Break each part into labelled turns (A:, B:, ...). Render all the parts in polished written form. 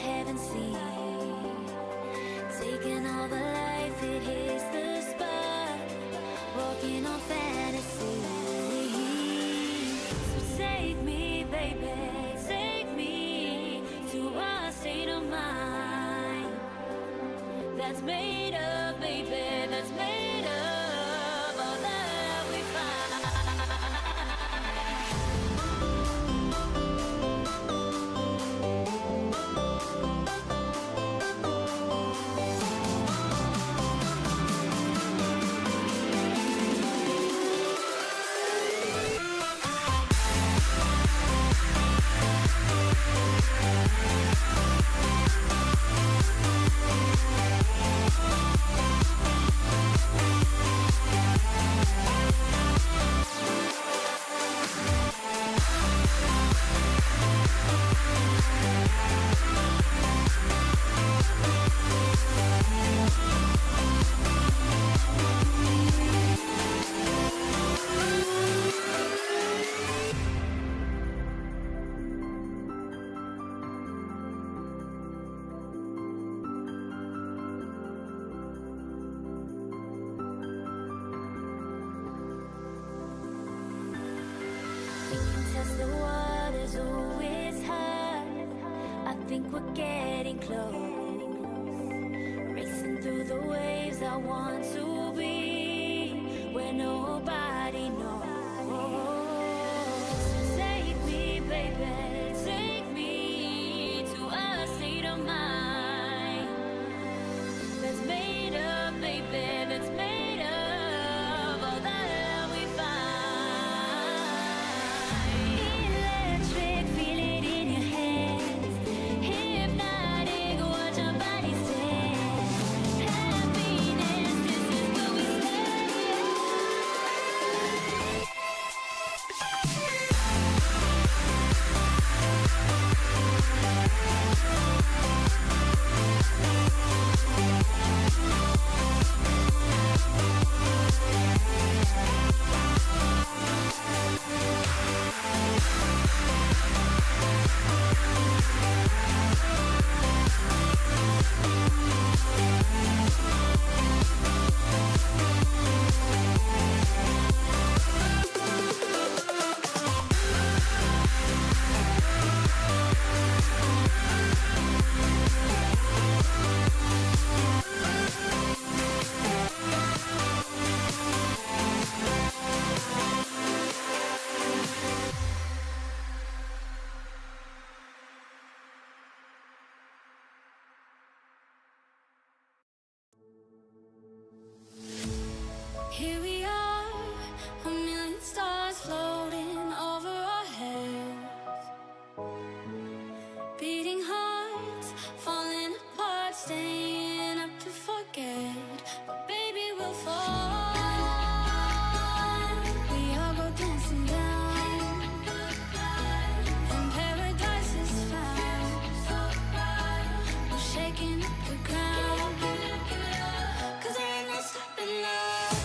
A: haven't seen. Taking all the life, it hits the spot. Walking on fantasy. So take me, baby, take me to a state of mind that's made of, baby, that's made of all that we find. Test the waters, oh, it's hard. I think we're getting close. Racing through the waves, I want to be where nobody knows. Take me, baby, take me to a state of mind that's made of, baby, that's made of all that we find. Feel it in your hands, hypnotic, watch your body stand. Happiness, this is where we stand. Here we are, a million stars floating over our heads. Beating hearts, falling apart, staying up to forget. But baby, we'll fall. We all go dancing down, and paradise is found. We're shaking up the ground, 'cause there ain't no stopping us.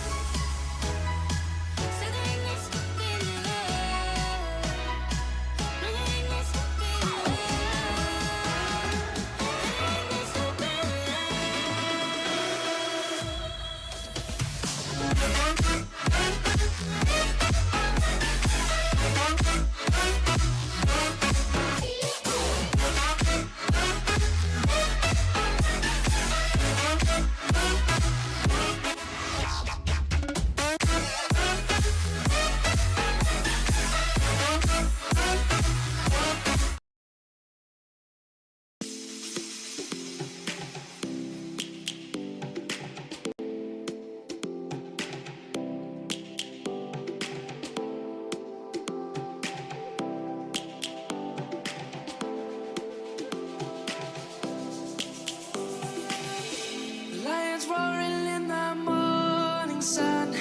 B: Roaring in the morning sun,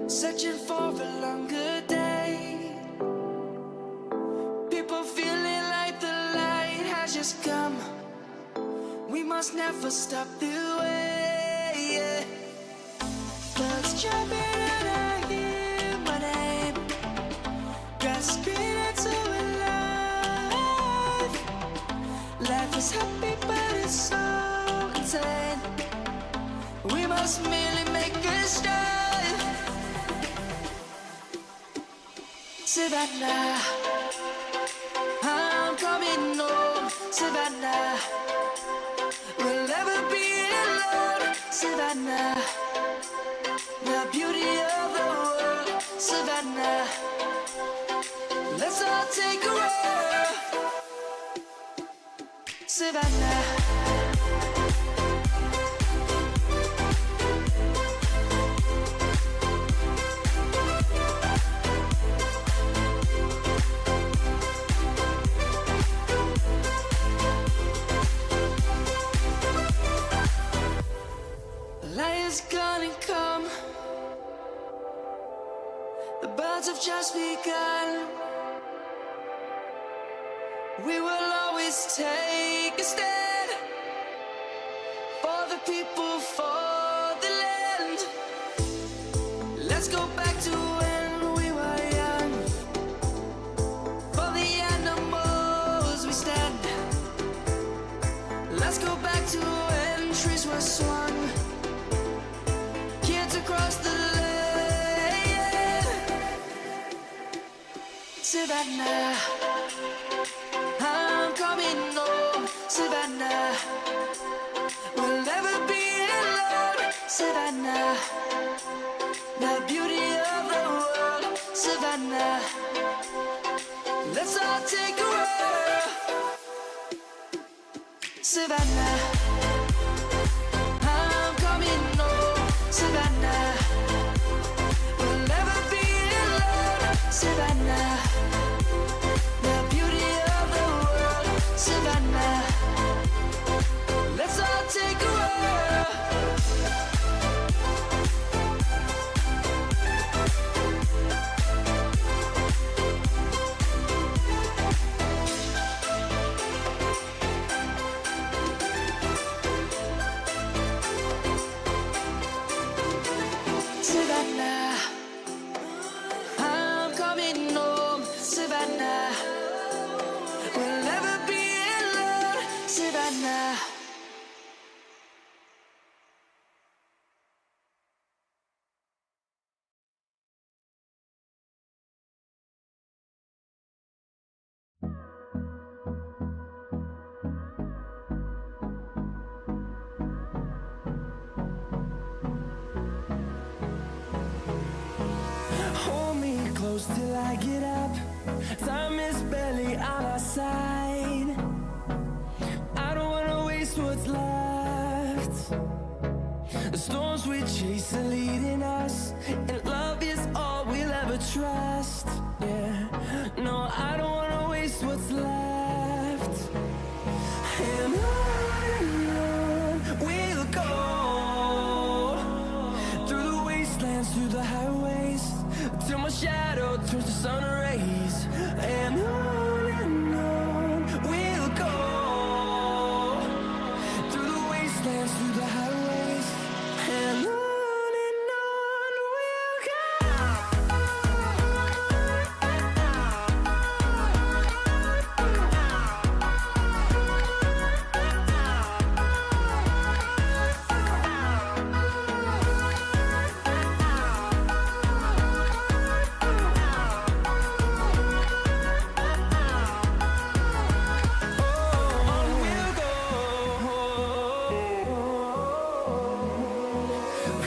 B: searching for a longer day. People feeling like the light has just come. We must never stop the way, yeah. Birds jumping and I hear my name, grasping into a life. Life is happy, but it's so insane. We must merely make a start. Savannah, I'm coming home. Savannah, we'll never be alone. Savannah, the beauty of the world. Savannah, let's all take a walk. Savannah, light is gonna come. The birds have just begun. We will always take a stand for the people, for the land. Let's go back to when we were young. For the animals we stand. Let's go back to when trees were swung. Kids across the land. Savannah, I'm coming home. Savannah, we'll never be alone. Savannah, the beauty of the world. Savannah, let's all take a walk. Savannah, I'm coming home. Savannah, we'll never be alone. Savannah, the beauty of the world. Savannah, let's all take a walk. Savannah, I'm coming home. Savannah, we'll never be alone. Savannah. Hold me close till I get up. Time is barely on our side. I don't wanna waste what's left. The storms we chase are leading us, and love is all we'll ever trust. Yeah, no, I don't wanna waste what's left. And on we'll go, through the wastelands, through the highways, till my shadow turns to sun rays. And on we'll go, through the wastelands, through the highways. And on we'll go.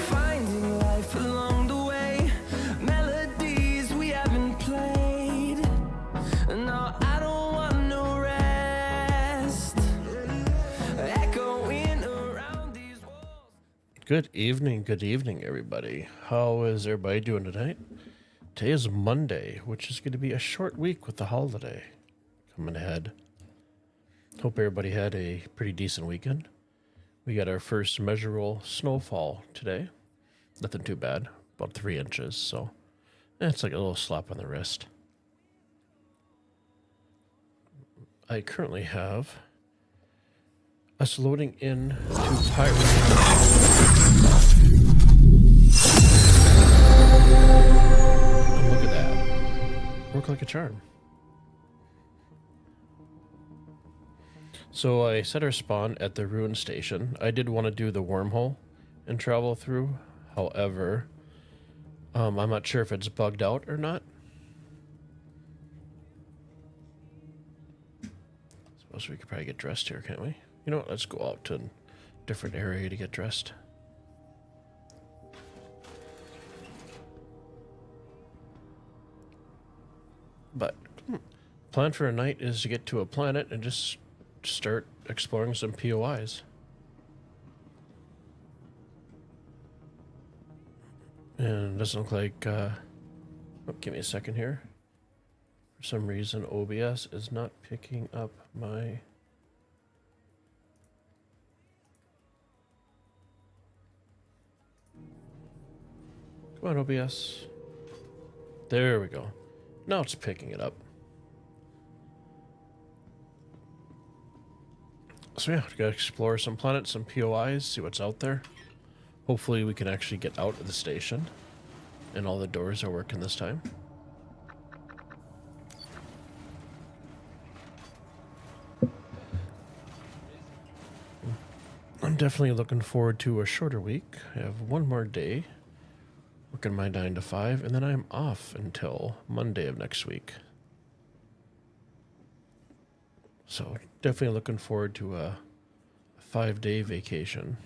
B: Finding life along the way, melodies we haven't played. No, I don't want no rest, echoing around these walls.
C: Good evening, everybody. How is everybody doing tonight? Today is Monday, which is going to be a short week with the holiday coming ahead. Hope everybody had a pretty decent weekend. We got our first measurable snowfall today. Nothing too bad, about 3 inches, so it's like a little slap on the wrist. I currently have us loading in to PYRO. And look at that. Work like a charm. So I set our spawn at the ruin station. I did want to do the wormhole and travel through. However, I'm not sure if it's bugged out or not. Suppose we could probably get dressed here, can't we? You know what? Let's go out to a different area to get dressed. But plan for a night is to get to a planet and just start exploring some POIs. And it doesn't look like, oh, give me a second here. For some reason, OBS is not picking up my... Come on, OBS. There we go. Now it's picking it up. So yeah, we gotta explore some planets, some POIs, see what's out there. Hopefully we can actually get out of the station and all the doors are working this time. I'm definitely looking forward to a shorter week. I have one more day, working my 9 to 5, and then I'm off until Monday of next week. So definitely looking forward to a 5-day vacation.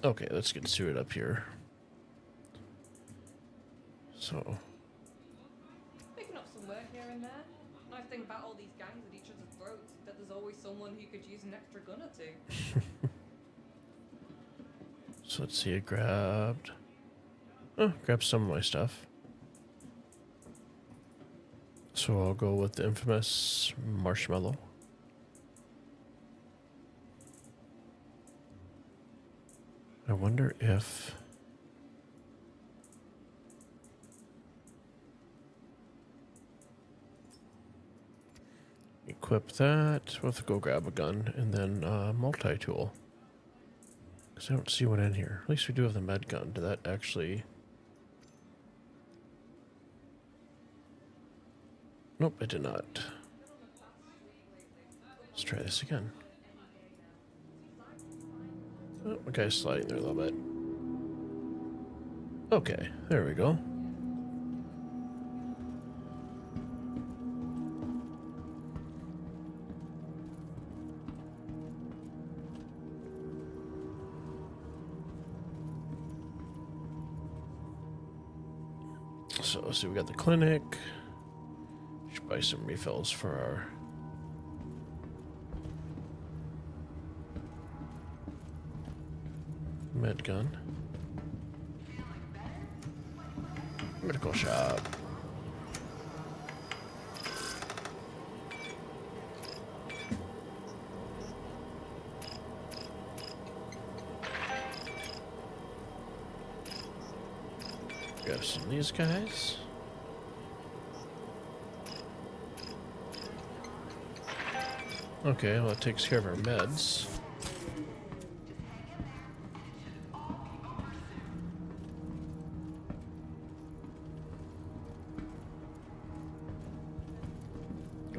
C: Okay, let's get suited up here. So...
D: Picking up some work here and there. Nice thing about all these gangs at each other's throats is that there's always someone who could use an extra gun or two.
C: So let's see, I grabbed... Oh, grabbed some of my stuff. So I'll go with the infamous marshmallow. I wonder if... Equip that. We'll have to go grab a gun and then multi-tool. Because I don't see one in here. At least we do have the med gun. Did that actually... Nope, it did not. Let's try this again. Oh, my guy's sliding there a little bit. Okay, there we go. So let's see, we got the clinic. Should buy some refills for our... med gun. Medical shop. Grab some of these guys. Okay, well, it takes care of our meds.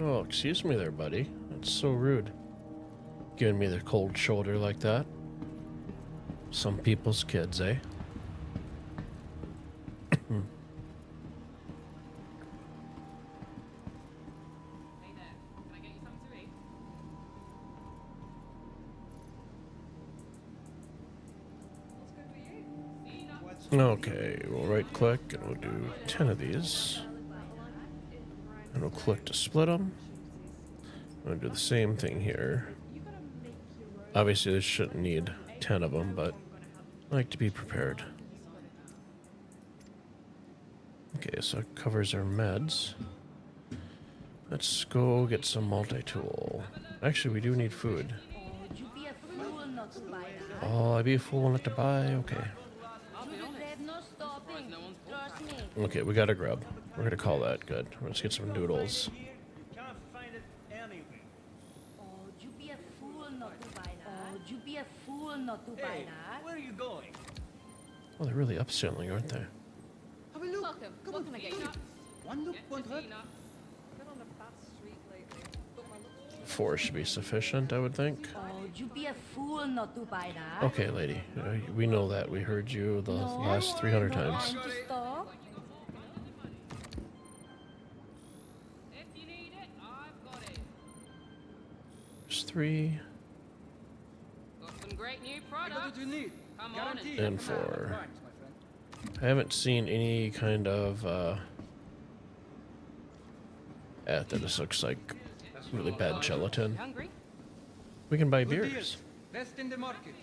C: Oh, excuse me there, buddy. That's so rude. Giving me the cold shoulder like that. Some people's kids, eh? Okay, we'll right click and we'll do 10 of these. And we'll click to split them. We'll do the same thing here. Obviously, this shouldn't need 10 of them, but I like to be prepared. Okay, so it covers our meds. Let's go get some multi-tool. Actually, we do need food. Oh, I'd be a fool not to buy? Okay. Okay, we got a grub. We're gonna call that good. Let's get some noodles.
E: You can't find it anywhere.
F: Oh, you be a fool not to buy that. Oh, you be a fool not to buy
E: Hey,
F: that.
E: where are you going?
C: Oh, they're really upselling, aren't they?
G: Have a look.
D: Welcome.
G: Come
D: What
G: on,
D: can I get
G: take
D: you?
G: it. One look,
D: Get
G: one
D: your
G: hurt.
D: peanuts. Been on a bad streak lately. But my little
C: 4 should be sufficient, I would think.
F: Oh, you be a fool not to buy that.
C: Okay, lady. We know that. We heard you the last 300
F: no
C: times.
F: time to stop.
D: If you need it, I've got it.
C: There's 3
D: Got some great new
G: I got
D: products.
G: what you need.
D: Come on
G: Guaranteed.
C: and
G: Come on.
C: 4.
G: Thanks, my friend.
C: I haven't seen any kind of ad that just looks like really bad gelatin.
D: Hungry?
C: We can buy
G: Good
C: beers.
G: deals. Best in the market.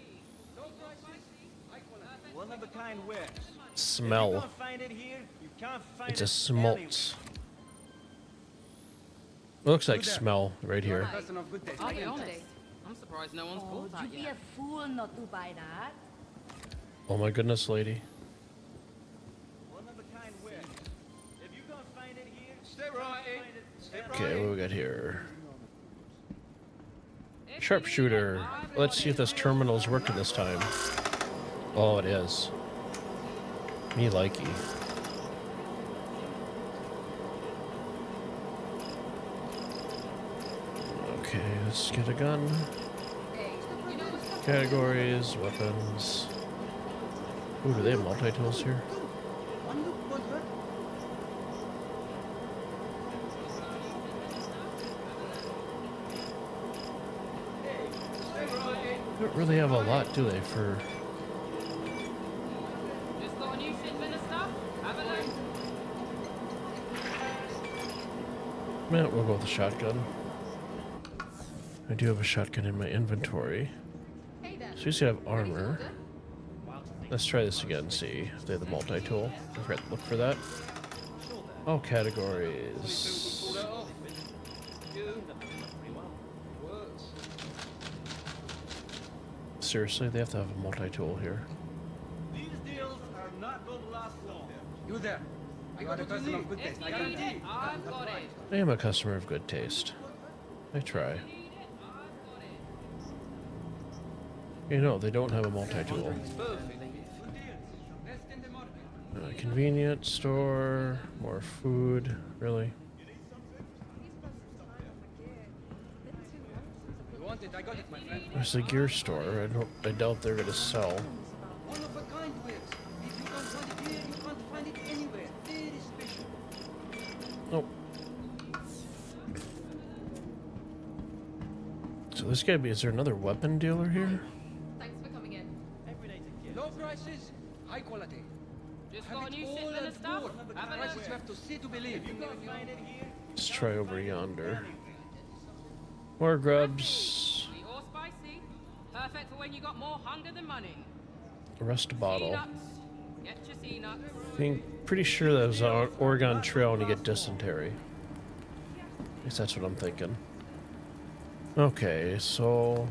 E: One of a kind wares. You
C: Smell.
E: can't find it here. You can't find
C: It's
E: it
C: a smolt. It looks like
G: Good there.
C: smell right here.
G: Person of good taste.
D: I'll
G: I
D: be
G: can
D: honest.
G: taste.
D: I'm surprised no one's
F: Oh,
D: called
F: you
D: that
F: be a
D: yet.
F: fool not to buy that.
C: Oh my goodness, lady.
E: One of a kind wares. If you can't find it here,
G: Stay right, eh? Stay right.
C: Okay, what we got here?
D: If you need
C: Sharpshooter.
D: it, I've
C: Let's
D: got
C: see if
D: it.
C: this terminal's working this time. Oh, it is. Me likey. Okay, let's get a gun.
D: You know what's
C: Categories, weapons. Ooh, do they have multi-tools here?
G: One look, one hurt.
C: They don't really have a lot, do they, for...
D: Just got a new shipment of stuff? Have a look.
C: Man, we'll go with the shotgun. I do have a shotgun in my inventory.
D: Hey there.
C: So you see I have armor. Let's try this again and see if they have the multi-tool. I forgot to look for that. Oh, categories.
G: Pull that off. You. Words.
C: Seriously, they have to have a multi-tool here.
E: these deals are not going to last long.
G: You there. You are a person of good
D: If
G: taste. I
D: you
G: can
D: need it, I've got it.
C: I am a customer of good taste. I try.
D: Need it, I've got it.
C: You know, they don't have a multi-tool.
G: Perfect. Good deals. Best in the market.
C: Convenience store, more food, really.
G: You want it? I got it, my friend.
C: There's a gear store. I doubt they're gonna sell.
G: One of a kind wares. If you can't find it here, you can't find it anywhere. Very special.
C: Nope. So this guy is there another weapon dealer here?
D: Thanks for coming in.
G: Low prices, high quality.
D: Just
G: Have
D: got a
G: it
D: new
G: all
D: shipment
G: at
D: of stuff?
G: board.
D: Have a
G: Prices
D: look.
G: you have to see to believe.
C: Let's try over yonder. More grubs.
D: Sweet or spicy. Perfect for when you got more hunger than money.
C: Rust bottle.
D: Sea nuts. Get your sea nuts.
C: Pretty sure that was on Oregon Trail and you get dysentery. At least that's what I'm thinking. Okay, so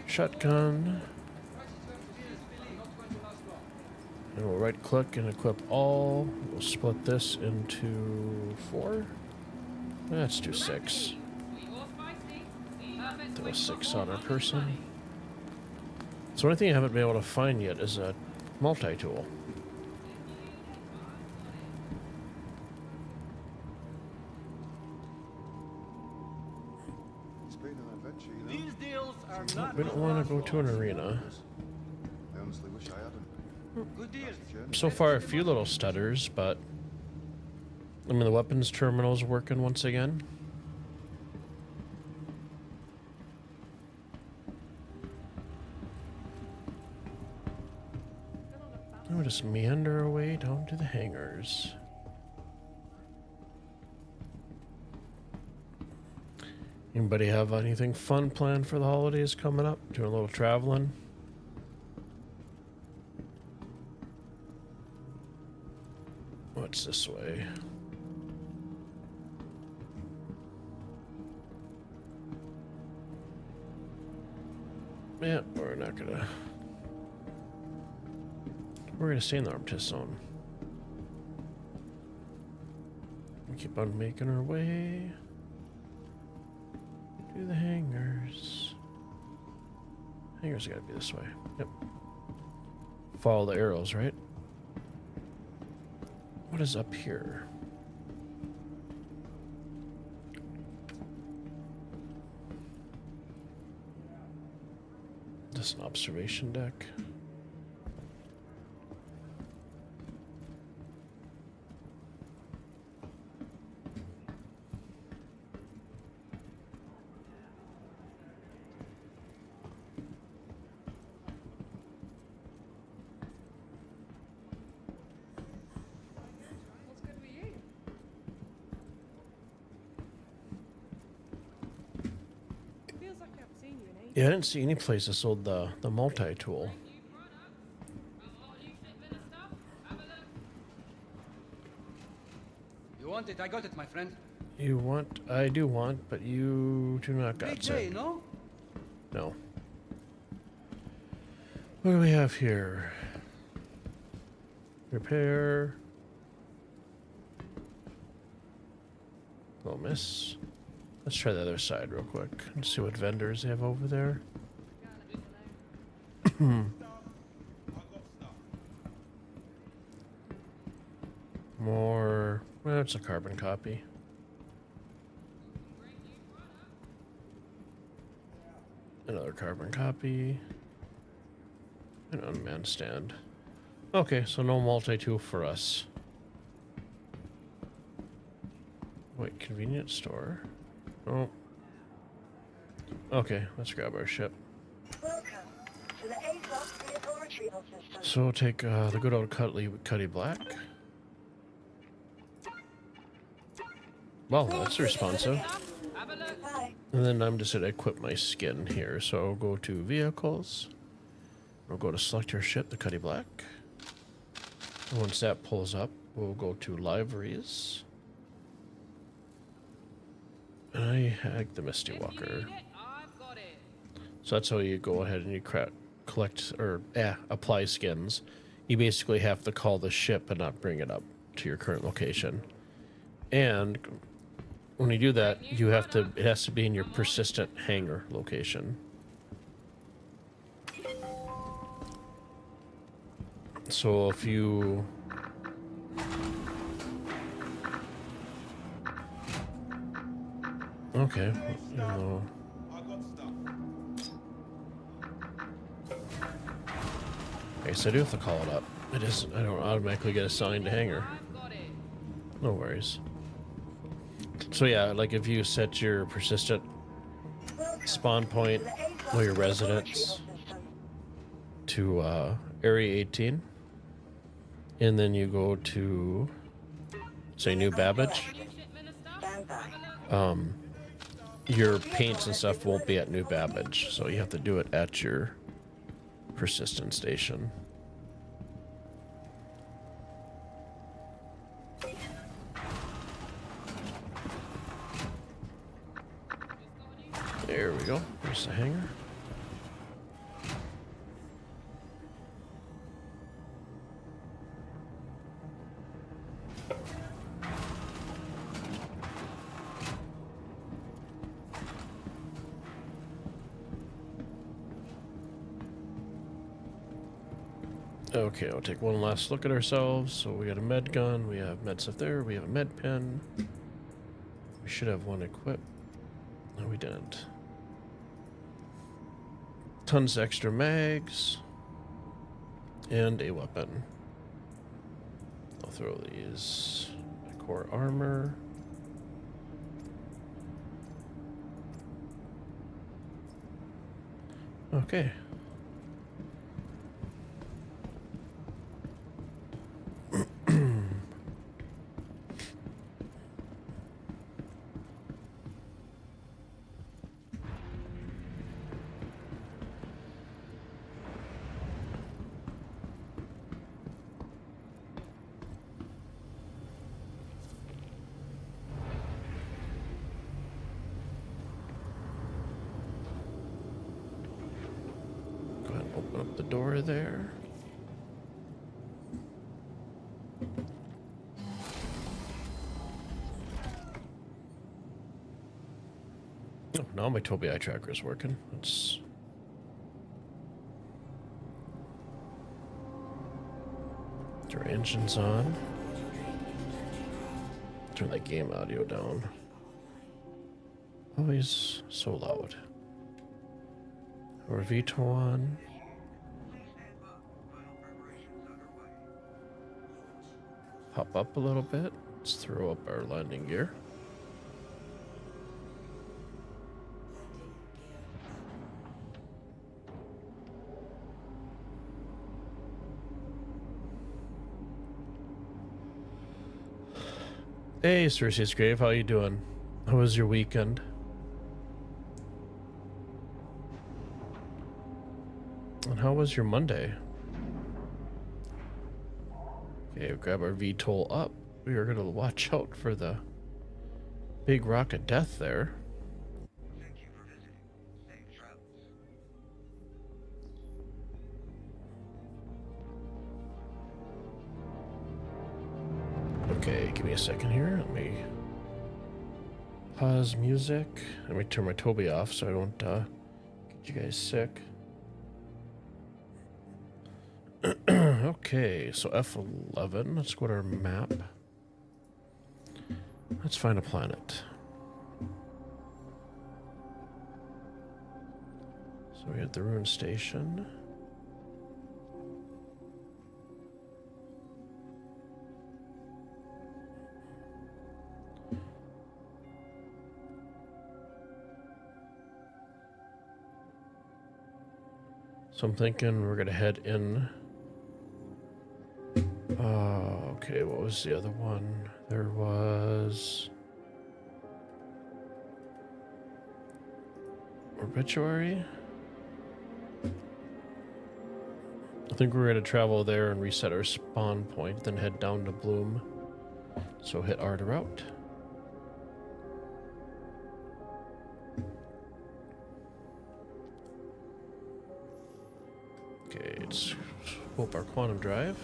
C: shotgun. And we'll right click and equip all. We'll split this into 4. Let's do 6.
D: Sweet or spicy. Perfect for
C: Throw
D: when
C: a
D: you got
C: 6
D: more
C: on our
D: hunger than
C: person.
D: money.
C: So the only thing I haven't been able to find yet is a multi-tool.
H: It's been an adventure, you know.
E: These deals are not
C: We don't want to go to an arena.
H: I honestly wish I hadn't.
G: Good deals.
H: Journey.
C: So far, a few little stutters, but I mean the weapons terminal's working once again. And we'll just meander our way down to the hangars. Anybody have anything fun planned for the holidays coming up? Doing a little traveling? What's this way? Yeah, we're not gonna. We're gonna stay in the arm test zone. keep on making our way to the hangars. Hangars gotta be this way. Yep. Follow the arrows, right? What is up here? Is this an observation deck?
D: What's good with you? Feels like I've seen you in ages.
C: Yeah, I didn't see any place that sold the multi-tool.
G: You want it? I got it, my friend.
C: You want? I do want, but you do not
G: Big
C: got
G: day,
C: it.
G: no?
C: No. What do we have here? Repair. Little miss. Let's try the other side real quick and see what vendors they have over there. More. Well, it's a carbon copy. Another carbon copy. An unmanned stand. Okay, so no multi-tool for us. Wait, convenience store? Oh. Okay, let's grab our ship. So we'll take the good old Cuddy Black. Well, that's responsive. And then I'm just going to equip my skin here. So I'll go to vehicles. We'll go to select your ship, the Cuddy Black. And once that pulls up, we'll go to liveries. And I hacked the Misty Walker. So that's how you go ahead and you collect or apply skins. You basically have to call the ship and not bring it up to your current location. And when you do that, you have to. It has to be in your persistent hangar location. So if you okay, you know. Okay, so I do have to call it up. It isn't. I don't automatically get assigned to hangar. No worries. So yeah, like if you set your persistent spawn point or your residence to Area 18, and then you go to say New Babbage, your paints and stuff won't be at New Babbage, so you have to do it at your persistent station. There we go. There's the hangar. Okay, I'll take one last look at ourselves. So we got a med gun, we have med stuff there, we have a med pen. We should have one equipped. No, we didn't. Tons of extra mags. And a weapon. I'll throw these. Core armor. Okay. Go ahead and open up the door there. Oh, now my Tobii eye tracker is working. Let's turn engines on. Turn that game audio down. Always so loud. Our VTOL on. Pop up a little bit. Let's throw up our landing gear. Hey, Cersei's Grave, how you doing? How was your weekend? And how was your Monday? Okay, grab our VTOL up. We are gonna watch out for the big rock of death there. Okay, give me a second here. Let me pause music. Let me turn my Tobii off so I don't get you guys sick. Okay, so F11. Let's go to our map. Let's find a planet. So we had the Ruin Station. So I'm thinking we're gonna head in. Okay, what was the other one? There was Obituary. I think we're gonna travel there and reset our spawn point, then head down to Bloom. So hit R to route. Okay, let's swoop our quantum drive.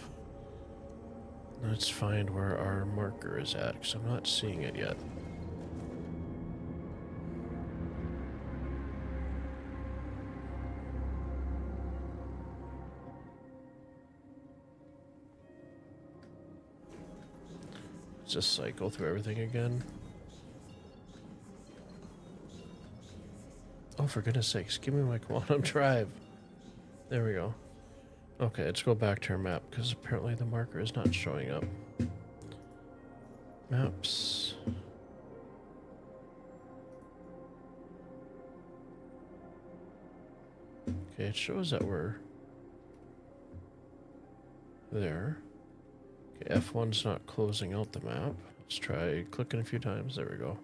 C: Let's find where our marker is at, because I'm not seeing it yet. Let's just cycle through everything again. Oh, for goodness sakes, give me my quantum drive. There we go. Okay, let's go back to our map, because apparently the marker is not showing up. Maps. Okay, it shows that we're there. Okay, F1's not closing out the map. Let's try clicking a few times. There we go.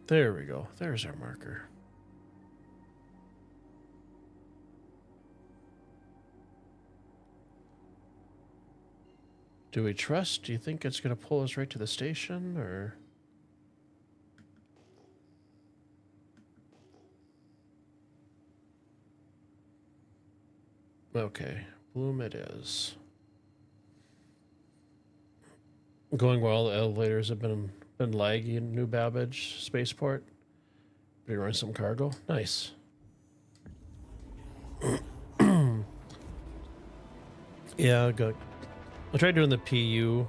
C: There we go. There's our marker. Do we trust? Do you think it's going to pull us right to the station, or? Okay, Bloom it is. Going well. The elevators have been laggy in New Babbage Spaceport. Did you run some cargo? Nice. Yeah, good. I tried doing the PU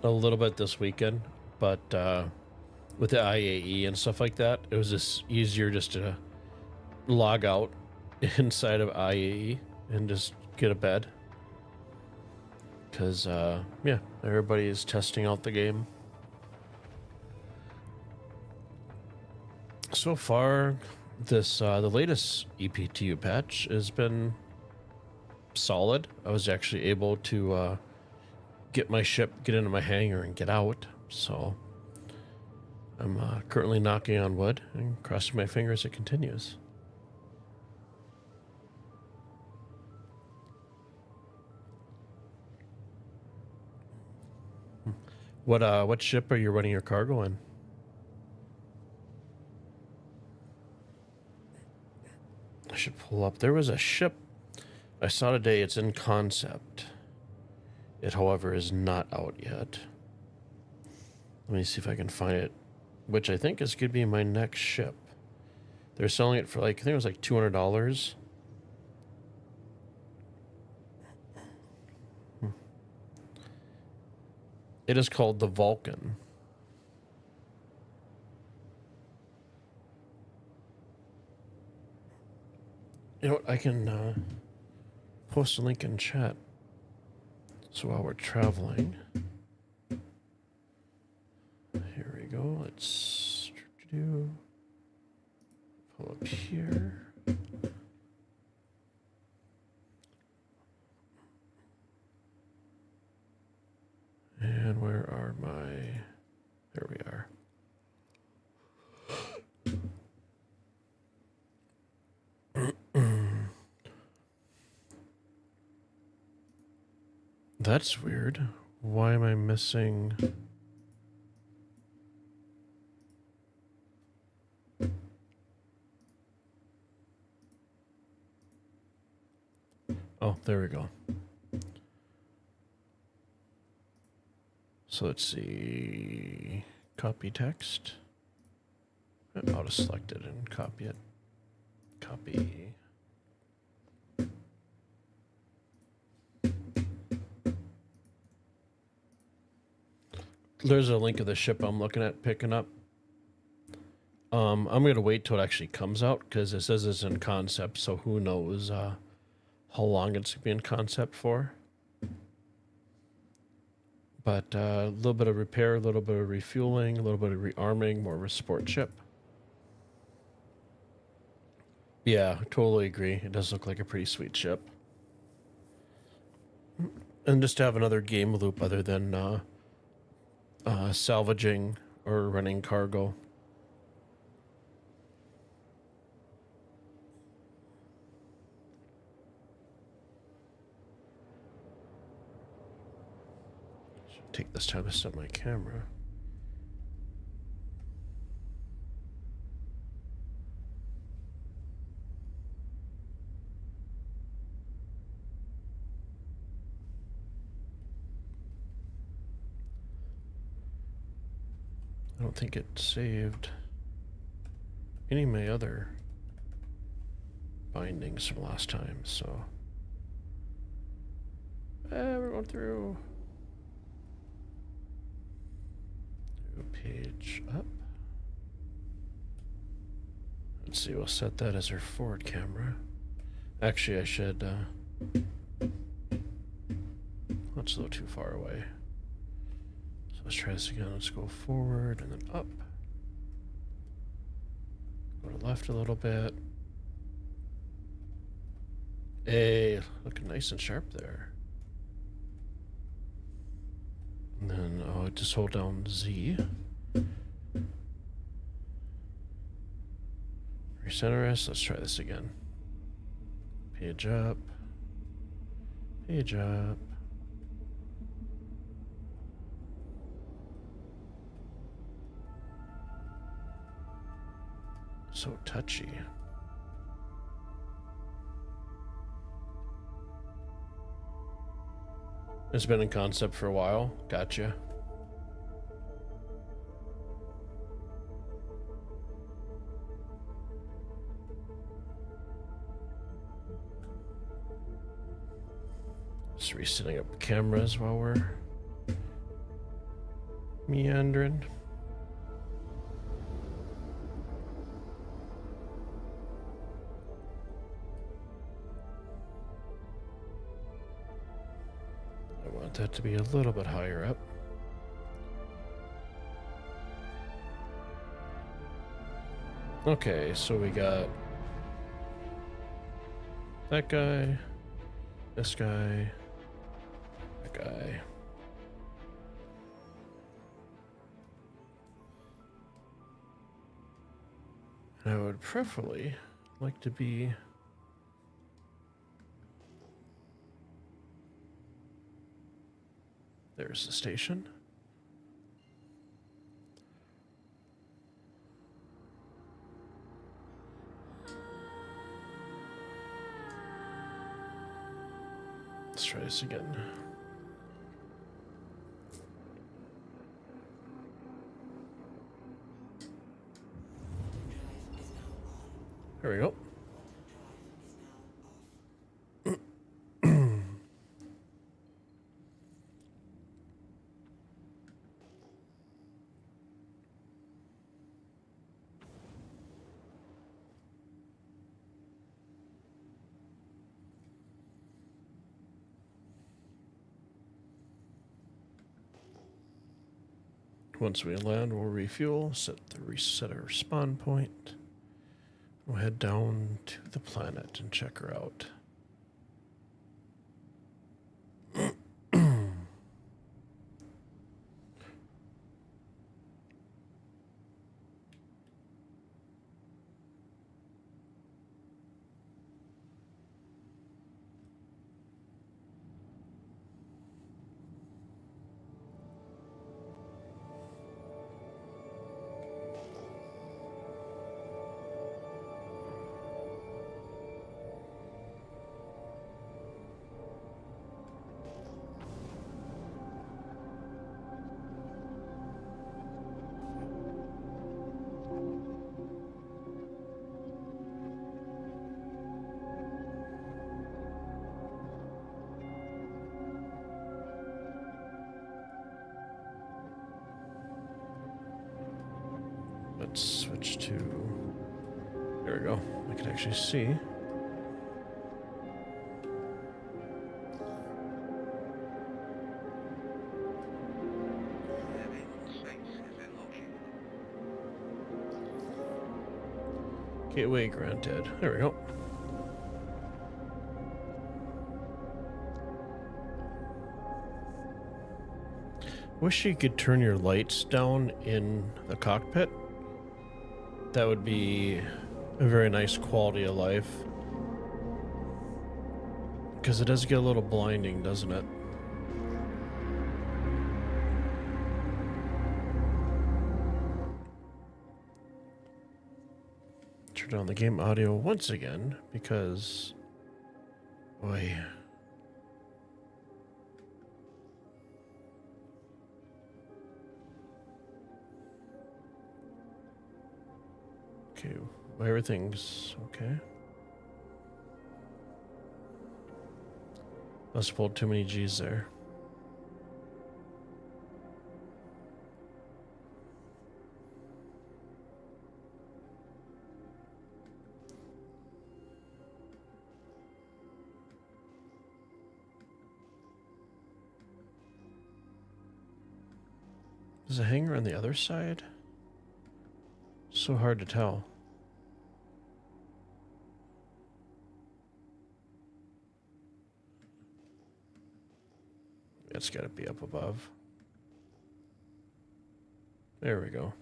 C: a little bit this weekend, but with the IAE and stuff like that, it was just easier just to log out inside of IAE and just get a bed. Because, yeah, everybody is testing out the game. So far, this the latest EPTU patch has been solid. I was actually able to get my ship, get into my hangar, and get out. So I'm currently knocking on wood and crossing my fingers it continues. What ship are you running your cargo in? I should pull up. There was a ship I saw today. It's in concept. It, however, is not out yet. Let me see if I can find it which I think is going to be my next ship. They're selling it for like, I think it was like $200. It is called the Vulcan. You know what? I can post a link in chat. So while we're traveling, here we go. Let's pull up here. And where are my... There we are. That's weird. Why am I missing... Oh, there we go. So let's see. Copy text. Auto select it and copy it. Copy. There's a link of the ship I'm looking at picking up. I'm going to wait till it actually comes out because it says it's in concept, so who knows how long it's going to be in concept for. But a little bit of repair, a little bit of refueling, a little bit of rearming, more of a sport ship. Yeah, totally agree. It does look like a pretty sweet ship. And just to have another game loop other than salvaging or running cargo. Should take this time to set my camera. I don't think it saved any of my other bindings from last time, so we're going through page up. Let's see, we'll set that as our forward camera. Actually, I should that's a little too far away. Let's try this again. Let's go forward and then up. Go to left a little bit. Hey, looking nice and sharp there. And then just hold down Z. Recenter us. Let's try this again. Page up. Page up. So touchy. It's been in concept for a while. Gotcha. Just resetting up cameras while we're meandering. That to be a little bit higher up. Okay, so we got that guy, this guy, that guy. And I would preferably like to be there's the station. Let's try this again. There we go. Once we land, we'll refuel, reset our spawn point. We'll head down to the planet and check her out. Let's switch to... There we go. I can actually see. Gateway granted. There we go. Wish you could turn your lights down in the cockpit. That would be a very nice quality of life. Because it does get a little blinding, doesn't it? Turn down the game audio once again because... Boy. Okay, well, everything's okay. Must have pulled too many G's there. Is a hangar on the other side? So hard to tell. It's got to be up above. There we go.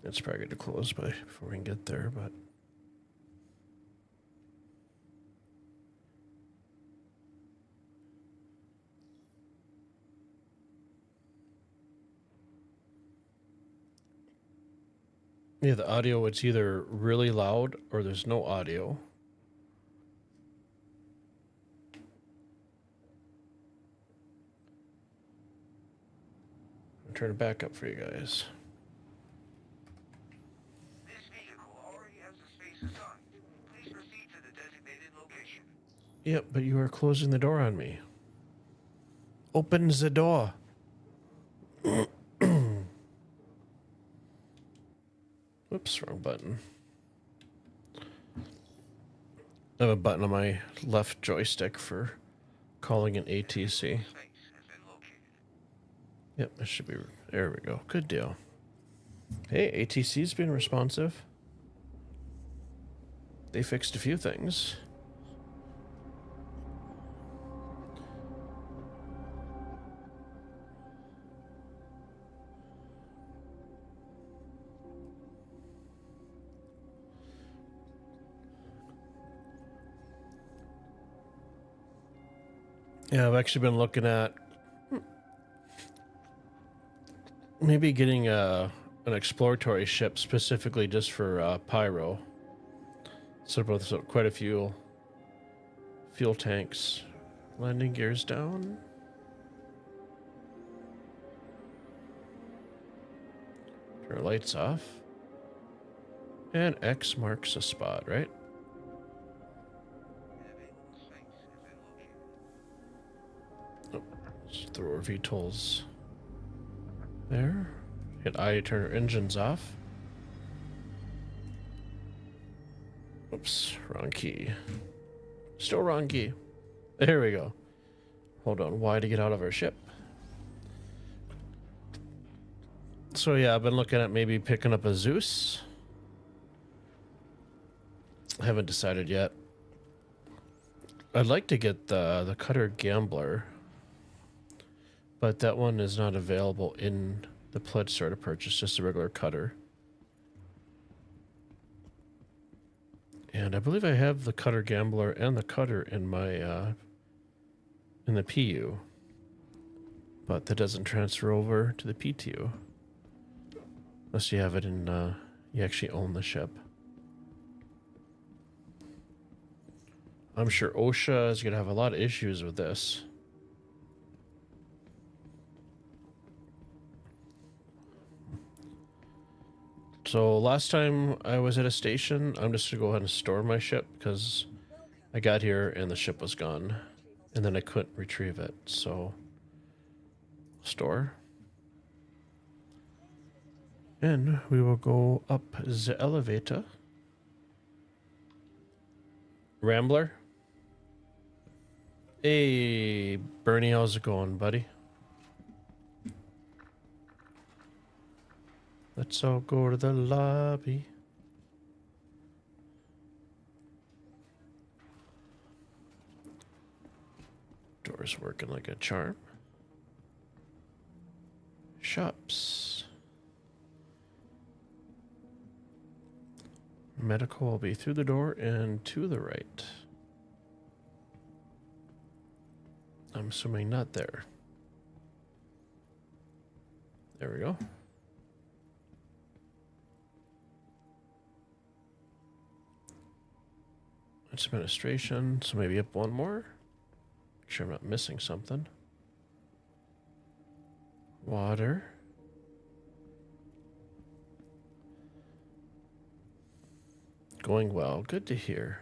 C: It's probably going to close by before we can get there, but... Yeah, the audio, it's either really loud or there's no audio. I'll turn it back up for you guys.
I: This vehicle already has the space assigned. Please proceed to the designated location.
C: Yep, but you are closing the door on me. Open the door. Whoops, wrong button. I have a button on my left joystick for calling an ATC.
I: Space has been located.
C: Yep, that should be... There we go. Good deal. Hey, ATC's been responsive. They fixed a few things. Yeah, I've actually been looking at maybe getting an exploratory ship specifically just for PYRO. Set up with quite a few fuel tanks. Landing gears down. Turn our lights off. And X marks a spot, right? Oh, let's throw our VTOLs there. Hit I to turn our engines off. Oops, wrong key. Still wrong key. There we go. Hold on, Y to get out of our ship. So yeah, I've been looking at maybe picking up a Zeus. I haven't decided yet. I'd like to get the Cutter Gambler, but that one is not available in the pledge store to purchase, just a regular cutter. And I believe I have the Cutter Gambler and the cutter in my in the PU, but that doesn't transfer over to the PTU unless you have it in you actually own the ship. I'm sure OSHA is going to have a lot of issues with this. So last time I was at a station, I'm just going to go ahead and store my ship because I got here and the ship was gone. And then I couldn't retrieve it. So store. And we will go up the elevator. Rambler. Hey, Bernie, how's it going, buddy? Let's all go to the lobby. Door's working like a charm. Shops. Medical will be through the door and to the right. I'm assuming not there. There we go. It's administration, so maybe up one more. Make sure I'm not missing something. Water. Going well. Good to hear.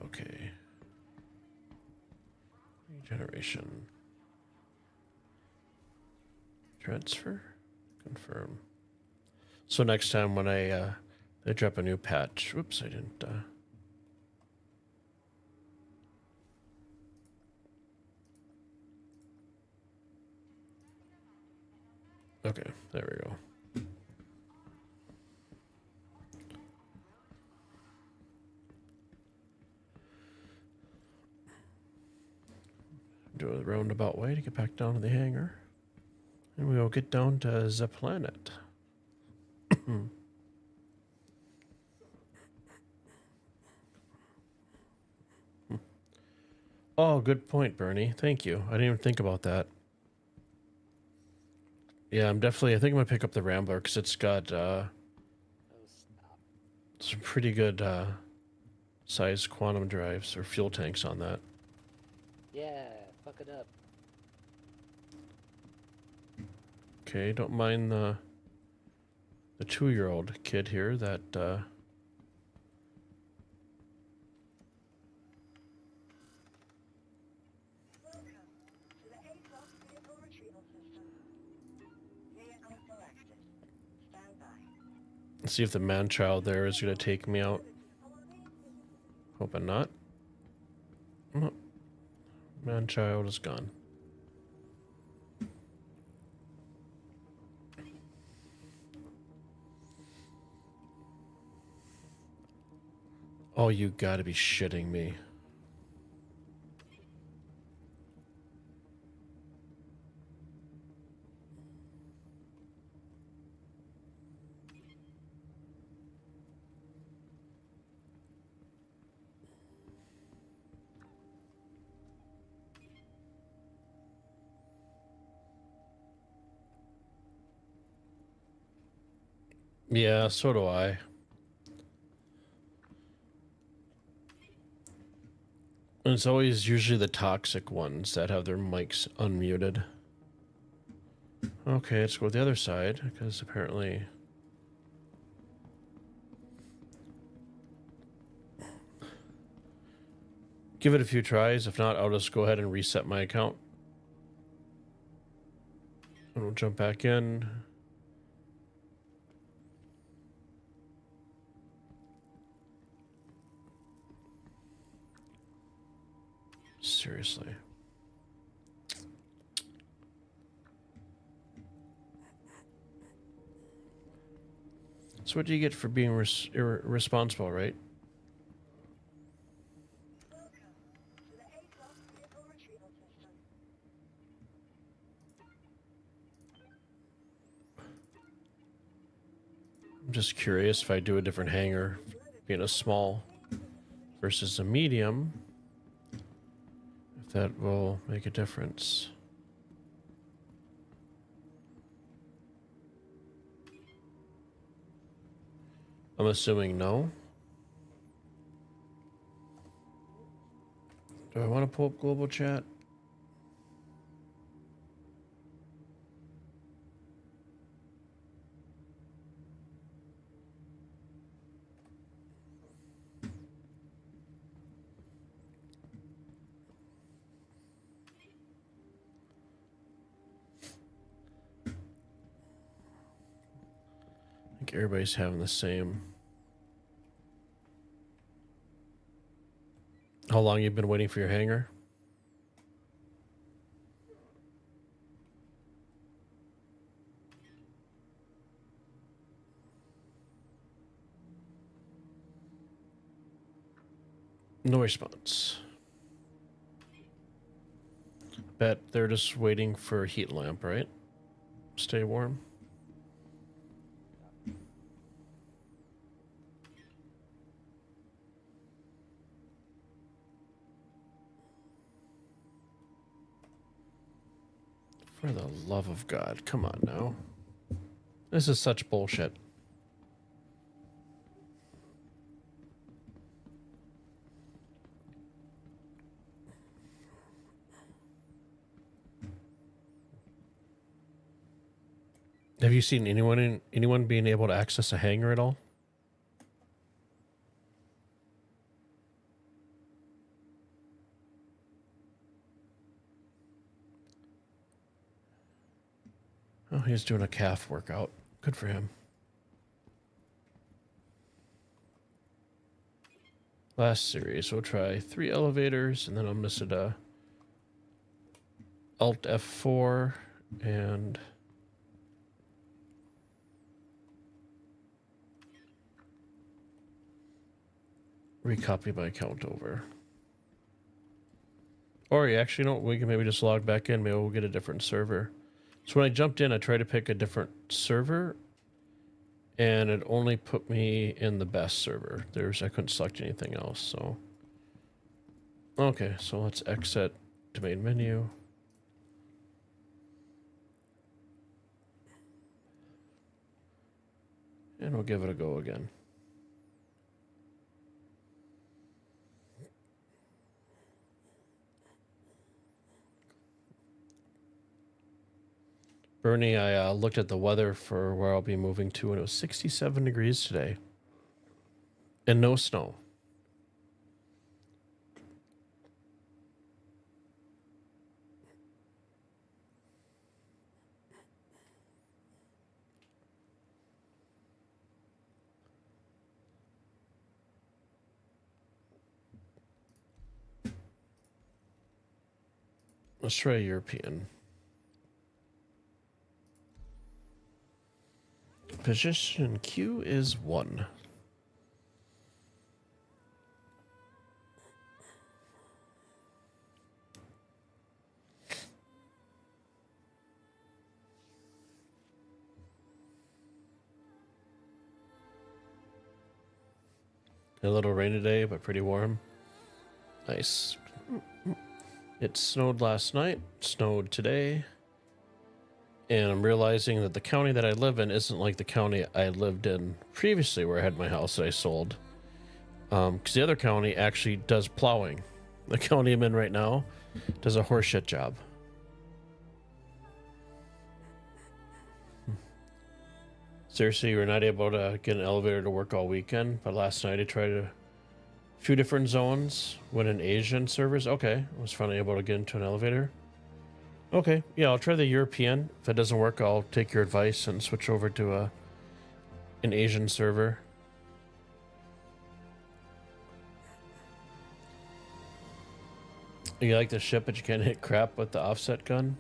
C: Okay. Regeneration. Transfer. Confirm. So next time when I drop a new patch. Whoops, I didn't. Okay, there we go. Do a roundabout way to get back down to the hangar. And we will get down to the planet. Oh, good point, Bernie. Thank you. I didn't even think about that. Yeah, I think I'm going to pick up the Rambler because it's got some pretty good size quantum drives or fuel tanks on that.
J: Yeah, fuck it up.
C: Okay, don't mind the 2-year-old kid here that let's see if the man-child there is going to take me out. Hoping not. Oh, man-child is gone. Oh, you gotta be shitting me. Yeah, so do I. And it's always usually the toxic ones that have their mics unmuted. Okay, let's go to the other side, because apparently... Give it a few tries. If not, I'll just go ahead and reset my account. And we'll jump back in. Seriously. So what do you get for being irresponsible, right? I'm just curious if I do a different hanger, being a small versus a medium, if that will make a difference. I'm assuming no. Do I want to pull up global chat? I think everybody's having the same. How long you been waiting for your hanger? No response. Bet they're just waiting for a heat lamp, right? Stay warm. For the love of God, come on now. This is such bullshit. Have you seen anyone being able to access a hanger at all? Oh, he's doing a calf workout. Good for him. Last series, we'll try 3 elevators, and then I'll miss it Alt F4 and recopy my account over. Or you actually know, we can maybe just log back in. Maybe we'll get a different server. So when I jumped in, I tried to pick a different server, and it only put me in the best server. I couldn't select anything else. So okay, so let's exit to main menu. And we'll give it a go again. Bernie, I looked at the weather for where I'll be moving to, and it was 67 degrees today. And no snow. Let's try European. Position Q is 1. A little rain today, but pretty warm. Nice. It snowed last night, snowed today. And I'm realizing that the county that I live in isn't like the county I lived in previously where I had my house that I sold. Because the other county actually does plowing. The county I'm in right now does a horseshit job. Seriously, we're not able to get an elevator to work all weekend, but last night I tried a few different zones. Went in Asian servers. Okay, I was finally able to get into an elevator. Okay, yeah, I'll try the European. If that doesn't work, I'll take your advice and switch over to an Asian server. You like the ship, but you can't hit crap with the offset gun?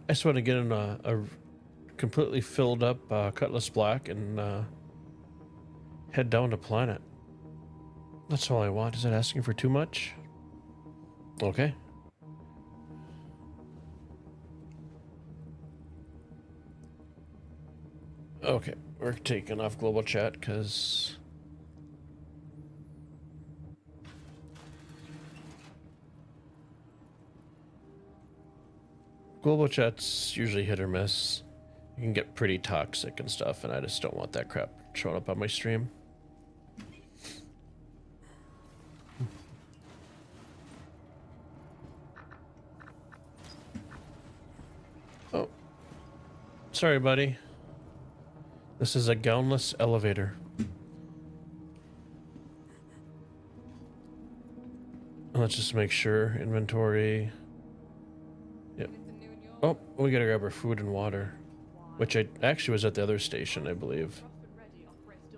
C: I just want to get in a completely filled up Cutlass Black and head down to planet. That's all I want. Is that asking for too much? Okay. Okay, we're taking off global chat because global chat's usually hit or miss. You can get pretty toxic and stuff, and I just don't want that crap showing up on my stream. Oh. Sorry, buddy. This is a gownless elevator. Let's just make sure. Inventory. Yep. Oh, we gotta grab our food and water. Which I actually was at the other station, I believe.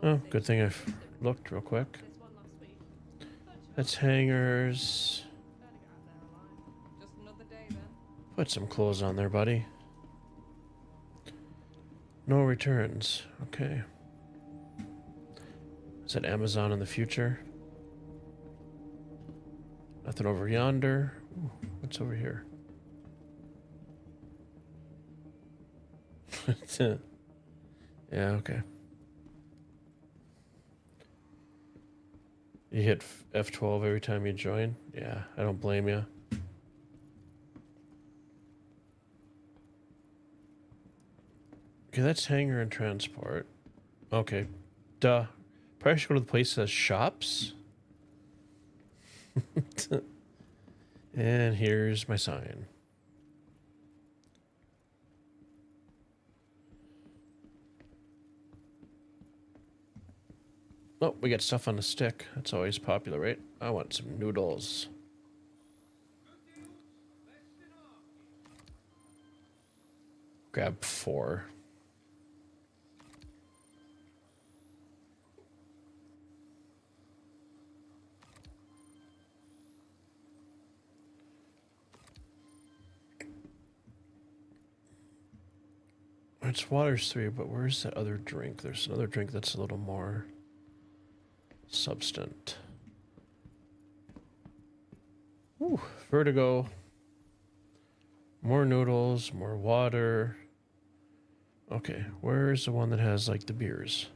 C: Oh, good thing I looked real quick. That's hangers.
D: Just another day then.
C: Put some clothes on there, buddy. No returns. Okay. Is that Amazon in the future? Nothing over yonder. Ooh, what's over here? Yeah, okay. You hit F12 every time you join? Yeah, I don't blame you. Okay, that's hangar and transport. Okay. Duh. Probably should go to the place that says shops. And here's my sign. Oh, we got stuff on the stick. That's always popular, right? I want some noodles. Grab 4. It's water's 3, but where's that other drink? There's another drink that's a little more substant. Ooh, vertigo. More noodles, more water. Okay, where's the one that has like the beers?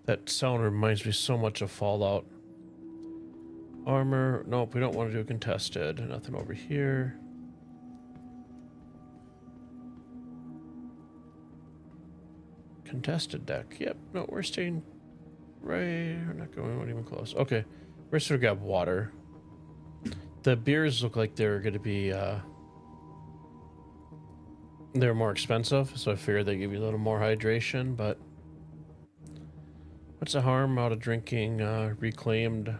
C: That sound reminds me so much of Fallout. Armor. Nope, we don't want to do contested. Nothing over here. Contested deck. Yep. No, we're staying right. We're not going even close. Okay. We're just going to grab water. The beers look like they're going to be, they're more expensive. So I figured they give you a little more hydration, but what's the harm out of drinking reclaimed?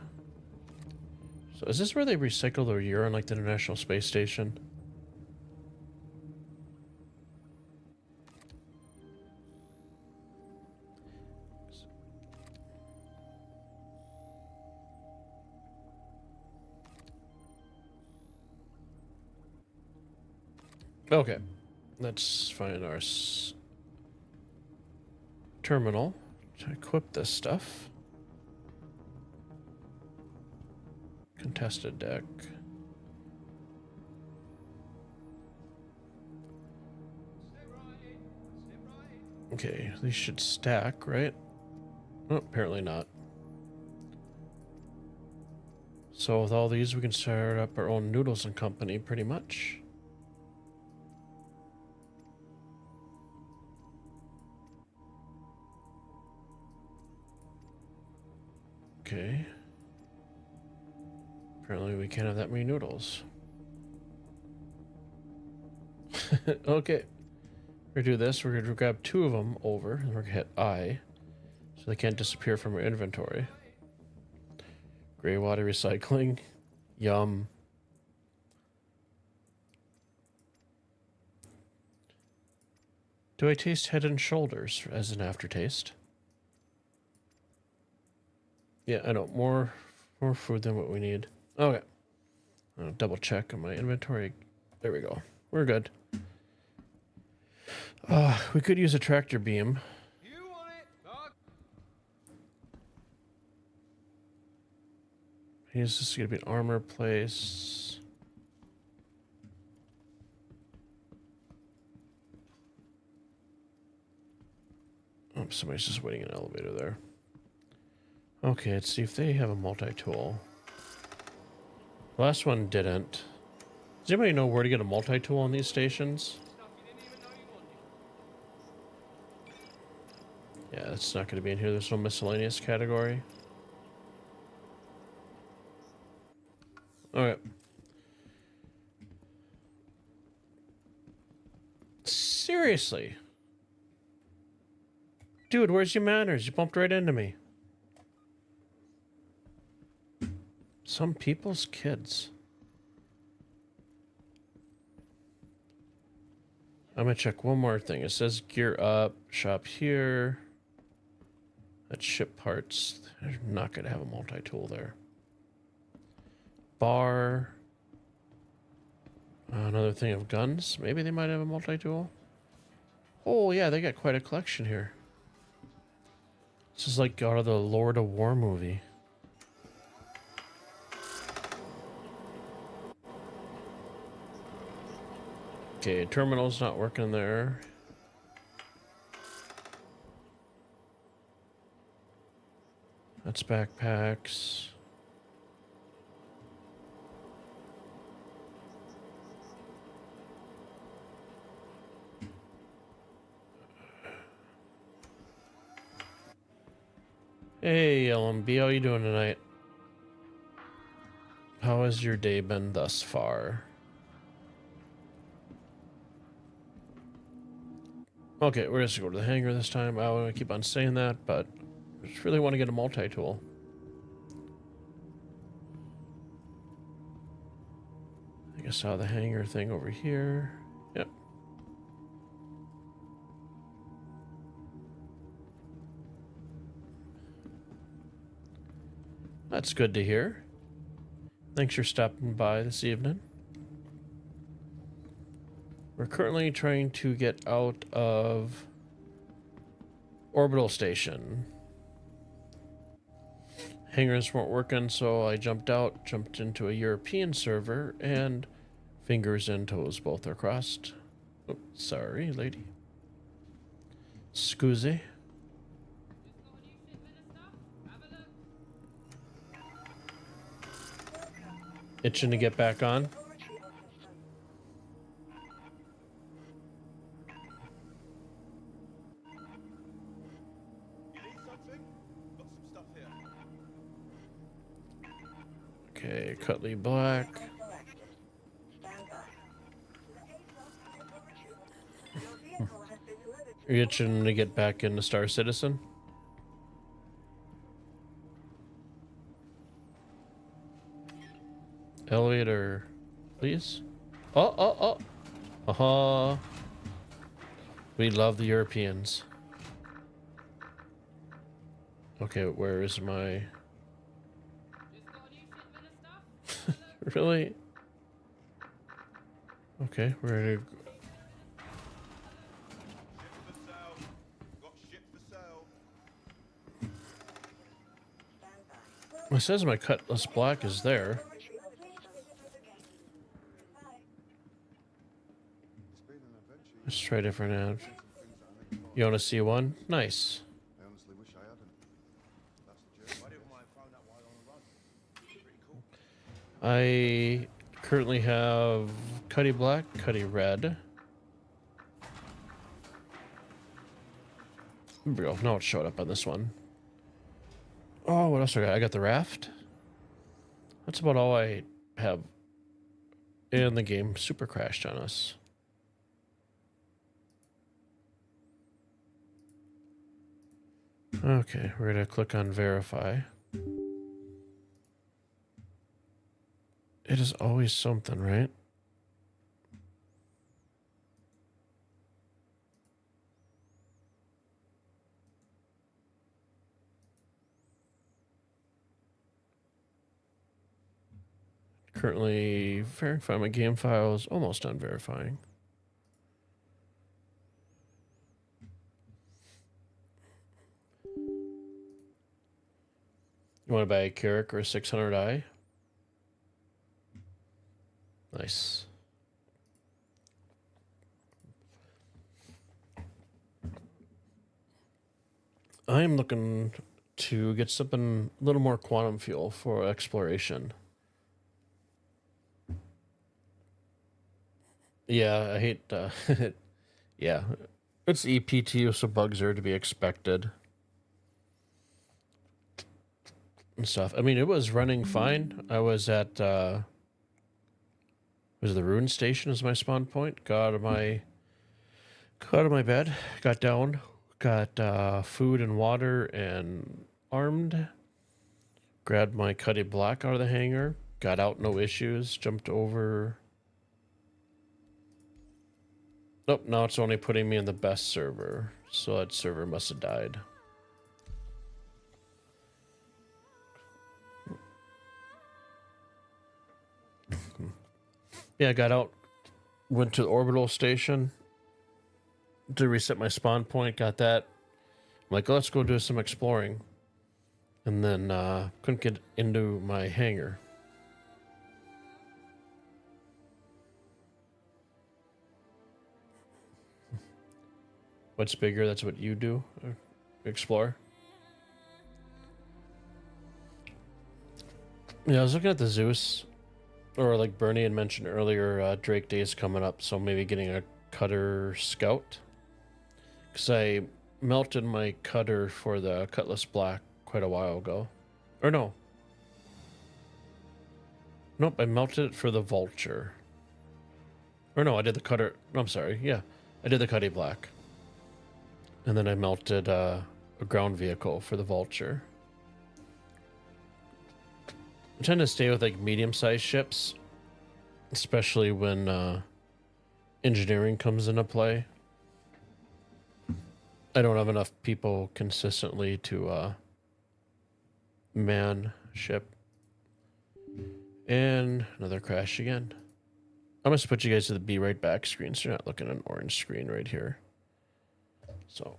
C: So is this where they recycle their urine like the International Space Station? Okay, let's find our terminal to equip this stuff. Contested deck. Okay, these should stack, right? Oh, apparently not. So with all these, we can start up our own Noodles and Company, pretty much. Okay. Apparently we can't have that many noodles. Okay. We're gonna do this. We're gonna grab 2 of them over, and we're gonna hit I, so they can't disappear from our inventory. Gray water recycling. Yum. Do I taste Head and Shoulders as an aftertaste? Yeah, I know. More food than what we need. Okay. I'll double check on my inventory. There we go. We're good. We could use a tractor beam.
G: You want it? Dog.
C: This is going to be an armor place. Oh, somebody's just waiting in an elevator there. Okay, let's see if they have a multi-tool. The last one didn't. Does anybody know where to get a multi-tool on these stations? Yeah, it's not going to be in here. There's no miscellaneous category. Okay. Seriously? Dude, where's your manners? You bumped right into me. Some people's kids. I'm gonna check one more thing. It says gear up, shop here. Let's ship parts. They're not gonna have a multi-tool there. Bar. Another thing of guns. Maybe they might have a multi-tool. Oh yeah, they got quite a collection here. This is like out of the Lord of War movie. Okay, terminal's not working there. That's backpacks. Hey, LMB, how you doing tonight? How has your day been thus far? Okay, we're just gonna go to the hangar this time. I want to keep on saying that, but I just really want to get a multi-tool. I guess I saw the hangar thing over here. Yep. That's good to hear. Thanks for stopping by this evening. We're currently trying to get out of Orbital Station. Hangars weren't working, so I jumped out, jumped into a European server, and fingers and toes both are crossed. Oh, sorry, lady. Scusi. Itching to get back on. Okay, Cutley Black. Are you itching to get back into Star Citizen? Elevator, please. Oh. Uh-huh. We love the Europeans. Okay, where is my... Really? Okay, we're gonna... It says my Cutlass Black is there. Let's try different ads. You want to see one? Nice.
H: I honestly wish I hadn't. That's the journey.
E: I didn't mind throwing that while on the run. Pretty cool.
C: I currently have Cuddy Black, Cuddy Red. There we go. Now it showed up on this one. Oh, what else I got? I got the raft. That's about all I have. And the game super crashed on us. Okay, we're going to click on verify. It is always something, right? Currently verifying my game files, almost done verifying. You want to buy a Carrick or a 600i? Nice. I'm looking to get something a little more quantum fuel for exploration. Yeah, I hate yeah. It's EPTU, so bugs are to be expected. And stuff. I mean, it was running fine. I was at was the Rune Station as my spawn point. Got out of my bed, got down, got food and water and armed. Grabbed my Cuddy Black out of the hangar, got out, no issues, jumped over. Nope, now it's only putting me in the best server. So that server must have died. Yeah, I got out, went to the orbital station to reset my spawn point, got that. I'm like, let's go do some exploring. And then couldn't get into my hangar. What's bigger? That's what you do? Explore? Yeah, I was looking at the Zeus. Or like Bernie had mentioned earlier, Drake Day is coming up, so maybe getting a Cutter Scout. Because I melted my Cutter for the Cutlass Black quite a while ago. Or no. Nope, I melted it for the Vulture. Or no, I did the Cutter... No, I'm sorry, yeah. I did the Cuddy Black. And then I melted a ground vehicle for the Vulture. I tend to stay with like medium-sized ships, especially when engineering comes into play. I don't have enough people consistently to man ship. And another crash again. I'm going to put you guys to the Be Right Back screen so you're not looking at an orange screen right here. So.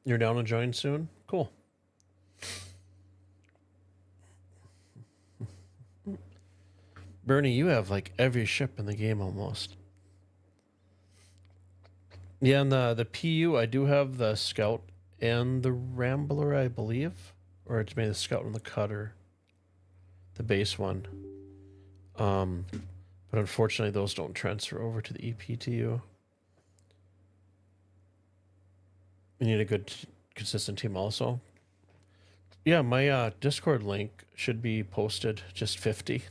C: You're down to join soon? Cool. Bernie, you have like every ship in the game almost. Yeah, and the PU, I do have the Scout and the Rambler, I believe. Or it's maybe the Scout and the Cutter. The base one. But unfortunately, those don't transfer over to the EPTU. You need a good, consistent team also. Yeah, my Discord link should be posted, just 50.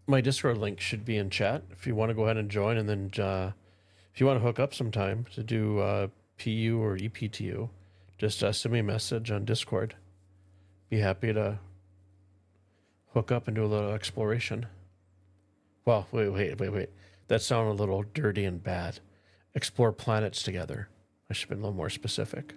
C: My Discord link should be in chat if you want to go ahead and join, and then if you want to hook up sometime to do PU or EPTU, just send me a message on Discord. Be happy to hook up and do a little exploration. Well, wait. That sounded a little dirty and bad. Explore planets together. I should have been a little more specific.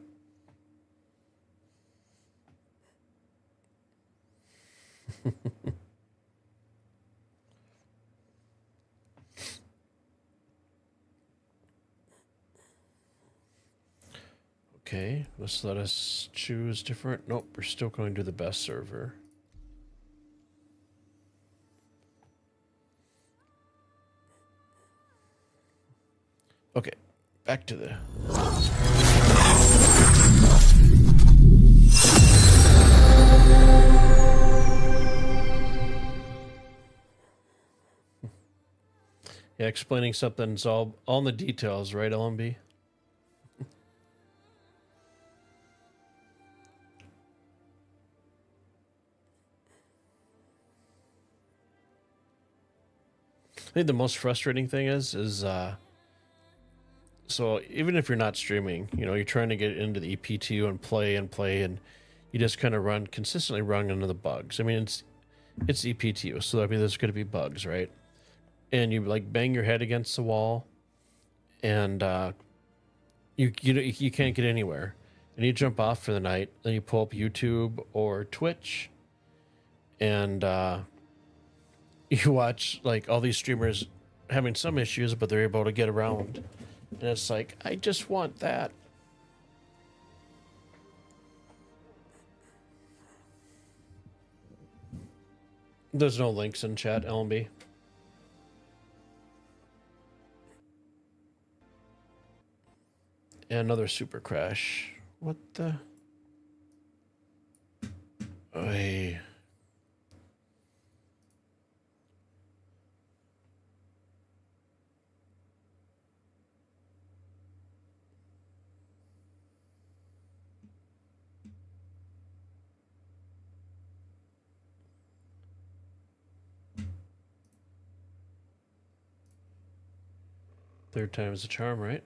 C: Okay, let's let us choose different. Nope, we're still going to the best server. Okay, back to the... Yeah, explaining something's all in the details, right, LMB? I think the most frustrating thing is so even if you're not streaming, you know, you're trying to get into the EPTU and play, and you just kind of consistently run into the bugs. I mean, it's EPTU, so I mean, there's going to be bugs, right? And you like bang your head against the wall, and you can't get anywhere, and you jump off for the night. Then you pull up YouTube or Twitch, and you watch like all these streamers having some issues, but they're able to get around. And it's like, I just want that. There's no links in chat, LMB. And another super crash. What the? Oy. Third time is a charm, right?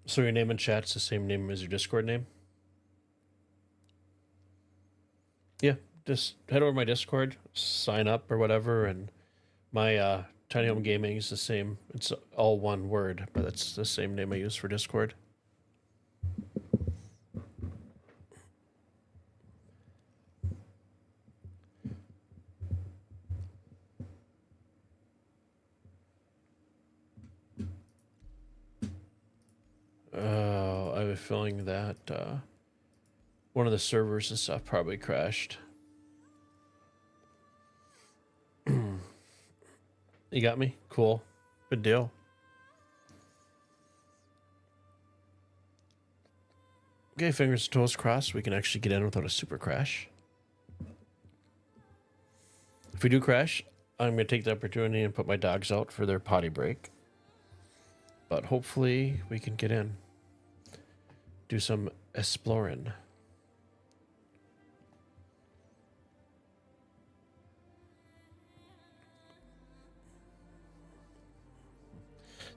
C: So your name in chat's the same name as your Discord name? Yeah, just head over to my Discord, sign up or whatever, and my Tiny Home Gaming is the same. It's all one word, but it's the same name I use for Discord. I have a feeling that one of the servers and stuff probably crashed. You got me? Cool. Good deal. Okay, fingers and toes crossed. We can actually get in without a super crash. If we do crash, I'm going to take the opportunity and put my dogs out for their potty break. But hopefully we can get in. Do some exploring.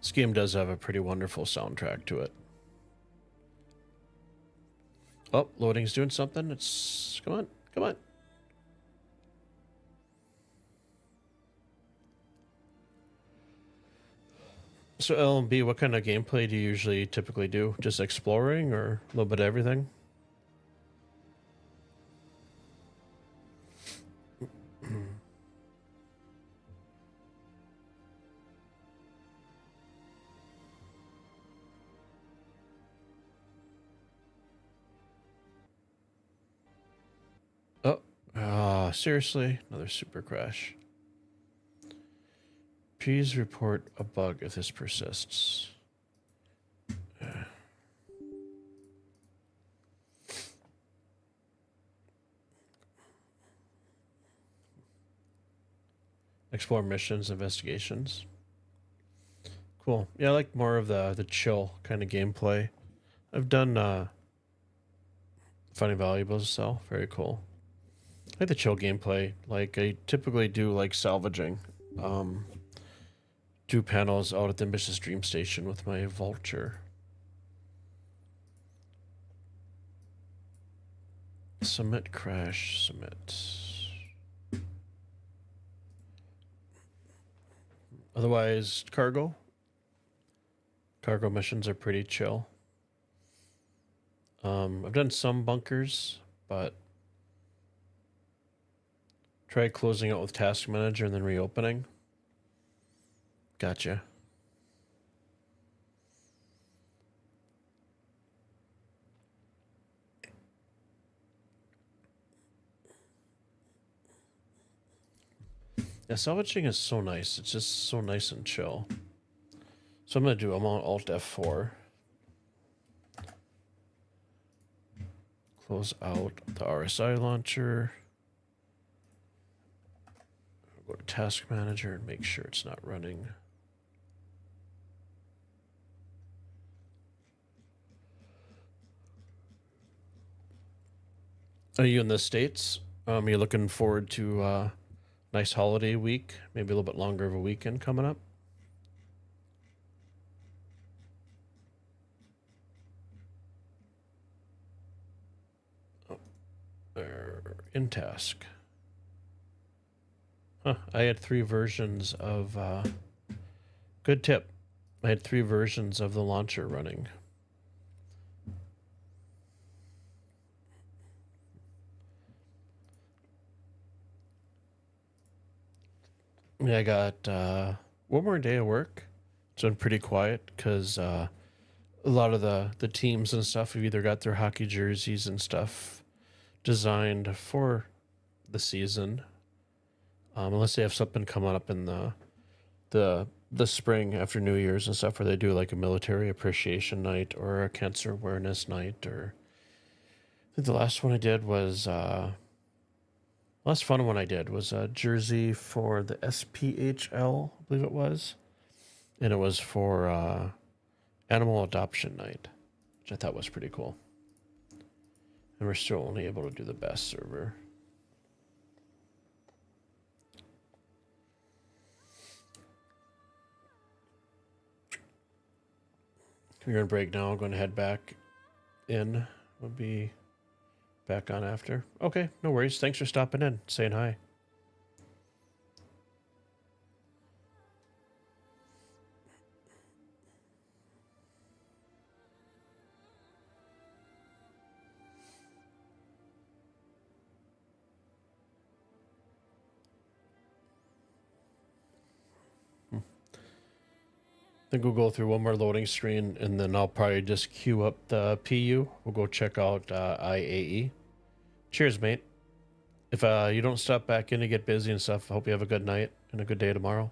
C: This game does have a pretty wonderful soundtrack to it. Oh, loading's doing something. It's... Come on, come on. So LMB, what kind of gameplay do you usually typically do? Just exploring or a little bit of everything? Oh, seriously? Another super crash. Please report a bug if this persists. Explore missions, investigations. Cool. Yeah, I like more of the chill kind of gameplay. I've done Finding Valuables, so very cool. I like the chill gameplay. Like I typically do like salvaging. Do panels out at the Ambitious Dream Station with my vulture. Submit crash, submit. Otherwise, cargo. Cargo missions are pretty chill. I've done some bunkers, but try closing out with Task Manager and then reopening. Gotcha. Yeah, salvaging is so nice. It's just so nice and chill. So I'm on Alt F4. Close out the RSI launcher. Go to Task Manager and make sure it's not running. Are you in the States? You're looking forward to nice holiday week, maybe a little bit longer of a weekend coming up? In task. Huh, I had 3 versions of good tip. I had 3 versions of the launcher running. Yeah, I got one more day of work. It's been pretty quiet because a lot of the teams and stuff have either got their hockey jerseys and stuff designed for the season, unless they have something coming up in the spring after New Year's and stuff, where they do like a military appreciation night or a cancer awareness night. Or I think the last one I did was last fun one I did was a jersey for the SPHL, I believe it was, and it was for animal adoption night, which I thought was pretty cool. And we're still only able to do the best server. We're going to break now. I'm going to head back in. We'll be back on after. Okay, no worries. Thanks for stopping in, saying hi. I think we'll go through one more loading screen, and then I'll probably just queue up the PU. We'll go check out IAE. Cheers, mate. If you don't stop back in to get busy and stuff, I hope you have a good night and a good day tomorrow.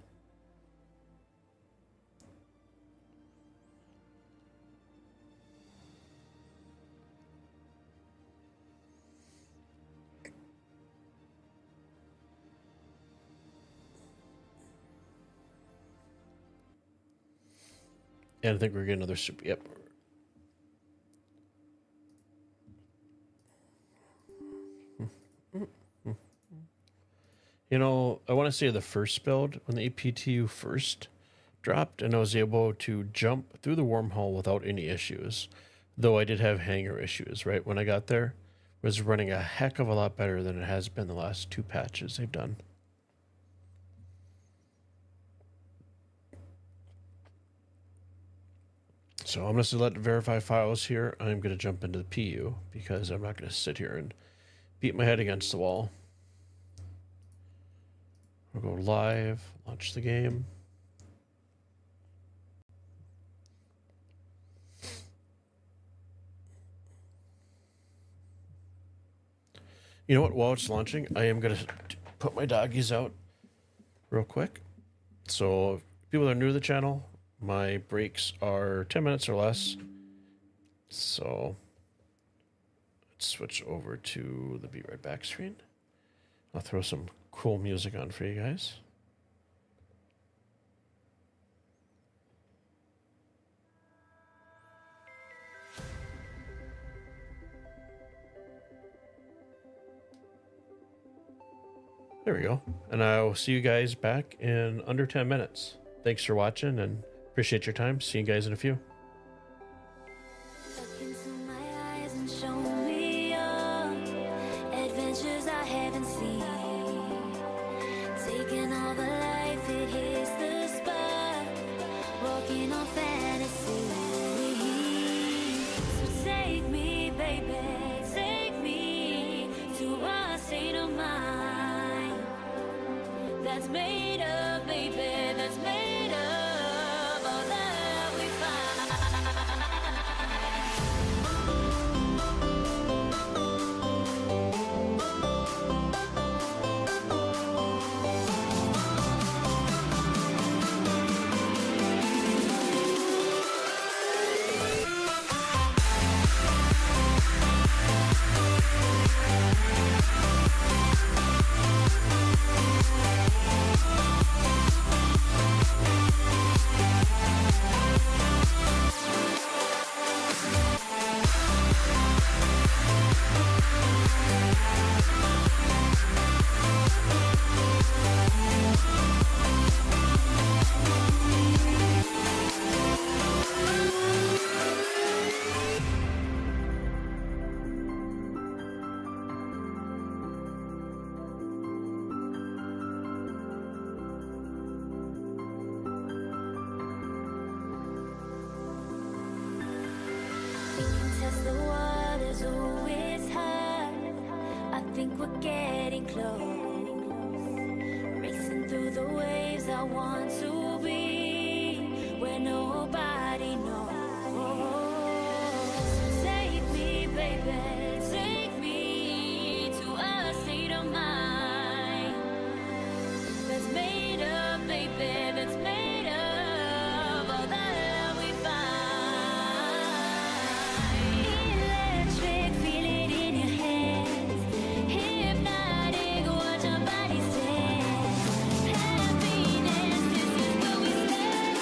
C: And I think we're getting another super. Yep. You know, I want to say the first build, when the EPTU first dropped, and I was able to jump through the wormhole without any issues. Though I did have hanger issues, right? When I got there, it was running a heck of a lot better than it has been the last 2 patches they've done. So I'm going to let it verify files here. I'm going to jump into the PU because I'm not going to sit here and beat my head against the wall. We'll go live, launch the game. You know what? While it's launching, I am going to put my doggies out real quick. So people that are new to the channel, my breaks are 10 minutes or less. So let's switch over to the Be Right Back screen. I'll throw some cool music on for you guys. There we go. And I'll see you guys back in under 10 minutes. Thanks for watching and appreciate your time. See you guys in a few.
A: Look into my eyes and show me your adventures I haven't seen. Taking all the life, it hits the spot. Walking on fantasy. So take me, baby, take me to a state of mind that's made up, baby, that's made up. the water's always high. I think we're getting close. Racing through the waves, I want to be where nobody knows. Take me, baby, take me to a state of mind that's made up, baby, that's made of all the love we find. Electric, feel it in your hands. Hypnotic, watch our bodies dance. Happiness, this is where we stand.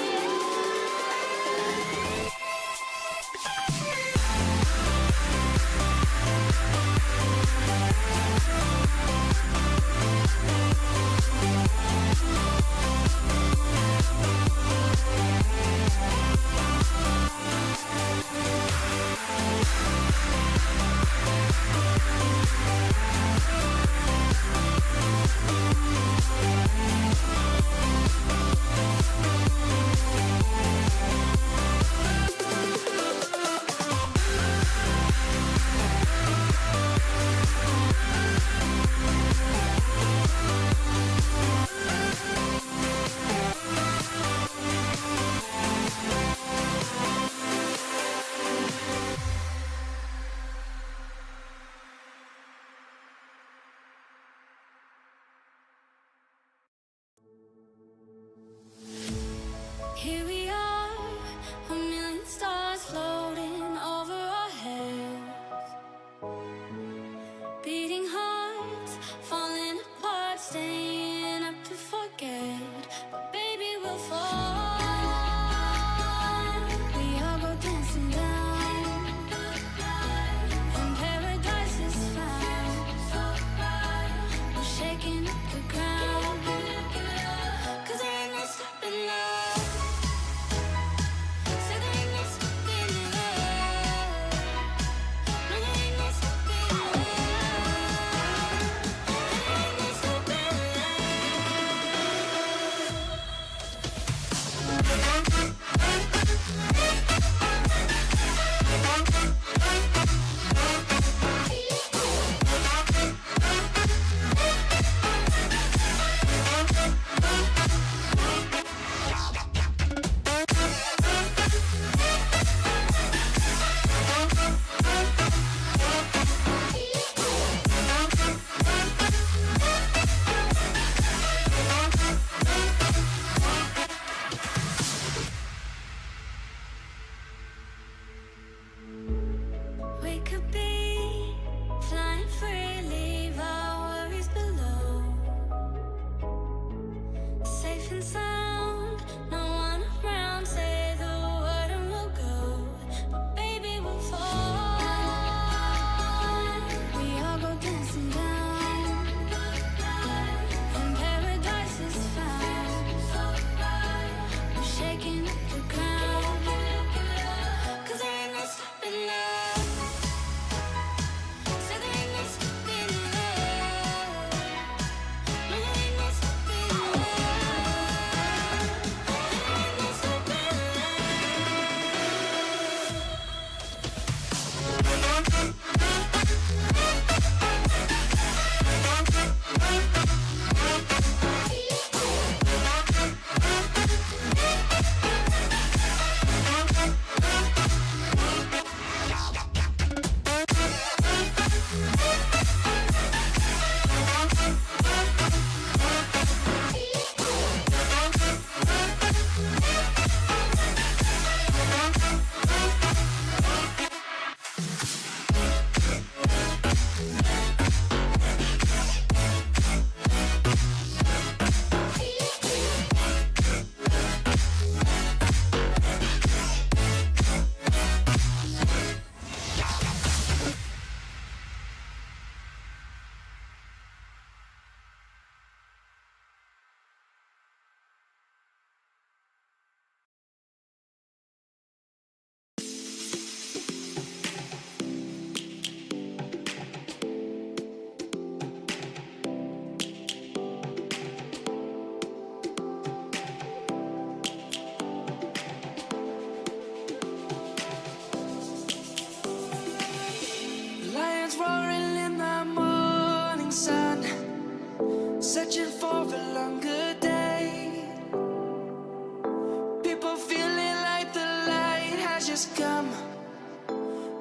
B: has just come.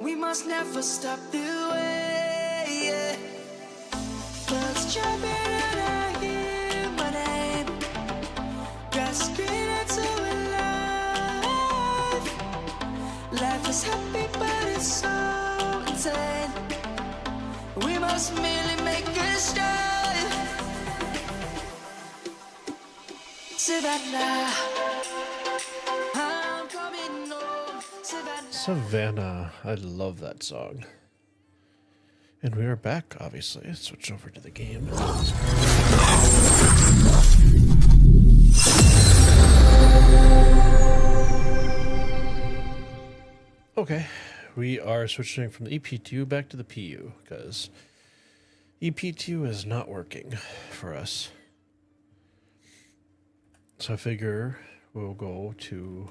B: We must never stop the way. Yeah. Clouds jumping and I hear my name, grasping into life. Life is happy but it's so insane. We must merely make a start. Savannah, I'm coming home. Savannah.
C: Savannah. I love that song. And we are back, obviously. Switch over to the game. Okay, we are switching from the EPTU back to the PU because EPTU is not working for us. So I figure we'll go to...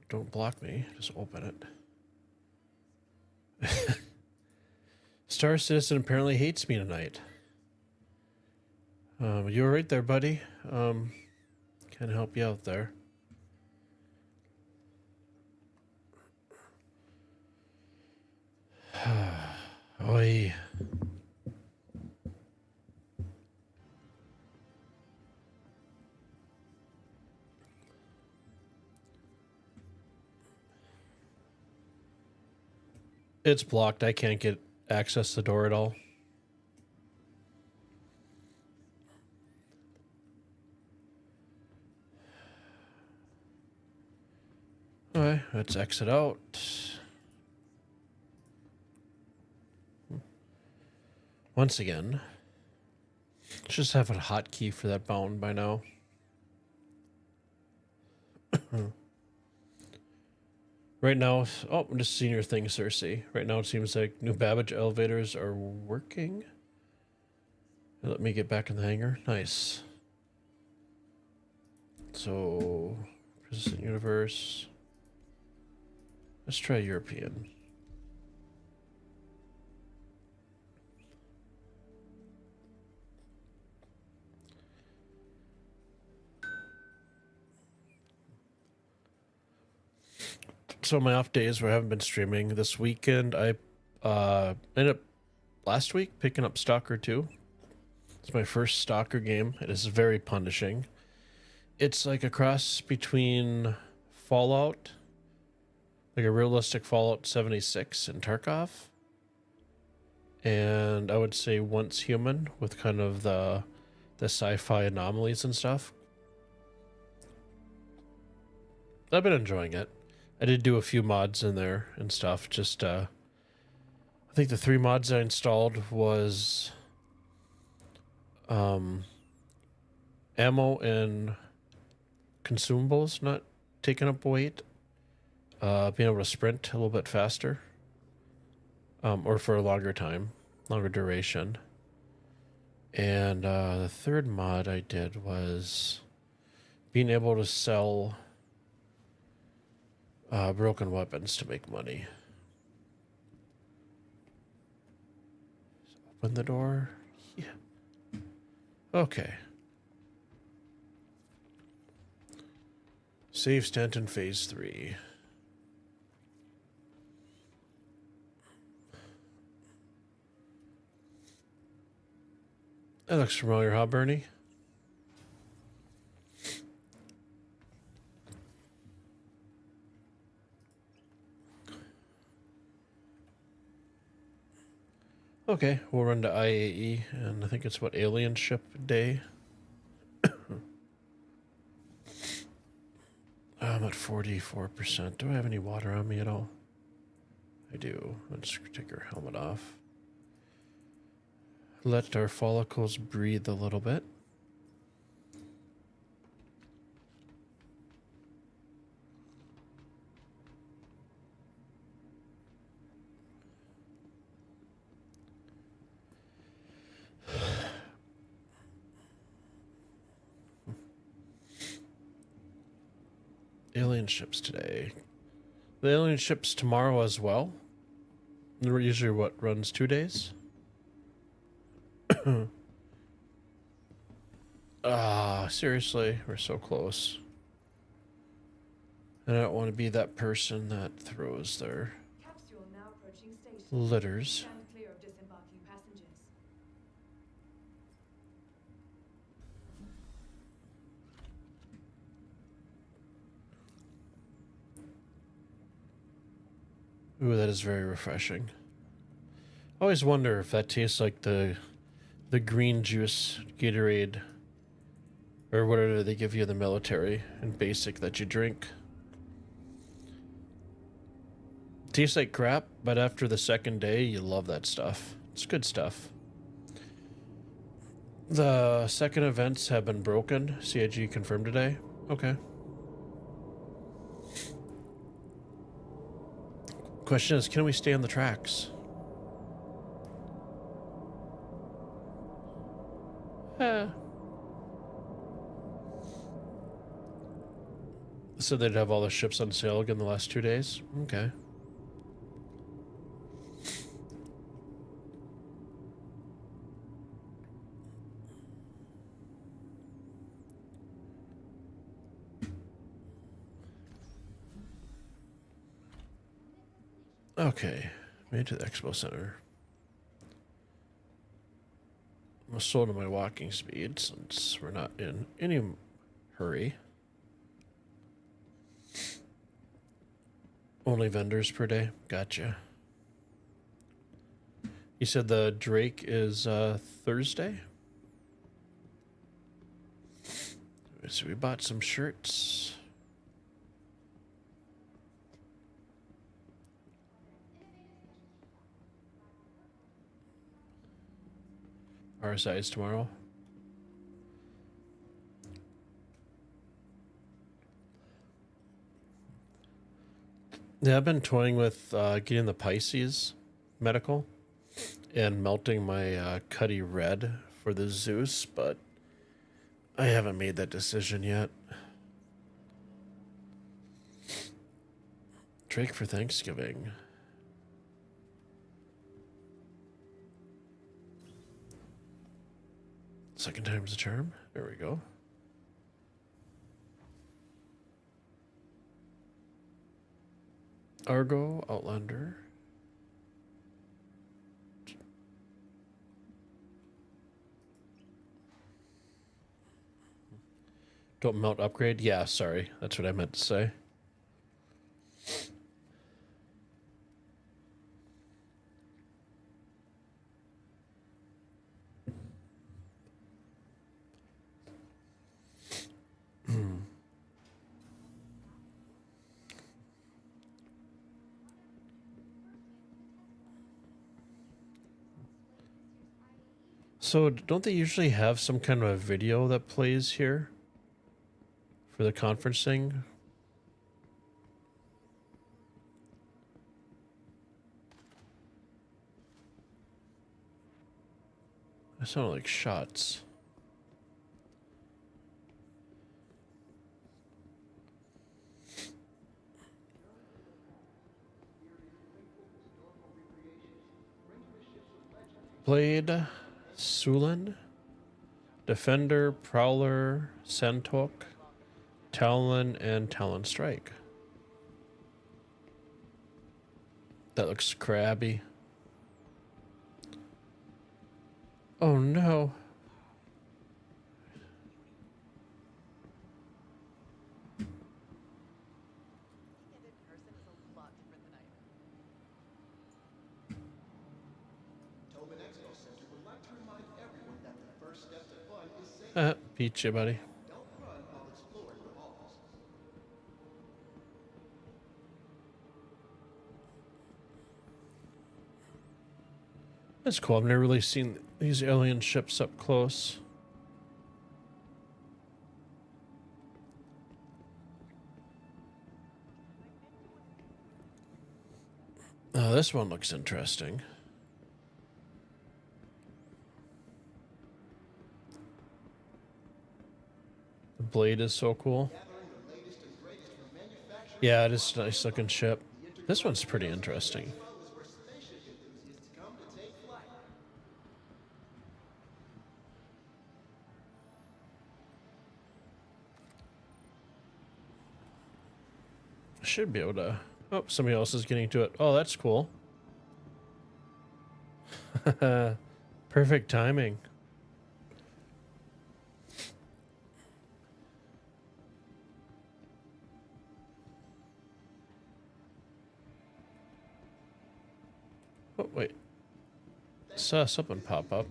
C: don't block me, just open it. Star Citizen apparently hates me tonight. You were right there, buddy. Can't help you out there. Oi. It's blocked. I can't get access to the door at all. Alright, let's exit out. Once again, let's just have a hotkey for that bound by now. Right now, oh, I'm just seeing your thing, Cersei. Right now it seems like New Babbage elevators are working. Let me get back in the hangar. Nice. So, Persistent Universe. Let's try European. So my off days where I haven't been streaming this weekend, I ended up last week picking up Stalker 2. It's my first Stalker game. It is very punishing. It's like a cross between Fallout, like a realistic Fallout 76 and Tarkov, and I would say Once Human with kind of the sci-fi anomalies and stuff. I've been enjoying it. I did do a few mods in there and stuff. Just, I think the 3 mods I installed was ammo and consumables not taking up weight, being able to sprint a little bit faster, or for a longer time, longer duration. And the 3rd mod I did was being able to sell broken weapons to make money. Open the door. Yeah. Okay. Save Stanton Phase 3. That looks familiar, huh, Bernie? Okay, we'll run to IAE, and I think it's what, Alien Ship Day? I'm at 44%. Do I have any water on me at all? I do. Let's take our helmet off. Let our follicles breathe a little bit. Alien ships today. The alien ships tomorrow as well. They're usually what runs 2 days. Ah, seriously, we're so close. And I don't want to be that person that throws their
K: Capsule now approaching station.
C: litters.
K: Stand clear of disembarking passengers.
C: Ooh, that is very refreshing. I always wonder if that tastes like the green juice Gatorade or whatever they give you in the military and basic that you drink. Tastes like crap, but after the second day, you love that stuff. It's good stuff. The second events have been broken. CIG confirmed today. Okay. Question is, can we stay on the tracks? So they'd have all the ships on sale again the last 2 days? Okay. Okay, made it to the expo center. I'm gonna slow to my walking speed since we're not in any hurry. Only vendors per day. Gotcha. You said the Drake is Thursday? So we bought some shirts. Our size tomorrow. Yeah, I've been toying with getting the Pisces medical and melting my Cuddy Red for the Zeus, but I haven't made that decision yet. Drake for Thanksgiving. Second time's the charm. There we go. Argo, Outlander. Don't melt upgrade? Yeah, sorry. That's what I meant to say. So don't they usually have some kind of a video that plays here for the conferencing? That sounded like shots. Blade, Sulin, Defender, Prowler, Sentok, Talon, and Talon Strike. That looks crabby. Oh no. Beat you, buddy. That's cool. I've never really seen these alien ships up close. Oh, this one looks interesting. The blade is so cool. Yeah, it is a nice looking ship. This one's pretty interesting. Should be able to. Oh, somebody else is getting to it. Oh, that's cool. Perfect timing. Oh, wait. Saw something pop up.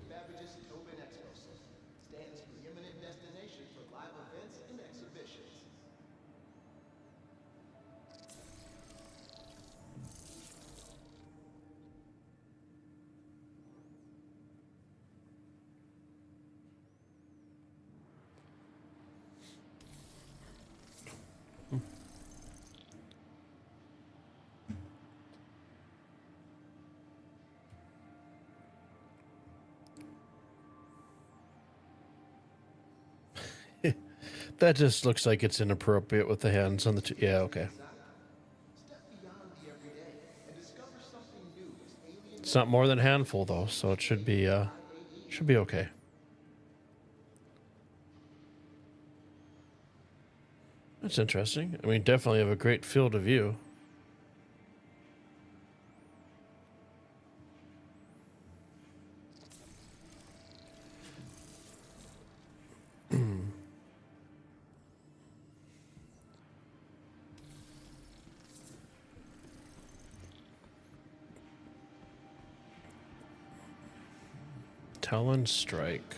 C: That just looks like it's inappropriate with the hands on the two. Yeah, okay. It's not more than a handful though, so it should be okay. That's interesting. I mean, definitely have a great field of view. Talon Strike.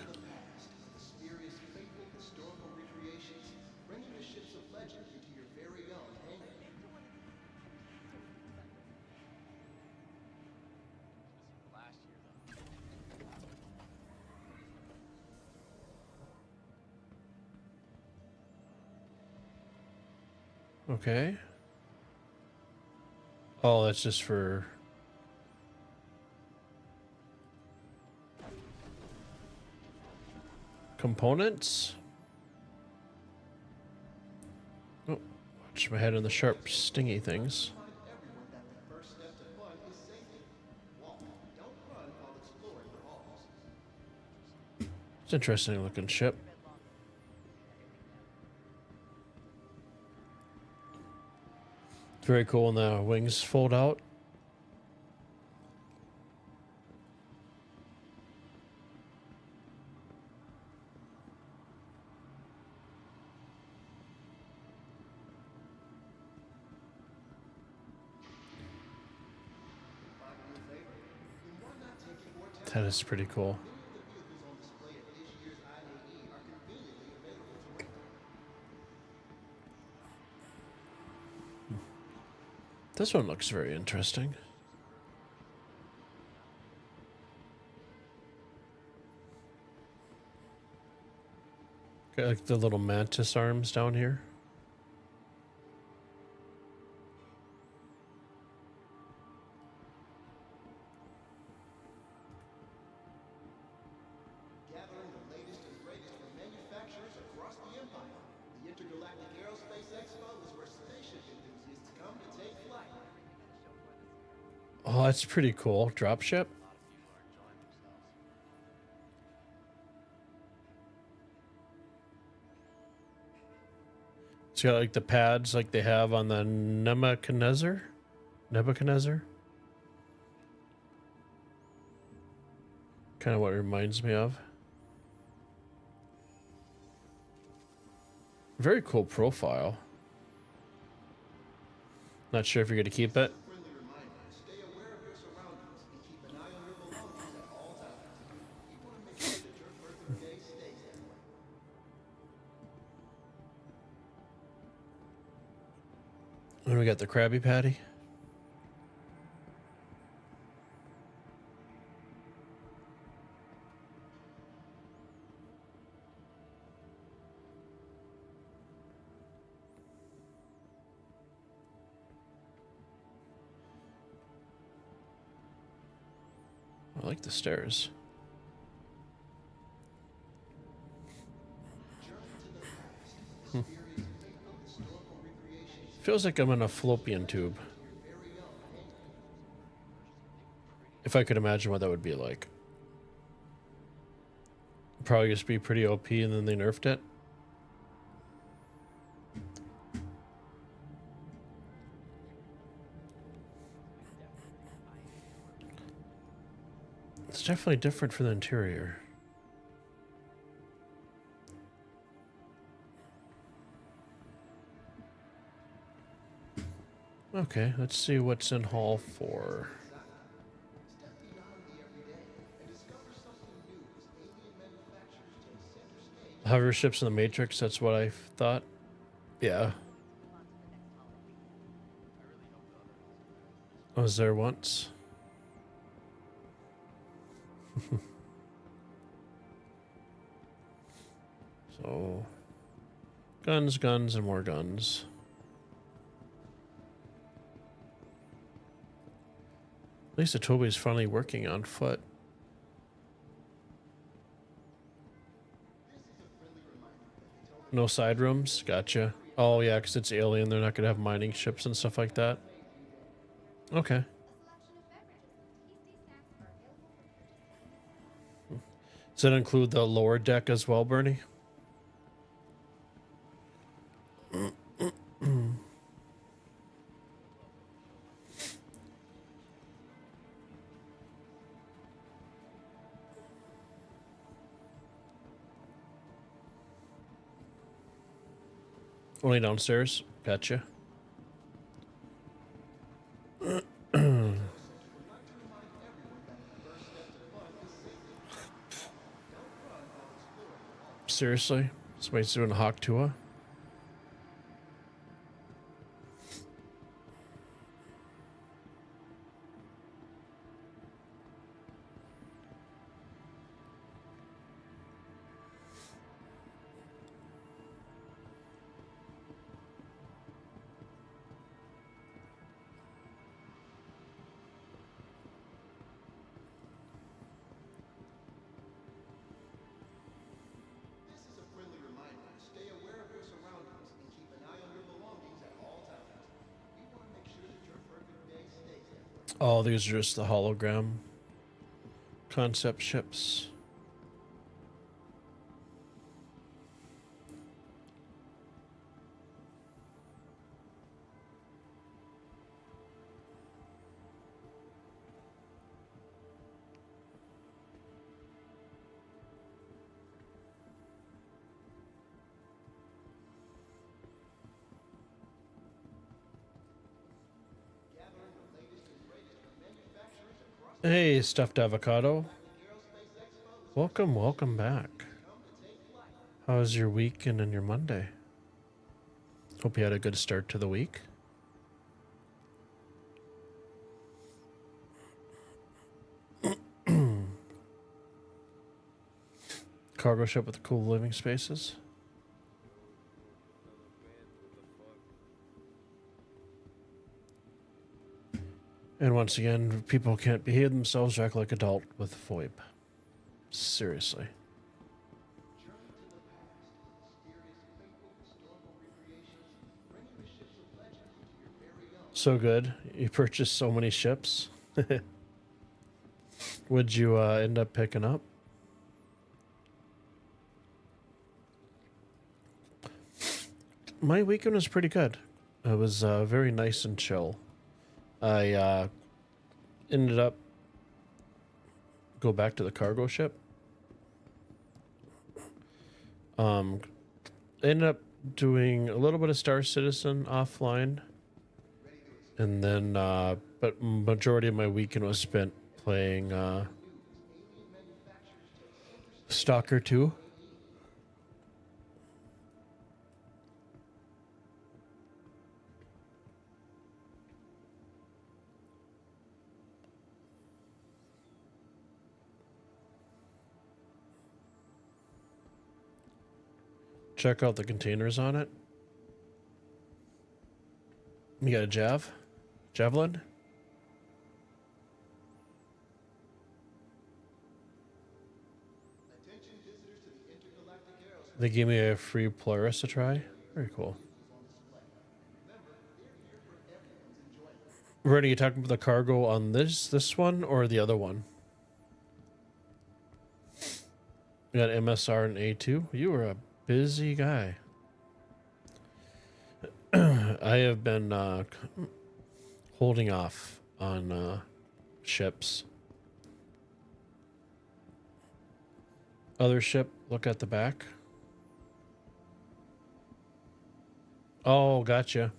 C: Okay. Oh, that's just for... components? Oh, watch my head on the sharp, stingy things. It's an interesting looking ship. Very cool when the wings fold out. That is pretty cool. This one looks very interesting. Got like the little mantis arms down here.
H: Gathering the latest and greatest from manufacturers across the empire. The Intergalactic Aerospace Expo is where spaceship enthusiasts come to take flight.
C: Oh, that's pretty cool. Dropship. It's got like the pads like they have on the Nebuchadnezzar. Kind of what it reminds me of. Very cool profile. Not sure if you're going to keep it. And we got the Krabby Patty. I like the stairs. Feels like I'm in a fallopian tube. If I could imagine what that would be like. Probably just be pretty OP and then they nerfed it. It's definitely different from the interior. Okay, let's see what's in Hall 4. Hover ships in the Matrix, that's what I thought. Yeah. I was there once. So, guns, guns, and more guns. At least Toby's finally working on foot. No side rooms? Gotcha. Oh, yeah, because it's alien. They're not going to have mining ships and stuff like that. Okay. Does that include the lower deck as well, Bernie? Only downstairs. Gotcha. Seriously? Somebody's doing a Hawk Tua? Oh, these are just the hologram concept ships. Hey, stuffed avocado. Welcome, welcome back. How was your weekend and your Monday? Hope you had a good start to the week. Cargo ship with cool living spaces. And once again, people can't behave themselves, act like adult with FOIP. Seriously. So good. You purchased so many ships. Would you end up picking up? My weekend was pretty good. It was very nice and chill. I ended up go back to the cargo ship. Ended up doing a little bit of Star Citizen offline, and then but majority of my weekend was spent playing Stalker 2. Check out the containers on it. You got a javelin? They gave me a free Polaris to try. Very cool. Bernie, you talking about the cargo on this one or the other one? You got MSR and A2? You were a busy guy. I have been holding off on ships. other ship look at the back? Oh, gotcha.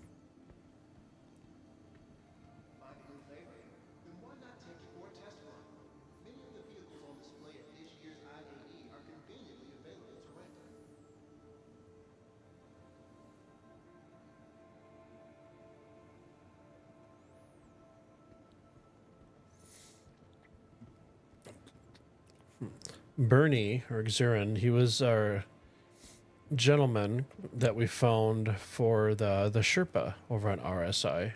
H: Find a new favorite? Then why not take it for a test run? Many of the vehicles on display at this year's IAE are conveniently available to rent.
C: Bernie, or Xurin, he was our gentleman that we found for the Sherpa over on RSI.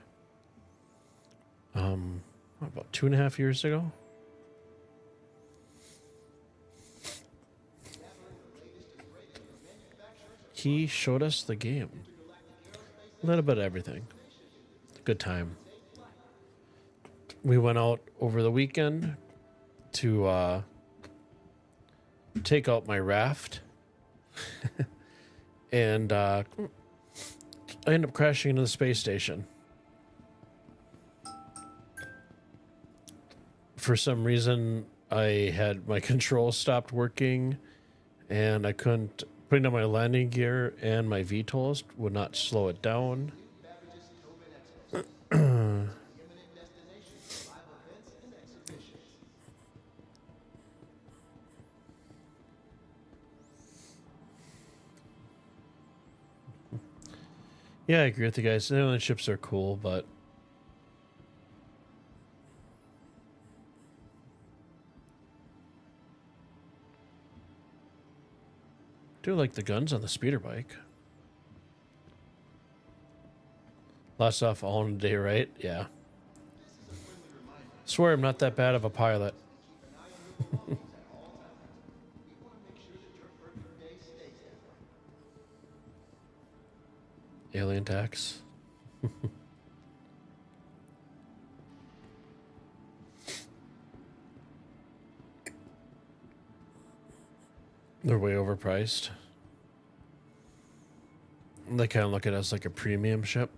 C: About 2.5 years ago. He showed us the game. A little bit of everything. Good time. We went out over the weekend to take out my raft. And I ended up crashing into the space station. For some reason, I had my controls stopped working, and I couldn't putting on my landing gear, and my VTOLs would not slow it down. Yeah, I agree with you guys. The island ships are cool, but I do like the guns on the speeder bike. Lost off all in a day, right? Yeah. Swear I'm not that bad of a pilot. Alien tax. They're way overpriced. They kind of look at us like a premium ship.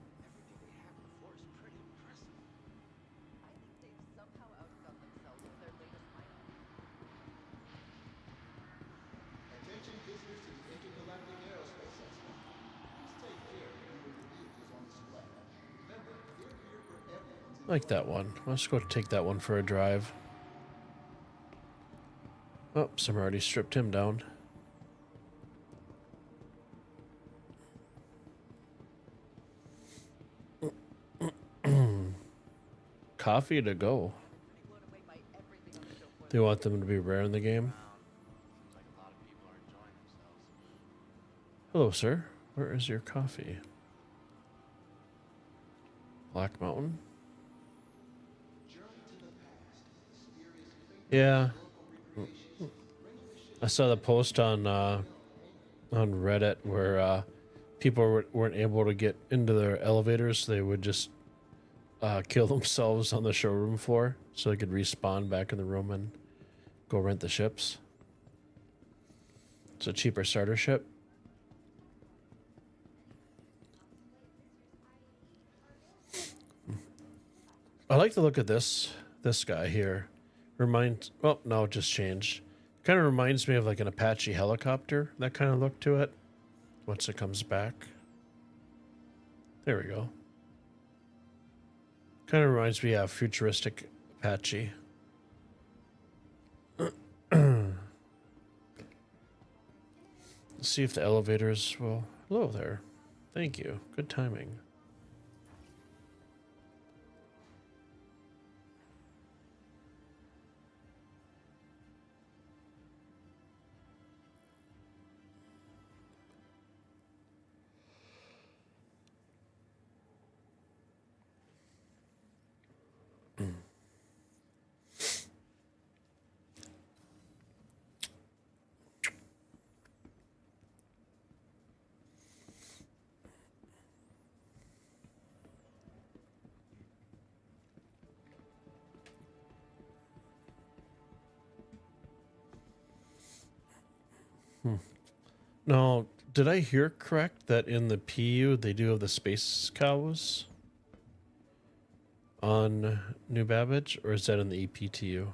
H: Attention visitors to the Intergalactic Aerospace Expo. Please take care of viewing the vehicles on display. Remember, they're here for everyone's
C: I like that one. Let's go take that one for a drive. Oh, some already stripped him down. Coffee to go. They want them to be rare in the game. Hello, sir. Where is your coffee? Black Mountain? Yeah. I saw the post on Reddit where people weren't able to get into their elevators, so they would just kill themselves on the showroom floor so they could respawn back in the room and go rent the ships. It's a cheaper starter ship. I like the look of this guy here. Oh, no, it just changed. Kind of reminds me of like an Apache helicopter. That kind of look to it. Once it comes back. There we go. Kind of reminds me of futuristic Apache. Let's see if the elevators will... Hello there. Thank you. Good timing. Now, did I hear correct that in the PU they do have the space cows on New Babbage, or is that in the EPTU?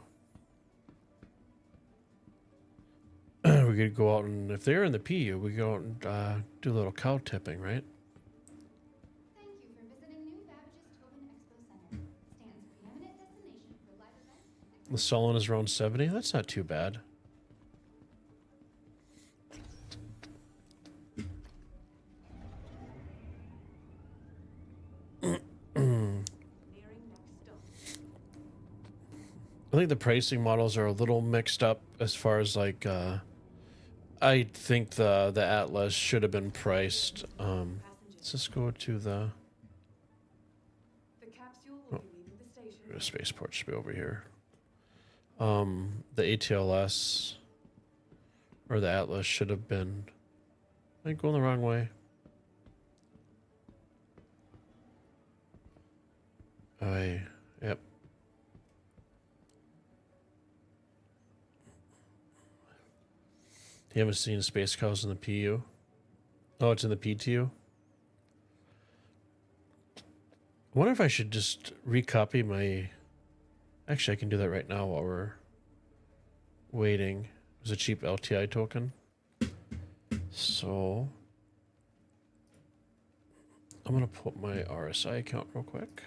C: We we could go out and, if they're in the PU, we go out and do a little cow tipping, right?
L: Thank you for visiting New Babbage's Tobin Expo Center. Stands preeminent destination for live events and
C: The Solon is around 70. That's not too bad. I think the pricing models are a little mixed up as far as like I think the Atlas should have been priced. Let's just go to the
K: capsule will be leaving the station.
C: the spaceport should be over here. The ATLS or the Atlas should have been, I think, going the wrong way. Yep. You haven't seen Space Cows in the PU? Oh, it's in the PTU? I wonder if I should just recopy my... Actually, I can do that right now while we're waiting. It was a cheap LTI token. So... I'm going to put my RSI account real quick.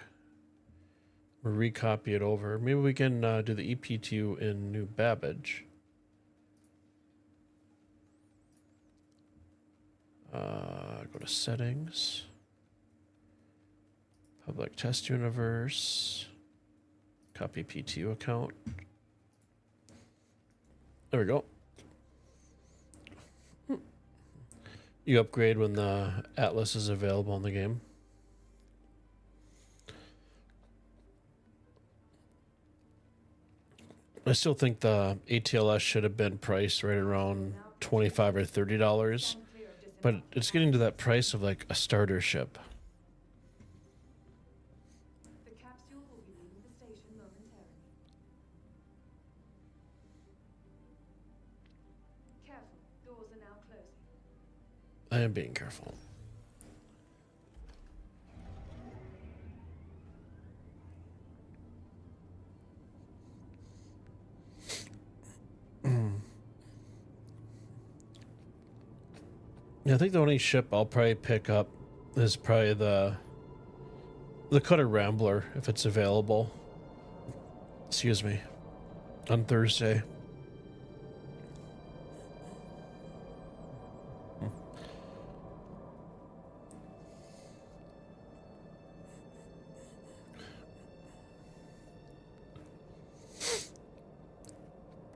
C: We'll recopy it over. Maybe we can do the EPTU in New Babbage. Go to settings, public test universe, copy PTU account. There we go. You upgrade when the Atlas is available in the game. I still think the ATLS should have been priced right around $25 or $30. But it's getting to that price of like a starter ship.
K: The capsule will be leaving the station momentarily. Careful, doors are now closing.
C: I am being careful. Yeah, I think the only ship I'll probably pick up is probably the Cutter Rambler if it's available. Excuse me. On Thursday.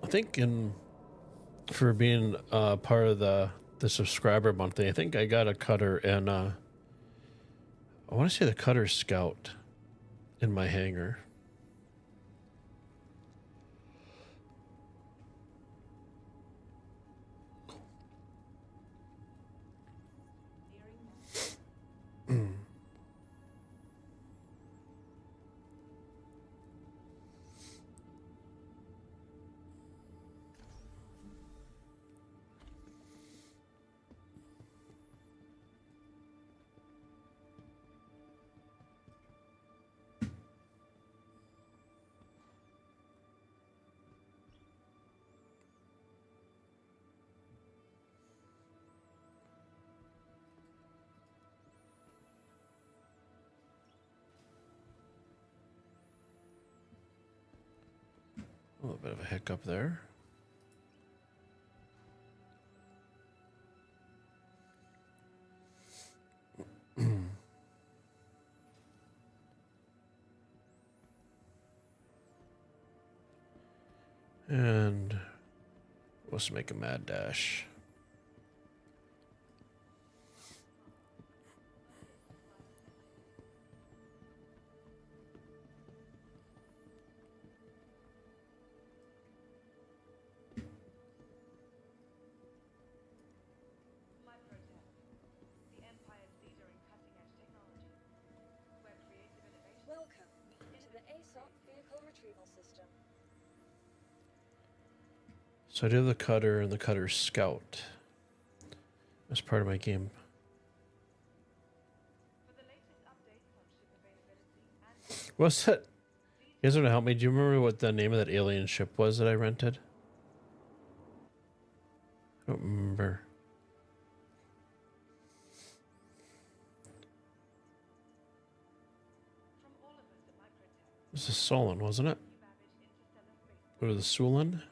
C: I think for being part of the subscriber monthly, I think I got a Cutter and I want to say the Cutter Scout in my hangar. A little bit of a hiccup there. And let's make a mad dash. So I did the Cutter and the Cutter Scout as part of my game. What's that? You guys want to help me? Do you remember what the name of that alien ship was that I rented? I This is Solon, wasn't it? Or the Sulan?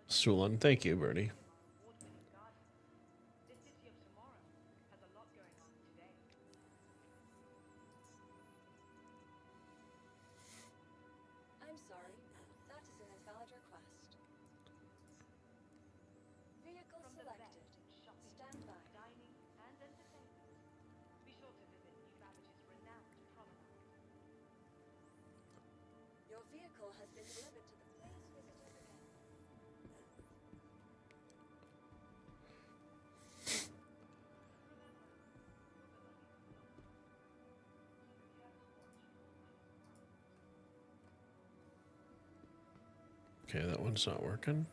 C: Sulan, thank you, Bernie.
A: I'm sorry. That is an invalid request. Vehicle selected. Stand by. Your vehicle has been delivered to the place visited again.
C: Okay, that one's not working.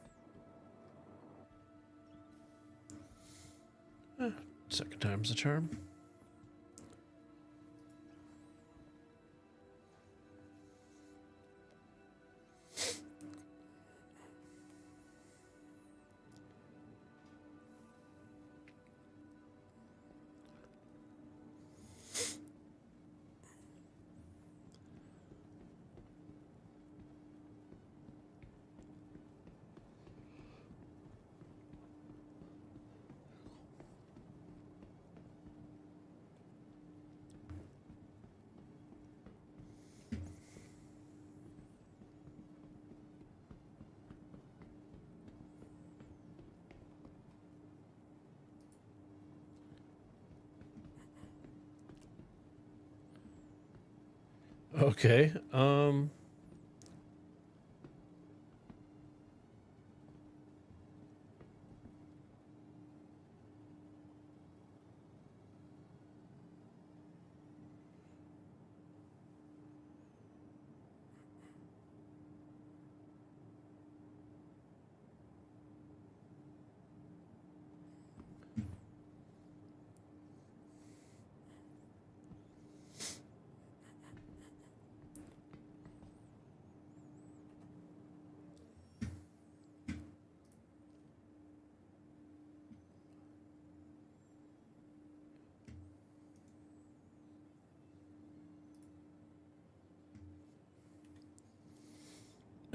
C: Second time's the charm. Okay.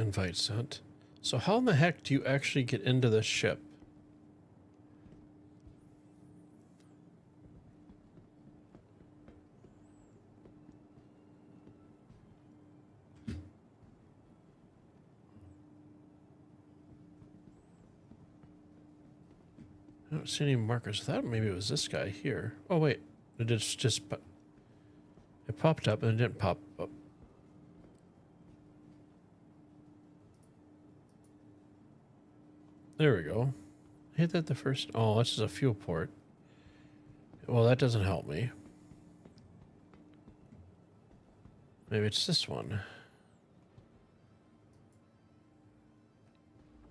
C: Invite sent. So how in the heck do you actually get into this ship? I don't see any markers. I thought maybe it was this guy here. Oh wait, it popped up and it didn't pop up. There we go. I hit that the first. Oh, this is a fuel port. Well, that doesn't help me. Maybe it's this one.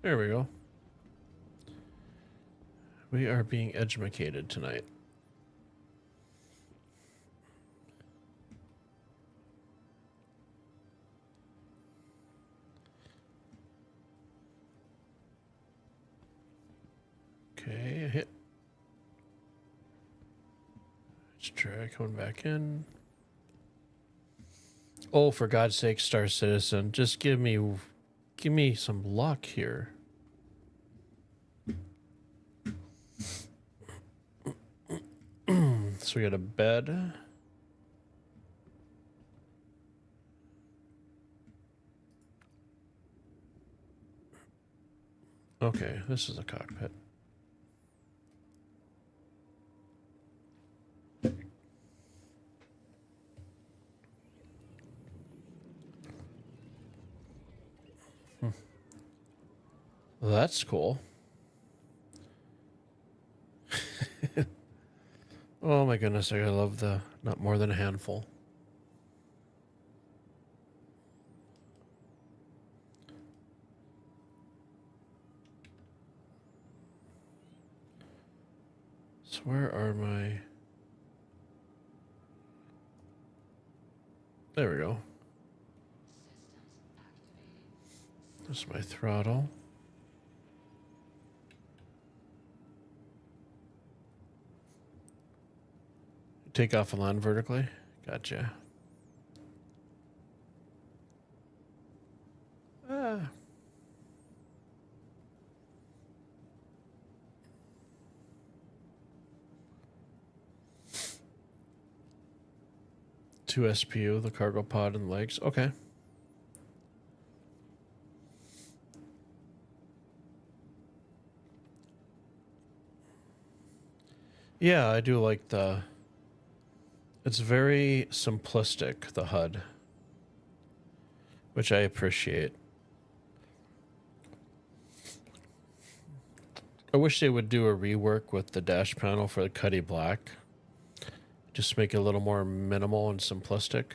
C: There we go. We are being educated tonight. Okay, I hit. Let's try coming back in. Oh, for God's sake, Star Citizen, just give me some luck here. So we got a bed. Okay, this is a cockpit. Well, that's cool. Oh my goodness, I love the not more than a handful. So where are my... There we go. This is my throttle. Take off and land vertically. Gotcha. Ah. Two SPU, the cargo pod and legs. Okay. Yeah, I do like the... It's very simplistic, the HUD, which I appreciate. I wish they would do a rework with the dash panel for the Cuddy Black. Just make it a little more minimal and simplistic.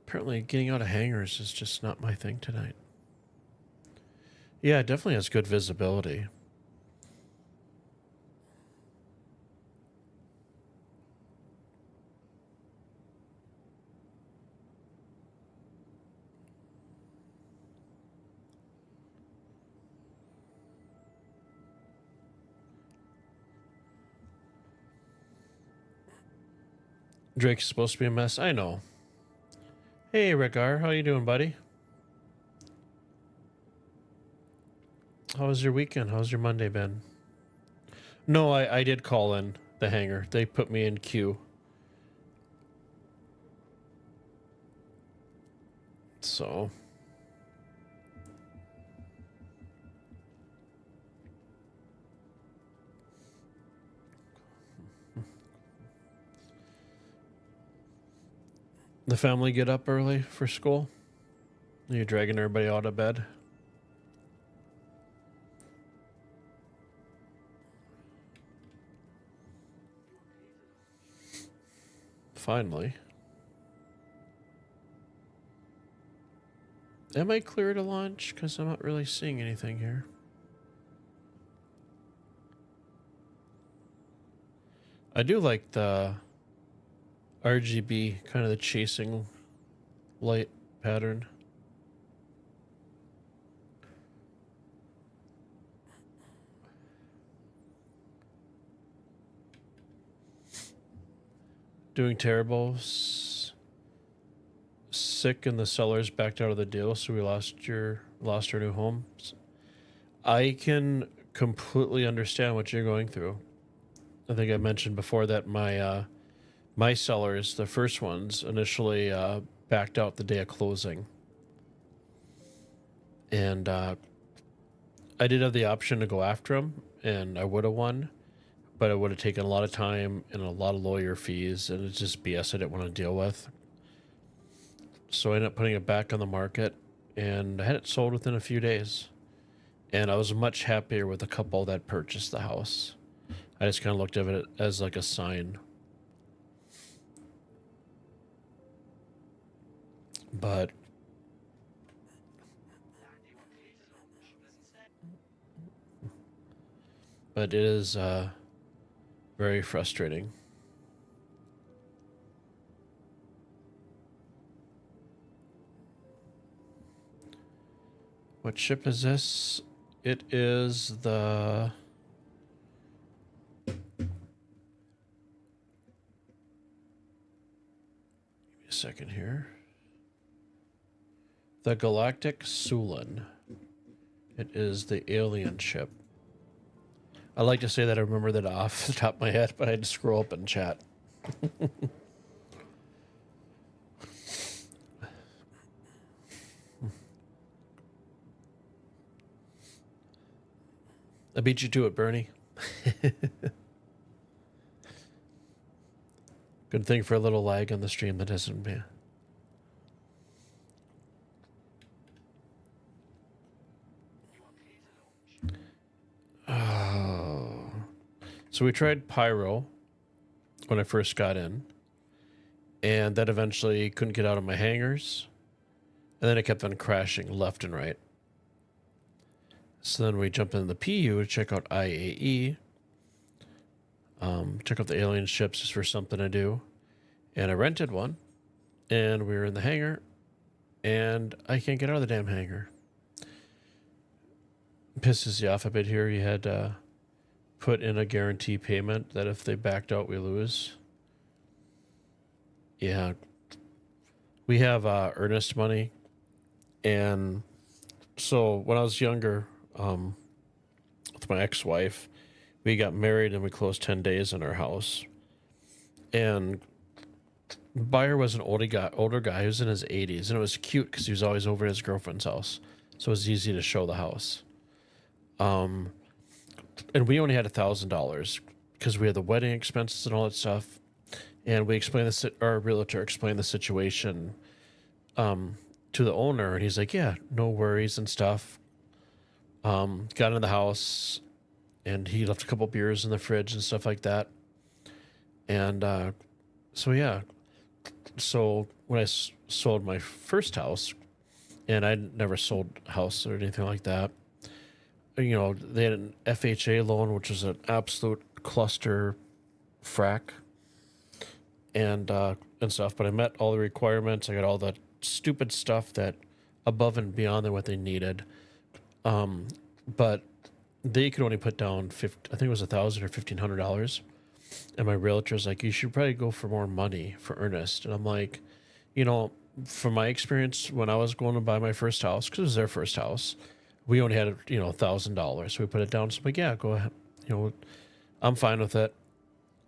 C: Apparently getting out of hangars is just not my thing tonight. Yeah, it definitely has good visibility. Drake's supposed to be a mess. I know. Hey, Rhaegar, how you doing, buddy? How was your weekend? How's your Monday been? No, I did call in the hangar. They put me in queue. So... The family get up early for school? Are you dragging everybody out of bed? Finally. Am I clear to launch? Because I'm not really seeing anything here. I do like the RGB, kind of the chasing light pattern. Doing terrible. Sick and the sellers backed out of the deal, so we lost our new home. I can completely understand what you're going through. I think I mentioned before that my sellers, the first ones, initially backed out the day of closing. And I did have the option to go after them, and I would have won, but it would have taken a lot of time and a lot of lawyer fees, and it's just BS I didn't want to deal with. So I ended up putting it back on the market, and I had it sold within a few days. And I was much happier with the couple that purchased the house. I just kind of looked at it as like a sign. But it is very frustrating. What ship is this? It is the... Give me a second here. The Galactic Sulan. It is the alien ship. I like to say that I remember that off the top of my head, but I had to scroll up and chat. I beat you to it, Bernie. Good thing for a little lag on the stream that hasn't been. Oh. So we tried Pyro when I first got in, and that eventually couldn't get out of my hangars, and then it kept on crashing left and right. So then we jump in the PU to check out IAE. Check out the alien ships just for something to do. And I rented one. And we were in the hangar. And I can't get out of the damn hangar. Pisses you off a bit here. You had put in a guarantee payment that if they backed out, we lose. Yeah. We have earnest money. And so when I was younger, with my ex-wife, we got married and we closed 10 days in our house. And buyer was an older guy who was in his 80s. And it was cute because he was always over at his girlfriend's house. So it was easy to show the house. And we only had $1,000 because we had the wedding expenses and all that stuff. And we explained our realtor explained the situation to the owner, and he's like, yeah, no worries and stuff. Got in the house, and he left a couple beers in the fridge and stuff like that. And so, yeah. So when I sold my first house, and I never sold a house or anything like that, you know, they had an FHA loan, which was an absolute cluster frack and stuff. But I met all the requirements. I got all the stupid stuff that above and beyond than what they needed. But they could only put down I think it was $1,000 or $1,500. And my realtor's like, you should probably go for more money for earnest. And I'm like, you know, from my experience when I was going to buy my first house, because it was their first house, we only had, you know, $1,000. So we put it down. So I'm like, yeah, go ahead. You know, I'm fine with it.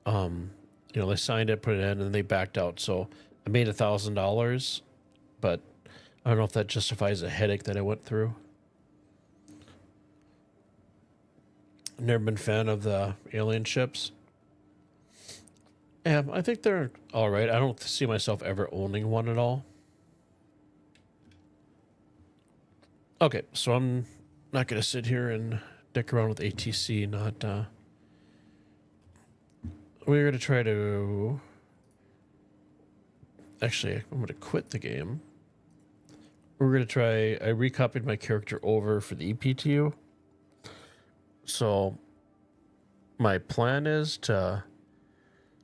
C: You know, they signed it, put it in, and they backed out. So I made $1,000, but I don't know if that justifies the headache that I went through. Never been a fan of the alien ships. Yeah, I think they're all right. I don't see myself ever owning one at all. Okay, so I'm not going to sit here and dick around with ATC. We're going to try to... Actually, I'm going to quit the game. We're going to try... I recopied my character over for the EPTU. So my plan is to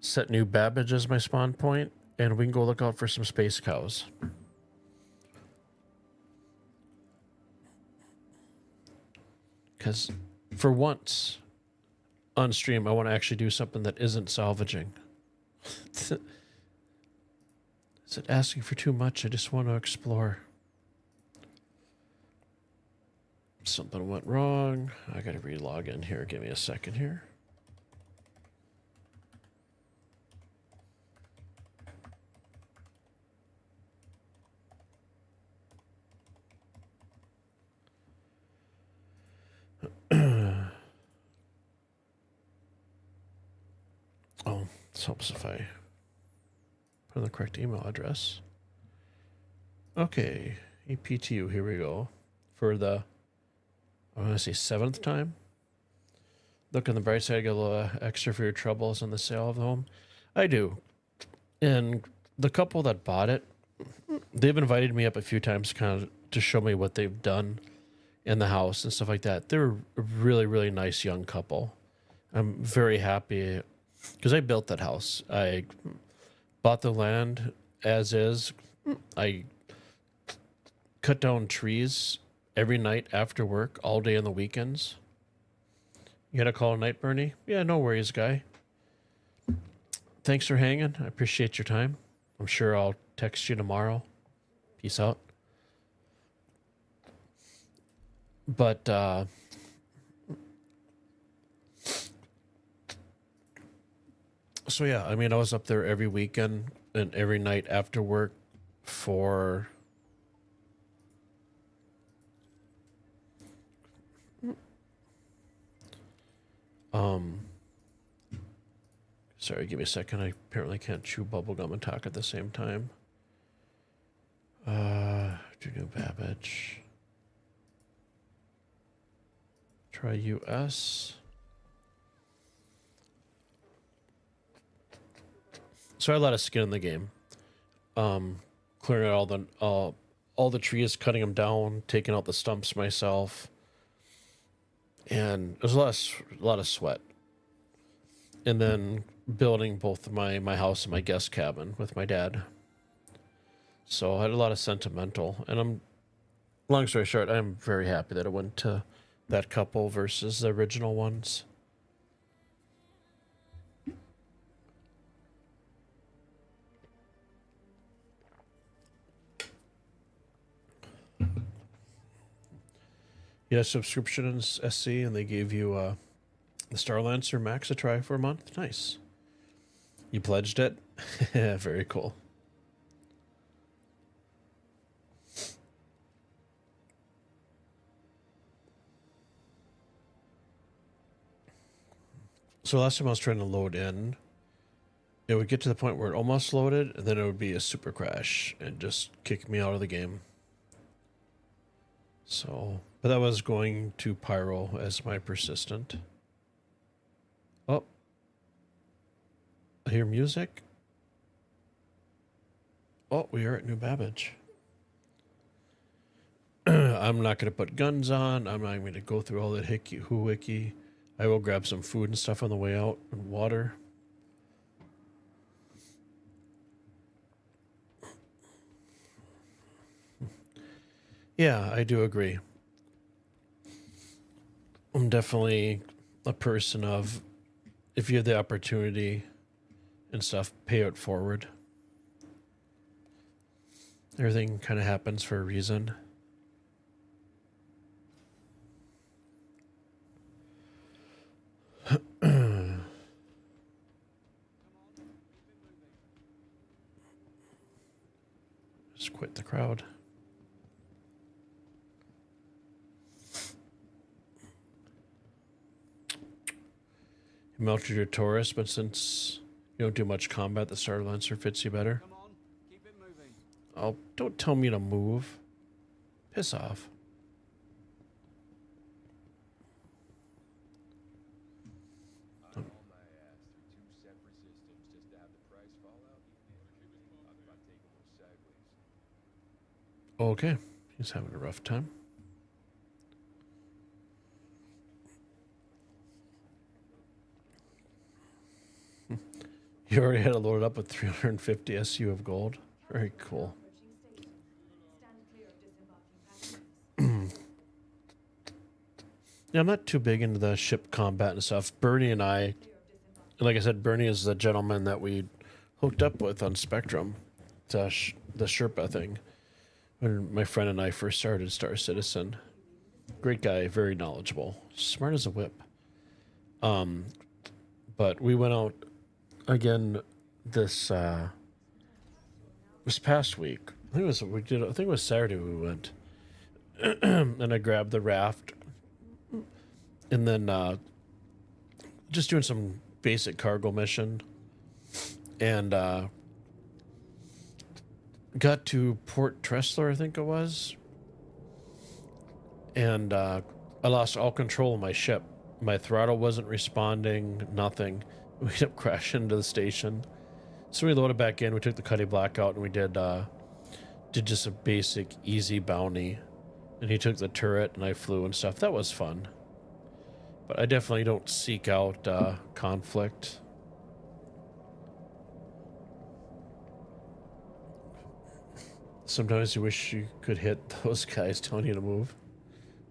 C: set New Babbage as my spawn point, and we can go look out for some space cows. Because for once on stream, I want to actually do something that isn't salvaging. Is it asking for too much? I just want to explore. Something went wrong. I got to re-log in here. Give me a second here. Oh, this helps if I put in the correct email address. Okay, EPTU, here we go. For the, I want to say 7th time. Look on the bright side, get a little extra for your troubles on the sale of the home. I do. And the couple that bought it, they've invited me up a few times kind of to show me what they've done in the house and stuff like that. They're a really, really nice young couple. I'm very happy because I built that house. I bought the land as is. I cut down trees every night after work, all day on the weekends. You gotta call a night, Bernie? Yeah, no worries, guy. Thanks for hanging. I appreciate your time. I'm sure I'll text you tomorrow. Peace out. But, so yeah, I mean, I was up there every weekend and every night after work for sorry, give me a second. I apparently can't chew bubblegum and talk at the same time. Do New Babbage. Try US. So I had a lot of skin in the game. Clearing out all the trees, cutting them down, taking out the stumps myself. and it was a lot of sweat. And then building both my house and my guest cabin with my dad. So I had a lot of sentimental, and long story short, I'm very happy that it went to that couple versus the original ones. You had a subscription in SC, and they gave you the Starlancer Max a try for a month. Nice. You pledged it? Very cool. So last time I was trying to load in, it would get to the point where it almost loaded, and then it would be a super crash and just kick me out of the game. So, but that was going to Pyro as my persistent. Oh, I hear music. Oh, we are at New Babbage. I'm not going to put guns on. I'm not going to go through all that hooicky. I will grab some food and stuff on the way out and water. Yeah, I do agree. I'm definitely a person of, if you have the opportunity and stuff, pay it forward. Everything kind of happens for a reason. Just quit the crowd. You melted your Taurus, but since you don't do much combat, the Star Lancer fits you better.
E: Come on, keep it moving.
C: Oh, don't tell me to move. Piss off.
M: I haul my ass through 2 separate systems just to have the price fall out. Talk about taking one sideways.
C: Okay, he's having a rough time. You already had it loaded up with 350 SU of gold. Very cool. Yeah, I'm not too big into the ship combat and stuff. Bernie and I, like I said, Bernie is the gentleman that we hooked up with on Spectrum, the Sherpa thing, when my friend and I first started Star Citizen. Great guy, very knowledgeable, smart as a whip. But we went out again this past week. I think it was Saturday we went, and I grabbed the raft, and then just doing some basic cargo mission, and got to Port Tressler, I think it was, and I lost all control of my ship. My throttle wasn't responding, nothing. We ended up crashing into the station. So we loaded back in, we took the Cuddy Black out, and we did just a basic, easy bounty. And he took the turret, and I flew and stuff. That was fun. But I definitely don't seek out conflict. Sometimes you wish you could hit those guys telling you to move.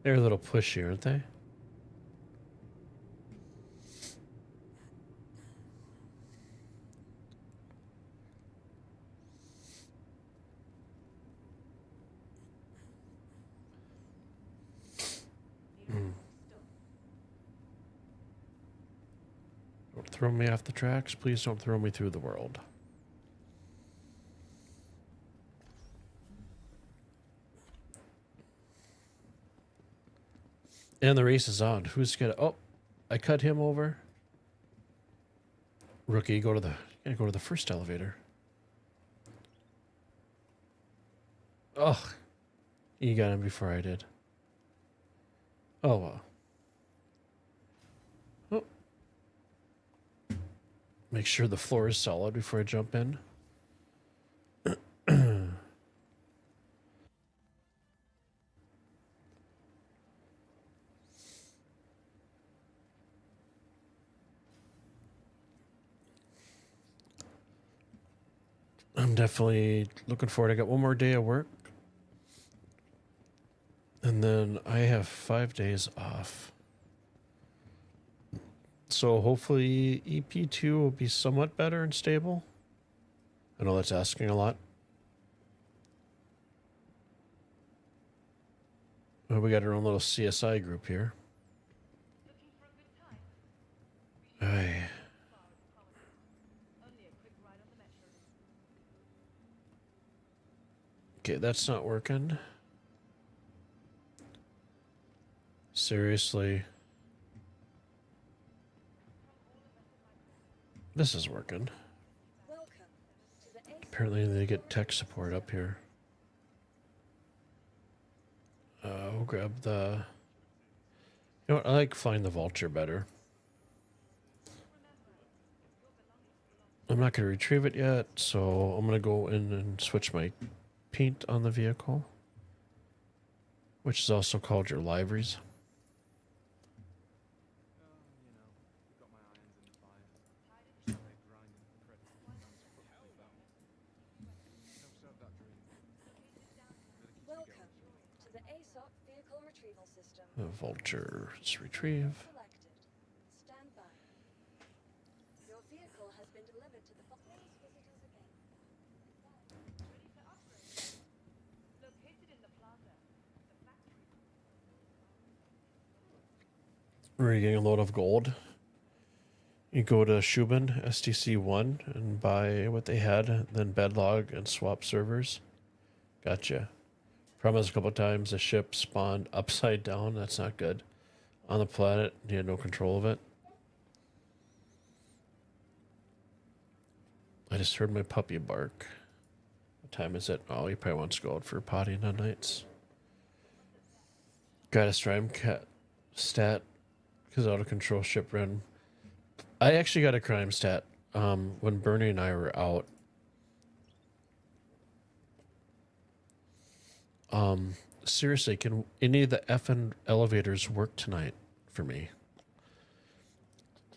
C: They're a little pushy, aren't they? Don't throw me off the tracks. Please don't throw me through the world. And the race is on. Who's gonna? Oh, I cut him over. Rookie, gotta go to the first elevator. Ugh, you got him before I did. Oh well. Oh. Make sure the floor is solid before I jump in. I'm definitely looking forward. I got one more day of work. And then I have 5 days off. So hopefully EP2 will be somewhat better and stable. I know that's asking a lot. Oh, we got our own little CSI group here. Aye. Okay, that's not working. Seriously. This is working. Apparently they get tech support up here. We'll grab the... You know what? I like flying the Vulture better. I'm not going to retrieve it yet, so I'm going to go in and switch my paint on the vehicle, which is also called your liveries.
N: Welcome to the ASOC vehicle retrieval system.
C: The Vulture's retrieve.
N: Stand by. Your vehicle has been delivered to the please visit us again. Ready for upgrade. Located in the plaza. The factory.
C: We're getting a load of gold. You go to Shubin, STC1, and buy what they had, then bedlog and swap servers. Gotcha. Promised a couple times the ship spawned upside down. That's not good. On the planet, you had no control of it. I just heard my puppy bark. What time is it? Oh, he probably wants to go out for potty on nights. Got a Strime cat stat because out of control ship ran. I actually got a crime stat when Bernie and I were out. Seriously, can any of the effing elevators work tonight for me?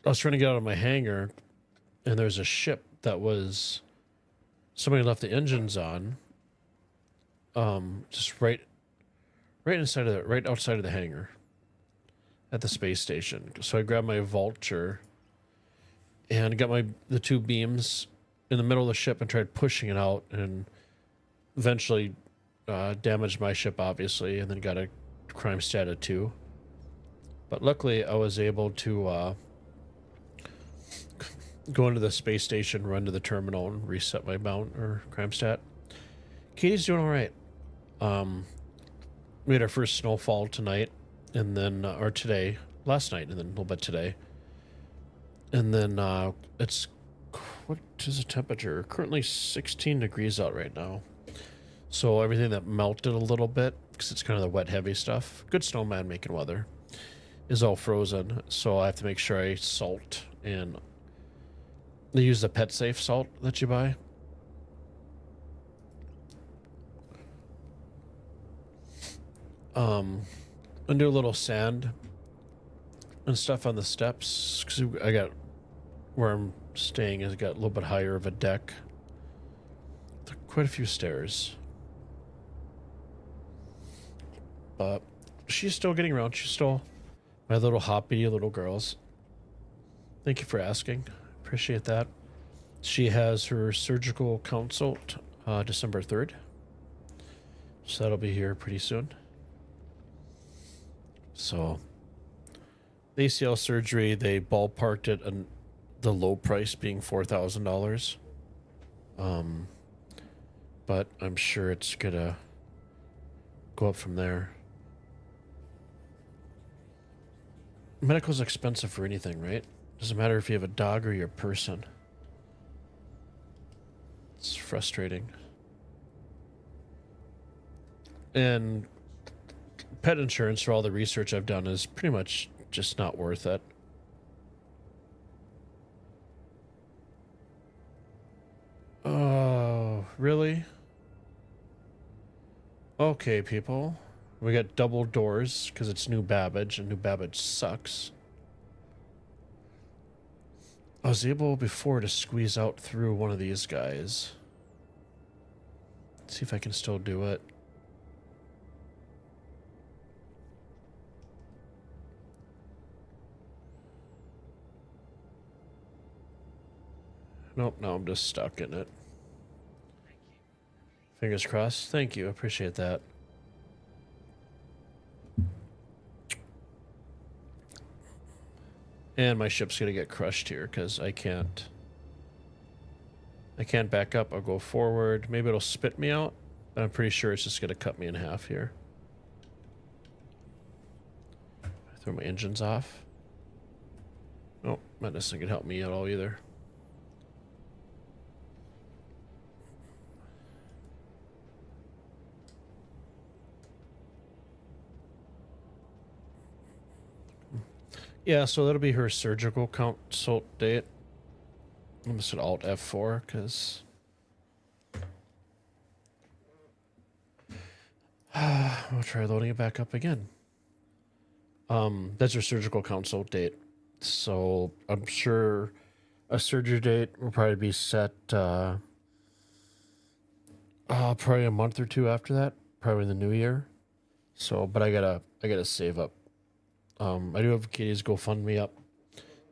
C: I was trying to get out of my hangar, and there's a ship that was... Somebody left the engines on. Just right inside of the... Right outside of the hangar. At the space station. So I grabbed my Vulture, and got the two beams in the middle of the ship and tried pushing it out, and eventually... damaged my ship, obviously, and then got a crime stat of 2. But luckily, I was able to go into the space station, run to the terminal, and reset my mount or crime stat. Katie's doing all right. We had our first snowfall tonight, and then or today, last night, and then a little bit today. And then it's what is the temperature? Currently 16 degrees out right now. So everything that melted a little bit, because it's kind of the wet, heavy stuff, good snowman making weather, is all frozen. So I have to make sure I salt, and they use the pet safe salt that you buy. And do a little sand and stuff on the steps, because I got where I'm staying has got a little bit higher of a deck. Quite a few stairs. But she's still getting around. She's still my little hoppy little girls. Thank you for asking. Appreciate that. She has her surgical consult December 3rd. So that'll be here pretty soon. So the ACL surgery, they ballparked it and the low price being $4,000. But I'm sure it's gonna go up from there. Medical's expensive for anything, right? Doesn't matter if you have a dog or you're a person. It's frustrating. And pet insurance, for all the research I've done, is pretty much just not worth it. Oh, really? Okay, people. We got double doors because it's New Babbage, and New Babbage sucks. I was able before to squeeze out through one of these guys. See if I can still do it. Nope, no, I'm just stuck in it. Fingers crossed. Thank you. Appreciate that. And my ship's gonna get crushed here because I can't back up. I'll go forward. Maybe it'll spit me out, but I'm pretty sure it's just gonna cut me in half here. Throw my engines off. Nope, not necessarily gonna help me at all either. Yeah, so that'll be her surgical consult date. I'm just gonna Alt F4 because we'll try loading it back up again. That's her surgical consult date. So I'm sure a surgery date will probably be set probably a month or two after that, probably in the new year. So, but I gotta save up. I do have Katie's GoFundMe up.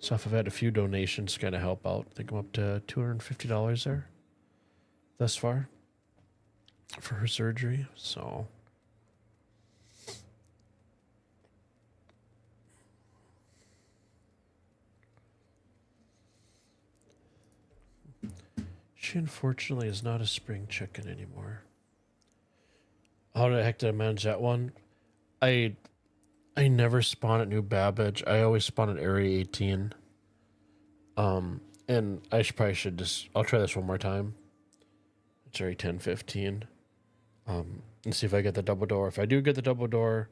C: So if I've had a few donations to kind of help out, I think I'm up to $250 there thus far for her surgery. So she unfortunately is not a spring chicken anymore. How the heck did I manage that one? I never spawn at New Babbage. I always spawn at Area 18. And I probably should just... I'll try this one more time. It's Area 1015. And see if I get the double door. If I do get the double door,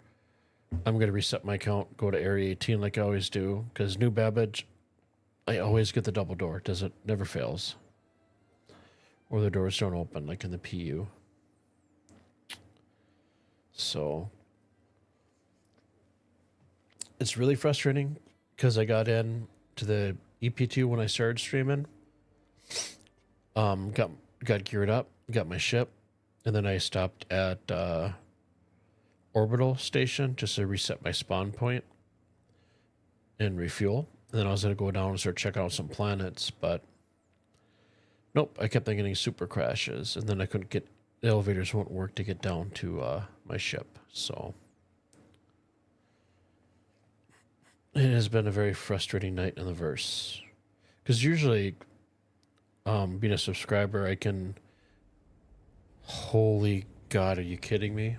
C: I'm going to reset my account, go to Area 18 like I always do. Because New Babbage, I always get the double door. Never fails. Or the doors don't open like in the PU. So... it's really frustrating because I got in to the EPTU when I started streaming. Got geared up, got my ship, and then I stopped at orbital station just to reset my spawn point and refuel. And then I was gonna go down and start checking out some planets, but nope, I kept on getting super crashes, and then I couldn't get the elevators won't work to get down to my ship. So it has been a very frustrating night in the verse. Because usually, being a subscriber, I can... Holy God, are you kidding me?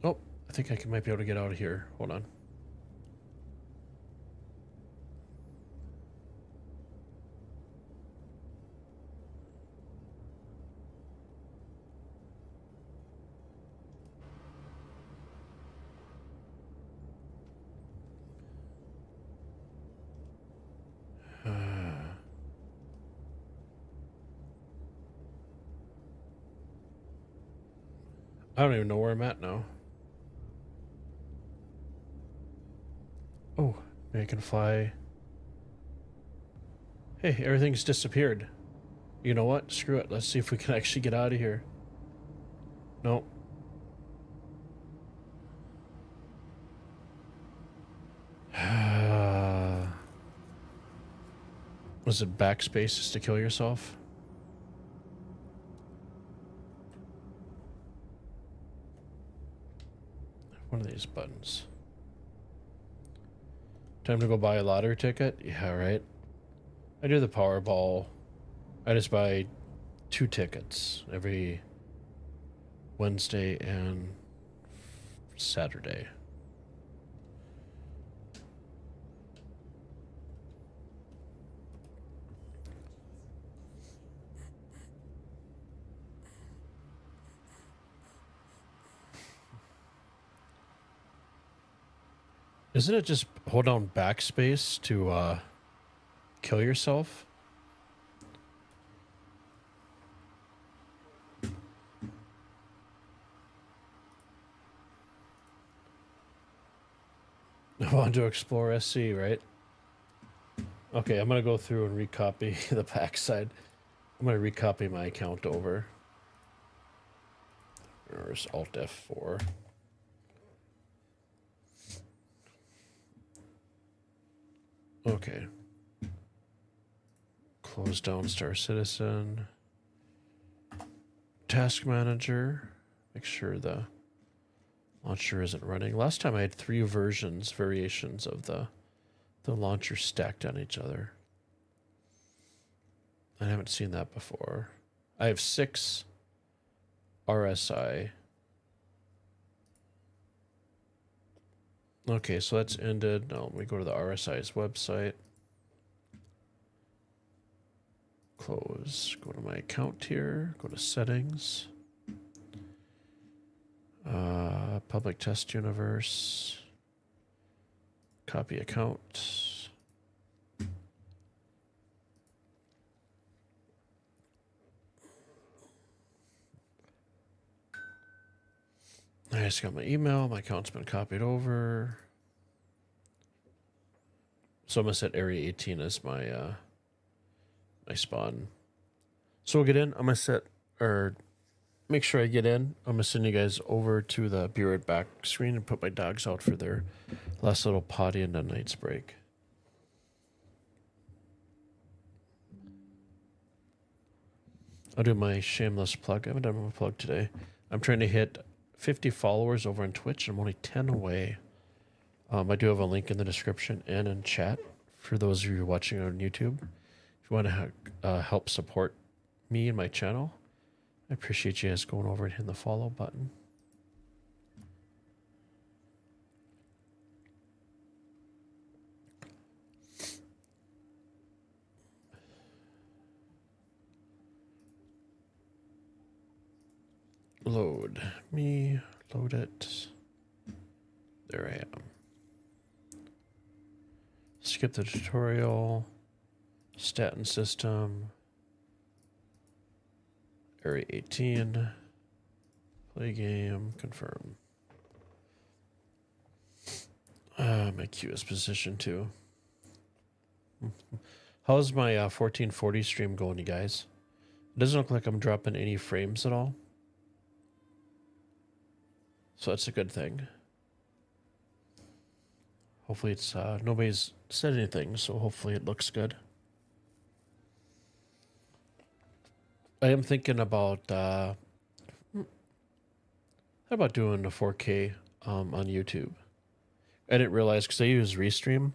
C: Oh, I think I might be able to get out of here. Hold on. I don't even know where I'm at now. Oh, maybe I can fly. Hey, everything's disappeared. You know what? Screw it. Let's see if we can actually get out of here. Nope. Was it backspace just to kill yourself? One of these buttons. Time to go buy a lottery ticket? Yeah, right. I do the Powerball. I just buy 2 tickets every Wednesday and Saturday. Isn't it just hold down backspace to kill yourself? to explore SC, right? Okay, I'm gonna go through and recopy the backside. I'm gonna recopy my account over. There's Alt F4. Okay. Close down Star Citizen. Task Manager. Make sure the launcher isn't running. Last time I had 3 variations of the launcher stacked on each other. I haven't seen that before. I have 6 RSI. Okay, so that's ended. Now let me go to the RSI's website. Close. Go to my account here. Go to settings. Public test universe. Copy account. I just got my email. My account's been copied over. So I'm gonna set area 18 as my my spawn. So we'll get in. I'm gonna set or make sure I get in. I'm gonna send you guys over to the Be Right Back screen and put my dogs out for their last little potty and a night's break. I'll do my shameless plug. I haven't done my plug today. I'm trying to hit 50 followers over on Twitch. I'm only 10 away. I do have a link in the description and in chat for those of you watching on YouTube. If you want to help support me and my channel, I appreciate you guys going over and hitting the follow button. Load me, load it. There I am. Skip the tutorial. Statin system. Area 18. Play game. Confirm. My queue is position 2. How's my 1440 stream going, you guys? It doesn't look like I'm dropping any frames at all. So that's a good thing. Hopefully it's, nobody's said anything, so hopefully it looks good. I am thinking about, how about doing a 4K on YouTube? I didn't realize, because I use Restream,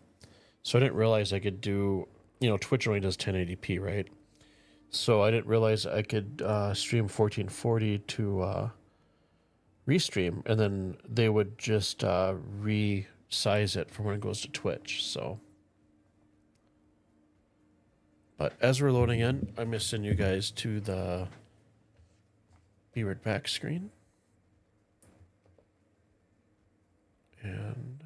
C: so I didn't realize I could do, you know, Twitch only does 1080p, right? So I didn't realize I could stream 1440 to Restream, and then they would just resize it from when it goes to Twitch. So, but as we're loading in, I'm gonna send you guys to the Be Right Back screen, and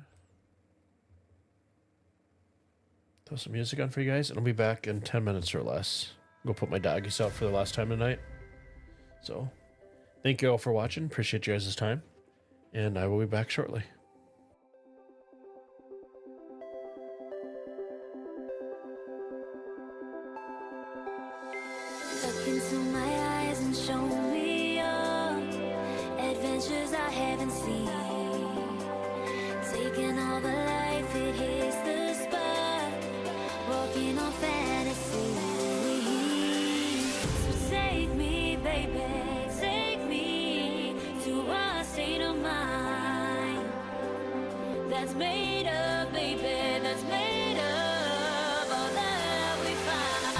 C: throw some music on for you guys, and I'll be back in 10 minutes or less. Go put my doggies out for the last time tonight. So, thank you all for watching. Appreciate you guys' time, and I will be back shortly.
A: Look into my eyes and show me your adventures I haven't seen. Taking all the life, it hits the spot. Walking on fantasy. So take me, baby, take me to a state of mind that's made up, baby, that's made up all that we find.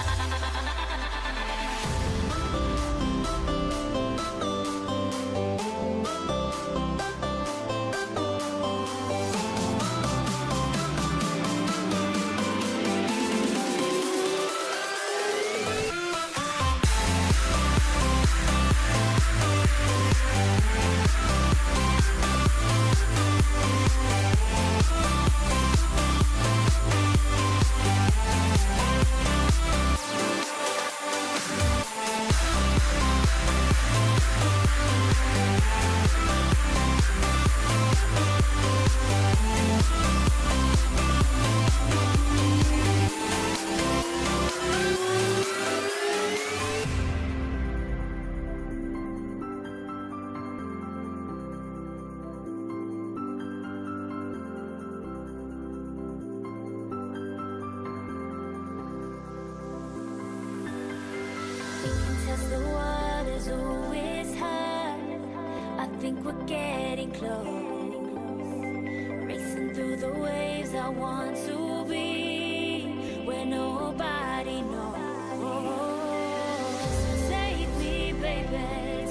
A: 'cause the water's always high. I think we're getting close, racing through the waves. I want to be where nobody knows. Take me, baby,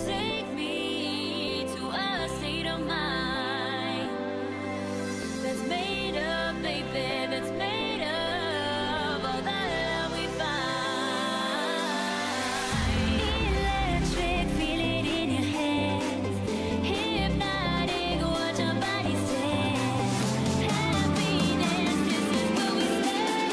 A: take me to a state of mind that's made up, baby, that's made of all the love we find. Electric, feel it in your hands. Hypnotic, watch your body stand. Happiness, this is where we stand.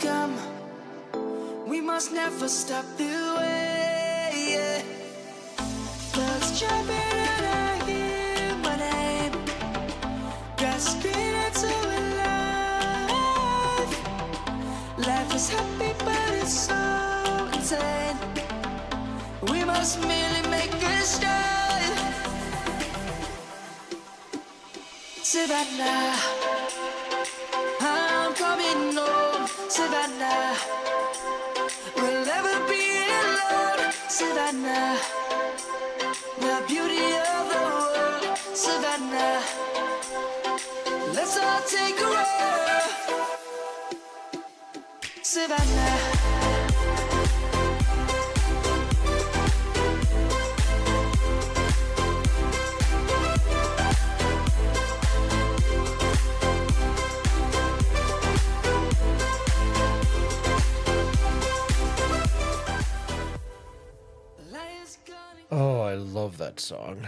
B: come. We must never stop the way. Yeah. Clouds jumping and I hear my name. Grasping into life. Life is happy, but it's so insane. We must merely make a start. Savannah, I'm coming home. Savannah, we'll never be alone. Savannah, the beauty of the world. Savannah, let's all take a roll. Savannah.
C: Oh, I love that song.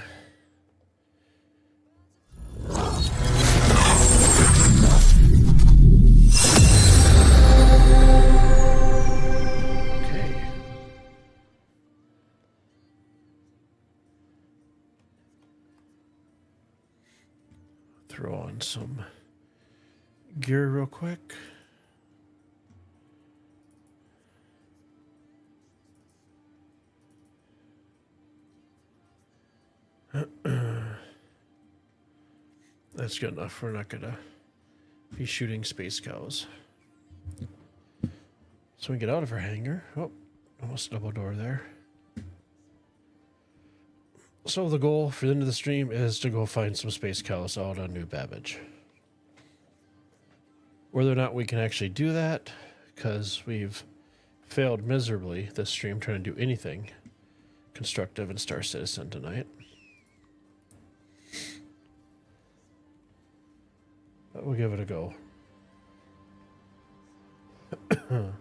C: Okay. Throw on some gear real quick. That's good enough. We're not gonna be shooting space cows. So we get out of our hangar. Oh, almost double door there. So the goal for the end of the stream is to go find some space cows out on New Babbage. Whether or not we can actually do that, because we've failed miserably this stream trying to do anything constructive in Star Citizen tonight. But we'll give it a go. I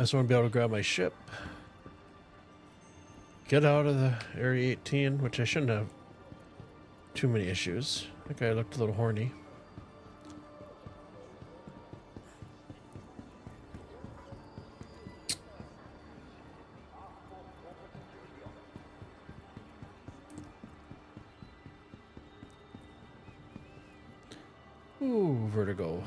C: just want to be able to grab my ship, get out of the Area 18, which I shouldn't have too many issues. That guy looked a little horny. Ooh, vertigo.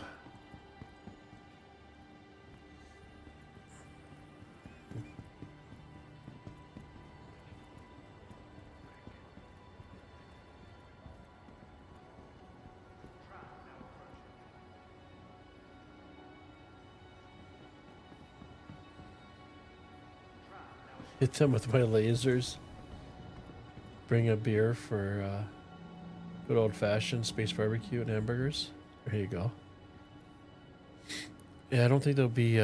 C: Hit them with my lasers. Bring a beer for good old-fashioned space barbecue and hamburgers. There you go. Yeah, I don't think there'll be...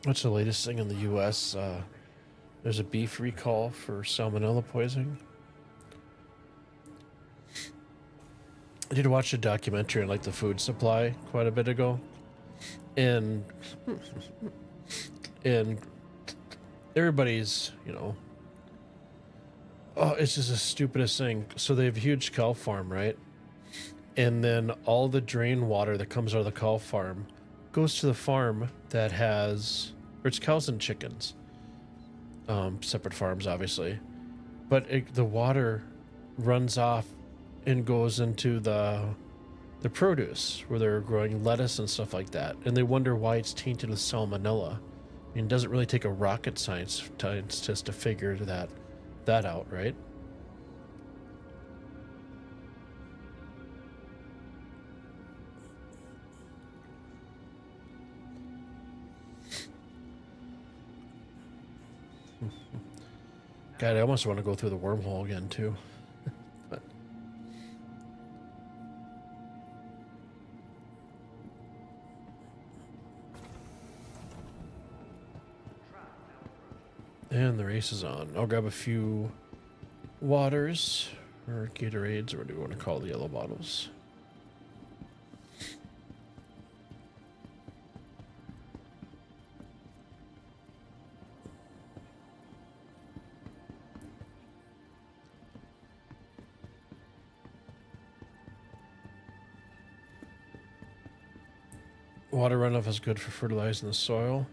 C: what's the latest thing in the U.S.? There's a beef recall for salmonella poisoning. I did watch a documentary on like the food supply quite a bit ago. And everybody's, you know, oh, it's just the stupidest thing. So they have a huge cow farm, right? And then all the drain water that comes out of the cow farm goes to the farm that has, or it's cows and chickens. Separate farms, obviously. But the water runs off and goes into the produce where they're growing lettuce and stuff like that. And they wonder why it's tainted with salmonella. I mean, it doesn't really take a rocket scientist to figure that out, right? God, I almost want to go through the wormhole again, too. But and the race is on. I'll grab a few waters, or Gatorades, or what do we want to call the yellow bottles? Water runoff is good for fertilizing the soil.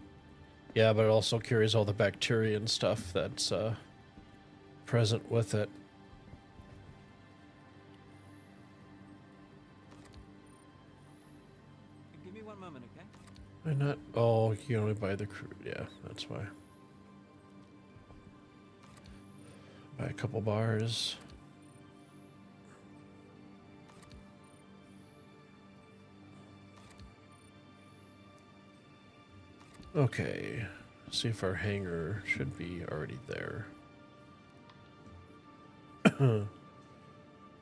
C: Yeah, but it also carries all the bacteria and stuff that's present with it.
G: Give me 1 moment, okay?
C: Why not? Oh, you can only buy the crude. Yeah, that's why. Buy a couple bars. Okay, see if our hangar should be already there.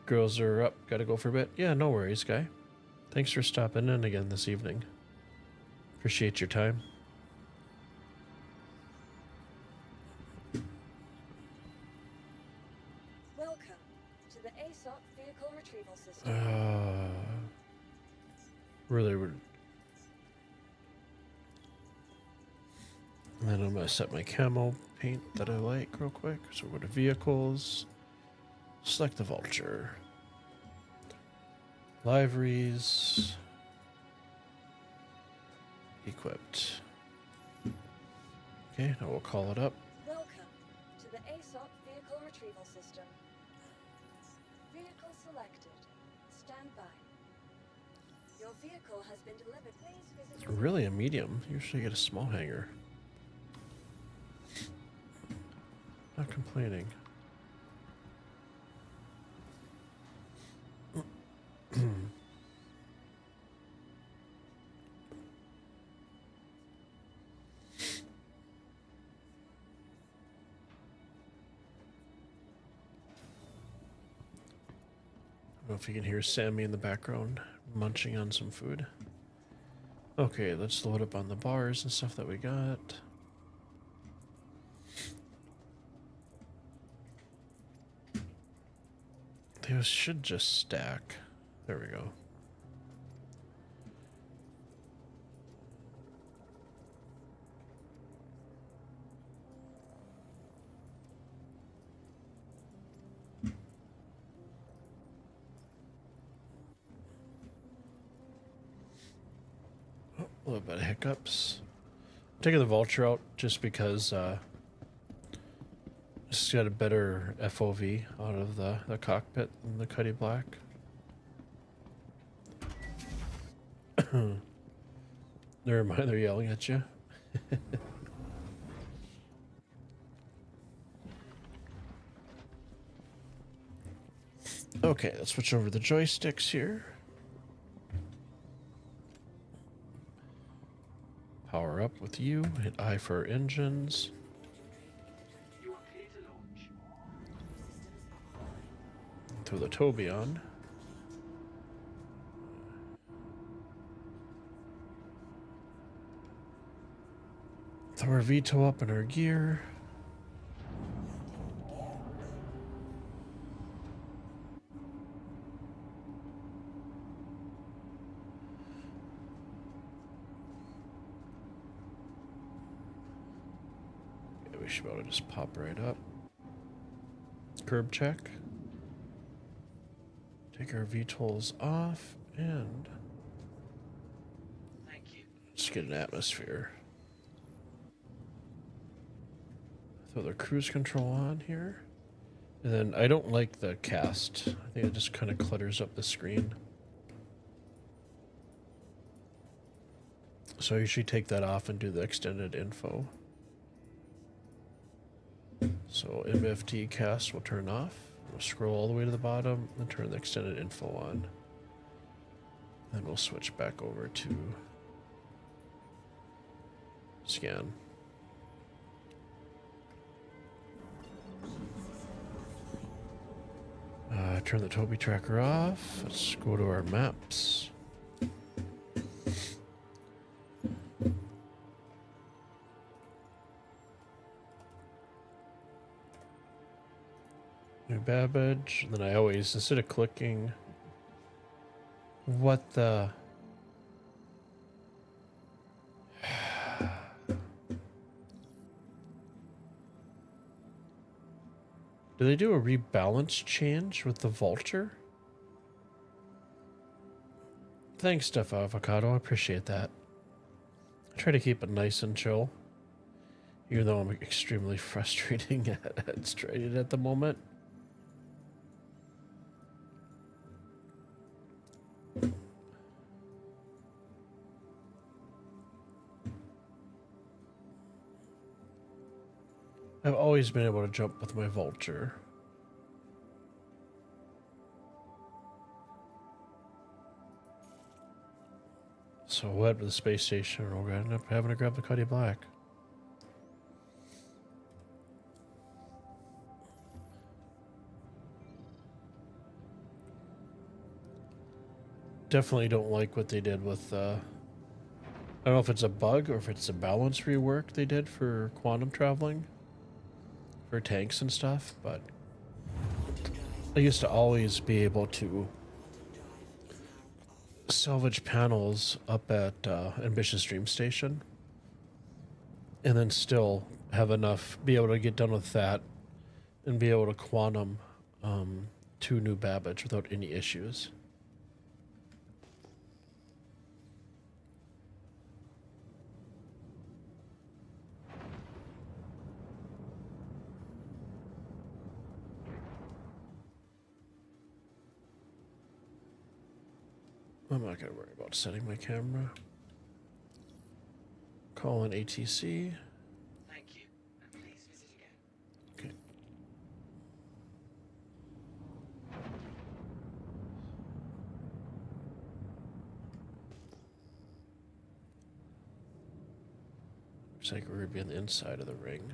C: Girls are up. Gotta go for a bit. Yeah, no worries, guy. Thanks for stopping in again this evening. Appreciate your time.
N: Welcome to the ASOC vehicle retrieval system.
C: Really would. And then I'm gonna set my camo paint that I like real quick. So go to vehicles, select the vulture, liveries, equipped. Okay, now we'll call it up.
N: Welcome to the ASOC vehicle retrieval system. Vehicle selected. Stand by. Your vehicle has been delivered. Please visit.
C: It's really a medium. Usually you get a small hangar. Not complaining. I don't know if you can hear Sammy in the background munching on some food. Okay, let's load up on the bars and stuff that we got. Those should just stack. There we go. Oh, a little bit of hiccups. I'm taking the vulture out just because it's got a better FOV out of the cockpit than the Cuddy Black. Never mind, they're yelling at you. Okay, let's switch over the joysticks here. Power up with you. Hit I for engines. Throw the Toby on. Throw our Vito up in our gear. Yeah, we should be able to just pop right up. Curb check. Take our VTOLs off and just get an atmosphere. Throw the cruise control on here. And then I don't like the cast. I think it just kind of clutters up the screen. So I usually take that off and do the extended info. So MFT cast will turn off. We'll scroll all the way to the bottom and turn the extended info on. Then we'll switch back over to scan. Turn the Toby tracker off. Let's go to our maps. New Babbage. And then I always, instead of clicking, what the... Do they do a rebalance change with the Vulture? Thanks, Stuff Avocado. I appreciate that. Try to keep it nice and chill, even though I'm extremely frustrating at straight at the moment. I've always been able to jump with my vulture. So we'll head to the space station and we're going to end up having to grab the Cuddy Black. Definitely don't like what they did with, I don't know if it's a bug or if it's a balance rework they did for quantum traveling, for tanks and stuff, but I used to always be able to salvage panels up at Ambitious Dream Station and then still have enough, be able to get done with that and be able to quantum 2 new Babbage without any issues. I'm not going to worry about setting my camera. Call an ATC.
G: Thank you, and please visit again.
C: Okay. Looks like we're going to be on the inside of the ring.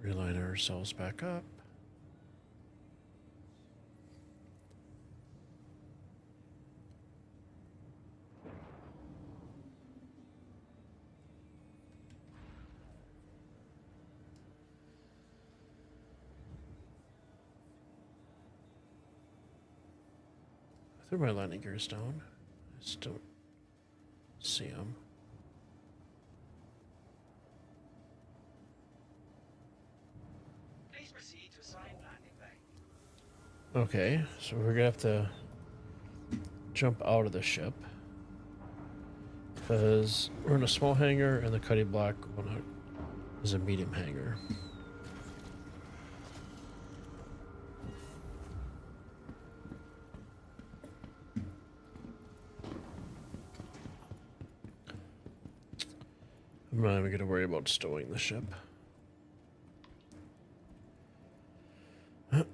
C: Realign ourselves back up. I threw my landing gears down. I just don't see them.
G: Please proceed to assigned landing bay.
C: Okay, so we're gonna have to jump out of the ship because we're in a small hangar and the Cuddy Black one is a medium hangar. I'm not even gonna worry about stowing the ship. I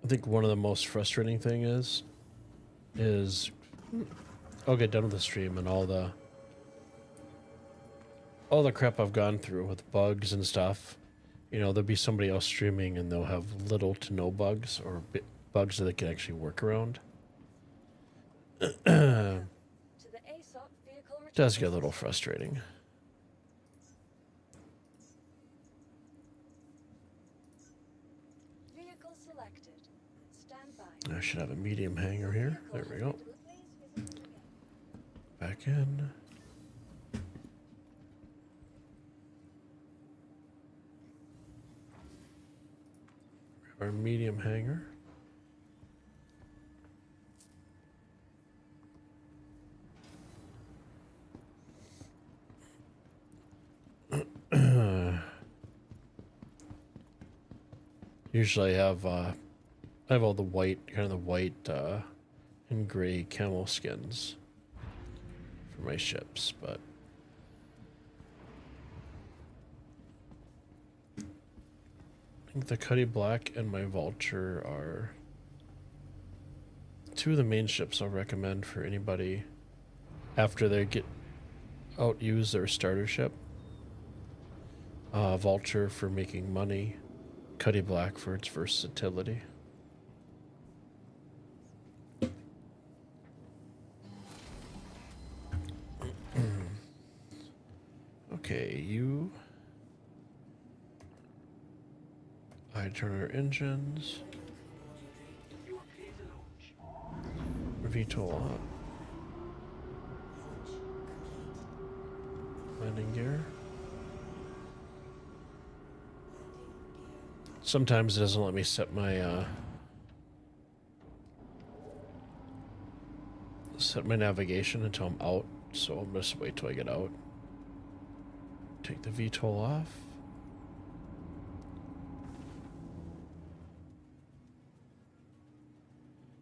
C: think one of the most frustrating thing is I'll get done with the stream and all the crap I've gone through with bugs and stuff. You know, there'll be somebody else streaming and they'll have little to no bugs or bugs that they can actually work around. Does get a little frustrating.
N: Vehicle selected. Stand by.
C: I should have a medium hangar here. There we go. Back in. Grab our medium hangar. Usually I have all the white, kind of the white and gray camel skins for my ships, but I think the Cuddy Black and my Vulture are two of the main ships I'll recommend for anybody after they get use their starter ship. Vulture for making money, Cuddy Black for its versatility. Okay, you. I turn our engines. VTOL on. Landing gear. Sometimes it doesn't let me set my navigation until I'm out, so I'm just wait till I get out. Take the VTOL off.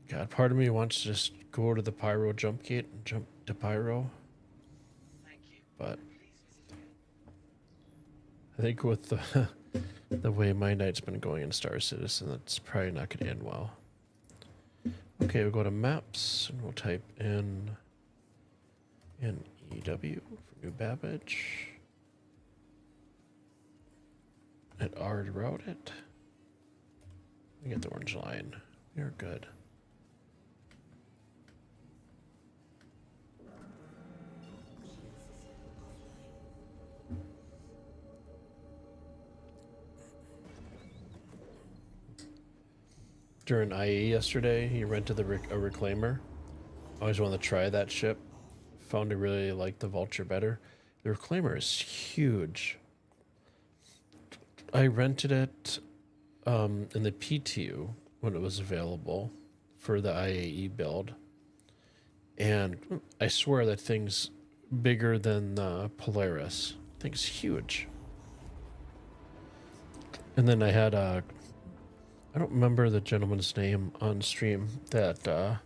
C: God, part of me wants to just go to the Pyro jump gate and jump to Pyro. But I think with the way my night's been going in Star Citizen, that's probably not going to end well. Okay, we'll go to maps and we'll type in EW for New Babbage. Hit R to route it. We get the orange line. We are good. During IE yesterday, he rented a reclaimer. I always wanted to try that ship. Found I really liked the Vulture better. The reclaimer is huge. I rented it in the PTU when it was available for the IAE build. And I swear that thing's bigger than the Polaris. Thing's huge. And then I had I don't remember the gentleman's name on stream that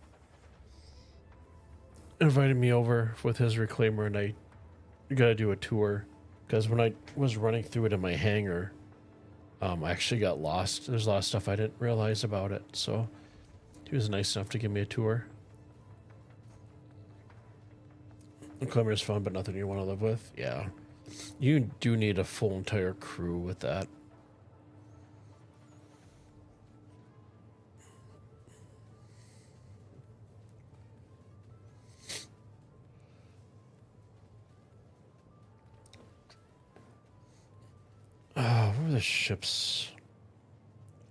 C: invited me over with his reclaimer, and I got to do a tour because when I was running through it in my hangar, I actually got lost. There's a lot of stuff I didn't realize about it, so he was nice enough to give me a tour. Reclaimer is fun, but nothing you want to live with. Yeah, you do need a full entire crew with that. What were the ships?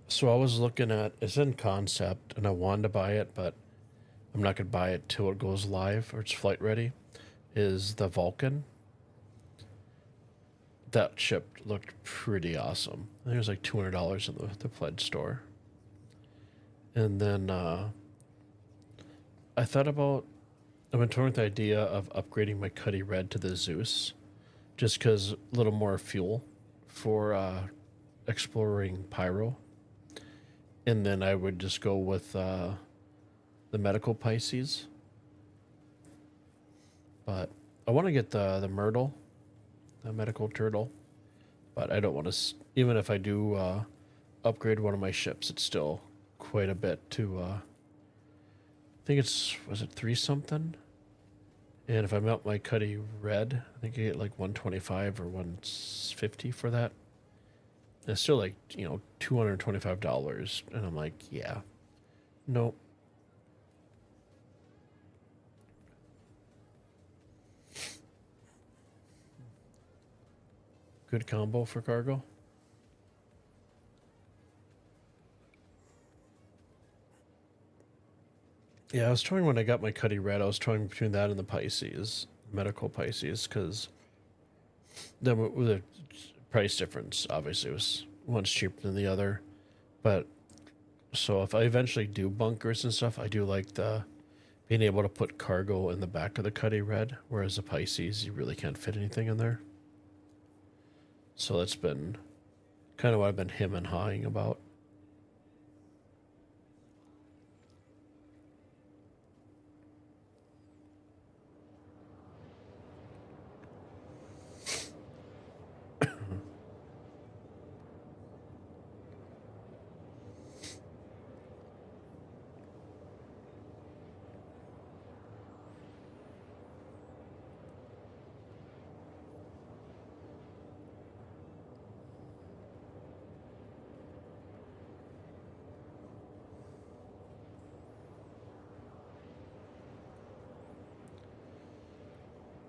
C: So I was looking at, it's in concept, and I wanted to buy it, but I'm not going to buy it till it goes live or it's flight ready, is the Vulcan. That ship looked pretty awesome. I think it was like $200 in the pledge store. And then I thought about, I've been toying with the idea of upgrading my Cuddy Red to the Zeus, just because a little more fuel for exploring Pyro. And then I would just go with the medical Pisces. But I want to get the Myrtle, the medical turtle. But I don't want to, even if I do upgrade one of my ships, it's still quite a bit to, I think it's, was it 3 something? And if I mount my Cuddy Red, I think I get like 125 or 150 for that. And it's still like, you know, $225. And I'm like, yeah, nope. Good combo for cargo. Yeah, I was toying when I got my Cuddy Red, I was toying between that and the Pisces, medical Pisces, because the price difference obviously was one's cheaper than the other. But so if I eventually do bunkers and stuff, I do like the being able to put cargo in the back of the Cuddy Red, whereas the Pisces, you really can't fit anything in there. So that's been kind of what I've been him and hawing about.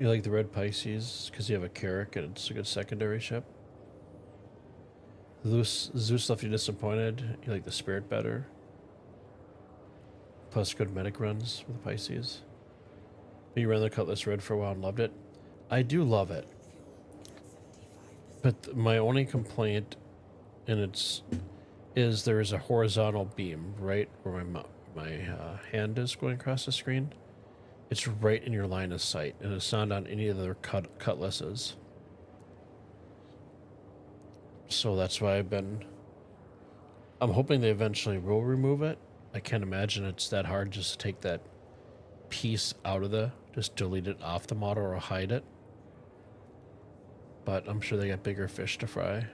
C: You like the red Pisces because you have a Carrack and it's a good secondary ship. Zeus left you disappointed. You like the Spirit better. Plus good medic runs with the Pisces. You ran the Cutlass Red for a while and loved it. I do love it. But my only complaint, and is there is a horizontal beam right where my hand is going across the screen. It's right in your line of sight, and it's not on any of their cutlasses. So that's why I'm hoping they eventually will remove it. I can't imagine it's that hard just to take that piece out of just delete it off the model or hide it. But I'm sure they got bigger fish to fry.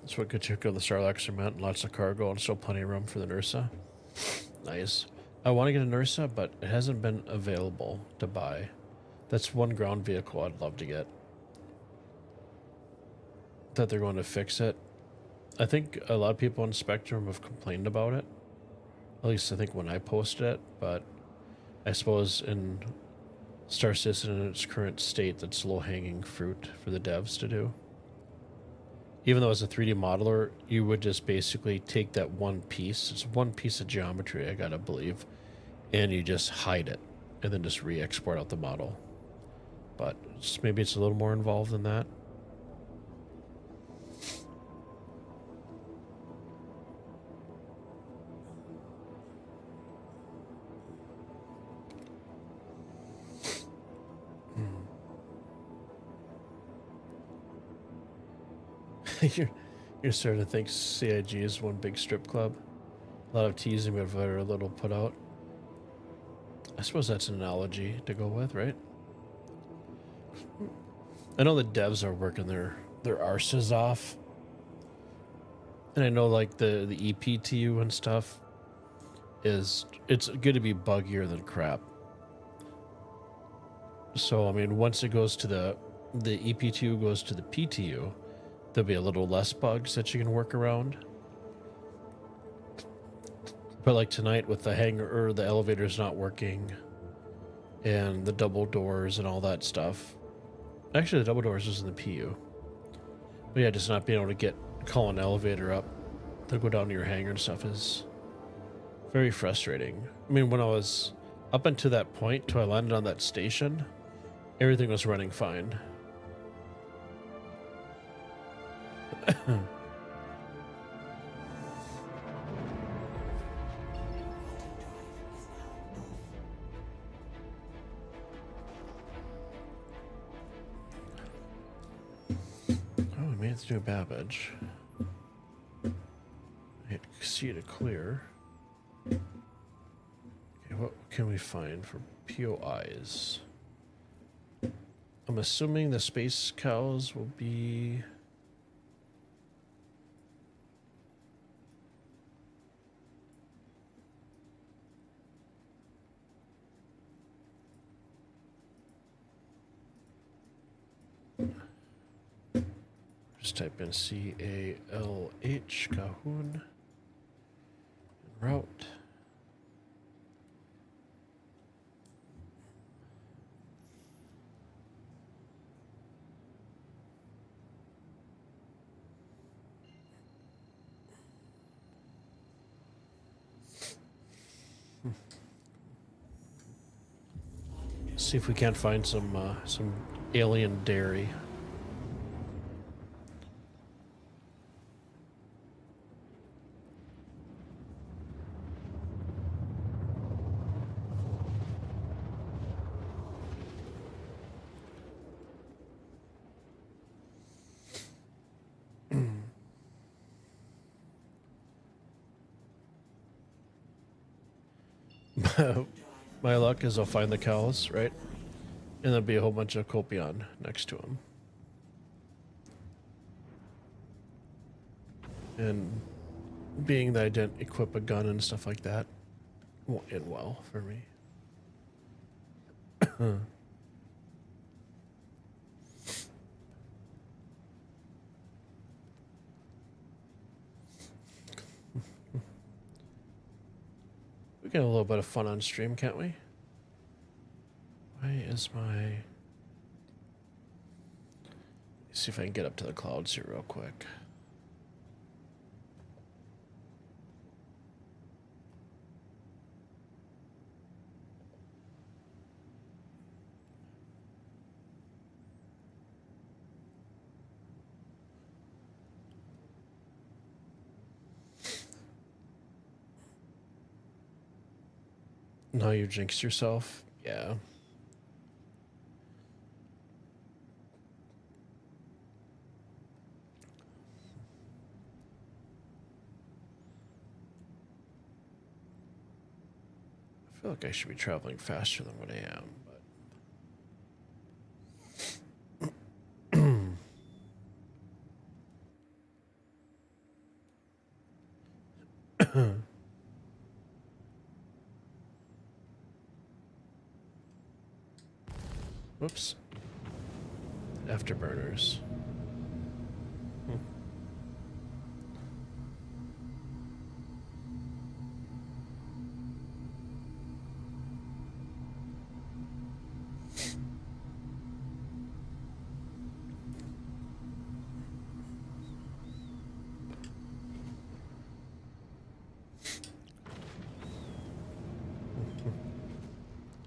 C: That's what Kachuk of the Starlaxer meant. Lots of cargo and still plenty of room for the Nursa. Nice. I want to get a Nursa, but it hasn't been available to buy. That's one ground vehicle I'd love to get. That they're going to fix it. I think a lot of people on Spectrum have complained about it. At least I think when I posted it, but I suppose in Star Citizen in its current state, that's low-hanging fruit for the devs to do. Even though as a 3D modeler, you would just basically take that one piece. It's one piece of geometry, I gotta believe, and you just hide it, and then just re-export out the model. But maybe it's a little more involved than that. You're starting to think CIG is one big strip club. A lot of teasing, but very little put out. I suppose that's an analogy to go with, right? I know the devs are working their arses off. And I know like the EPTU and stuff it's going to be buggier than crap. So I mean, once it goes to the EPTU goes to the PTU, there'll be a little less bugs that you can work around. But like tonight with the hangar or the elevators not working and the double doors and all that stuff. Actually, the double doors was in the PU. But yeah, just not being able to call an elevator up to go down to your hangar and stuff is very frustrating. I mean, when I was up until that point, till I landed on that station, everything was running fine. Let's do Babbage. Hit C to clear. Okay, what can we find for POIs? I'm assuming the space cows will be... Just type in CALH, Cahoon, route. See if we can't find some alien dairy. My luck is I'll find the cows, right? And there'll be a whole bunch of Copion next to them. And being that I didn't equip a gun and stuff like that won't end well for me. We get a little bit of fun on stream, can't we? Why is my... Let's see if I can get up to the clouds here real quick. Now you jinxed yourself? Yeah. I feel like I should be traveling faster than what I am, but... Whoops. Afterburners.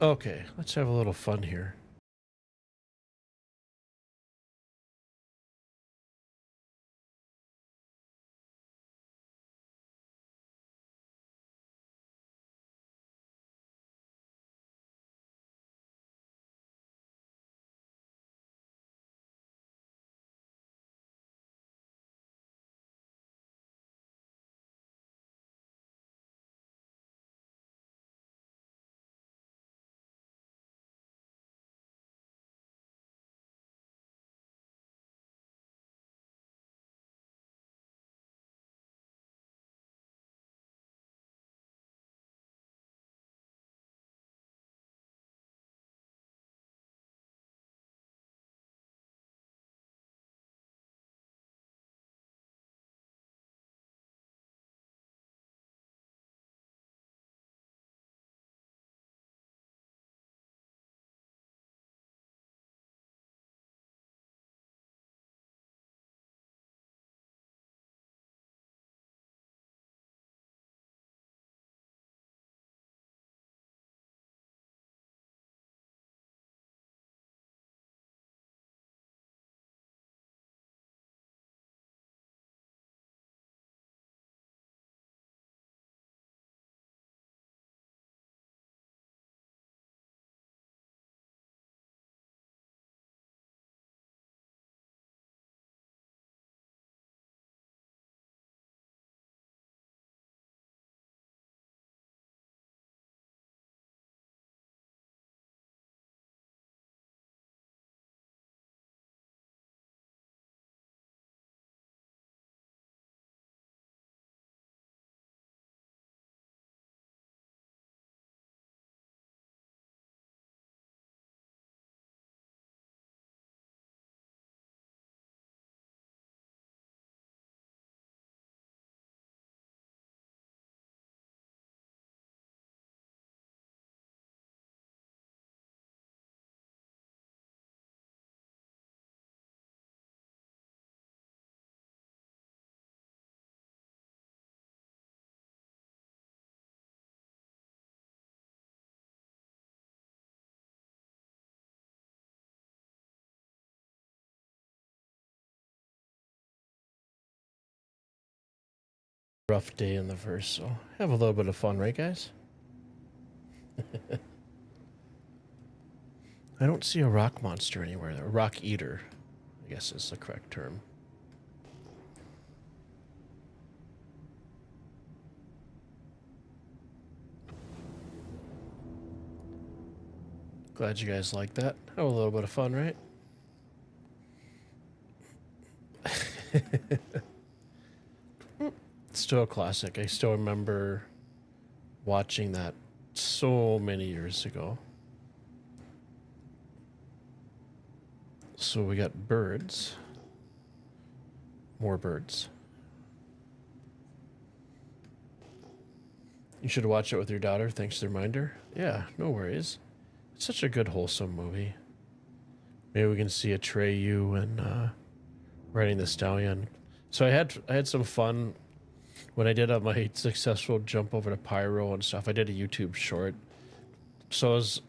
C: Okay, let's have a little fun here. Rough day in the verse, so have a little bit of fun, right, guys? I don't see a rock monster anywhere. A rock eater, I guess is the correct term. Glad you guys like that. Have a little bit of fun, right? Still a classic. I still remember watching that so many years ago. So we got birds. More birds. You should watch it with your daughter. Thanks for the reminder. Yeah, no worries. It's such a good, wholesome movie. Maybe we can see Atreyu and riding the stallion. So I had some fun when I did my successful jump over to Pyro and stuff. I did a YouTube short. So I was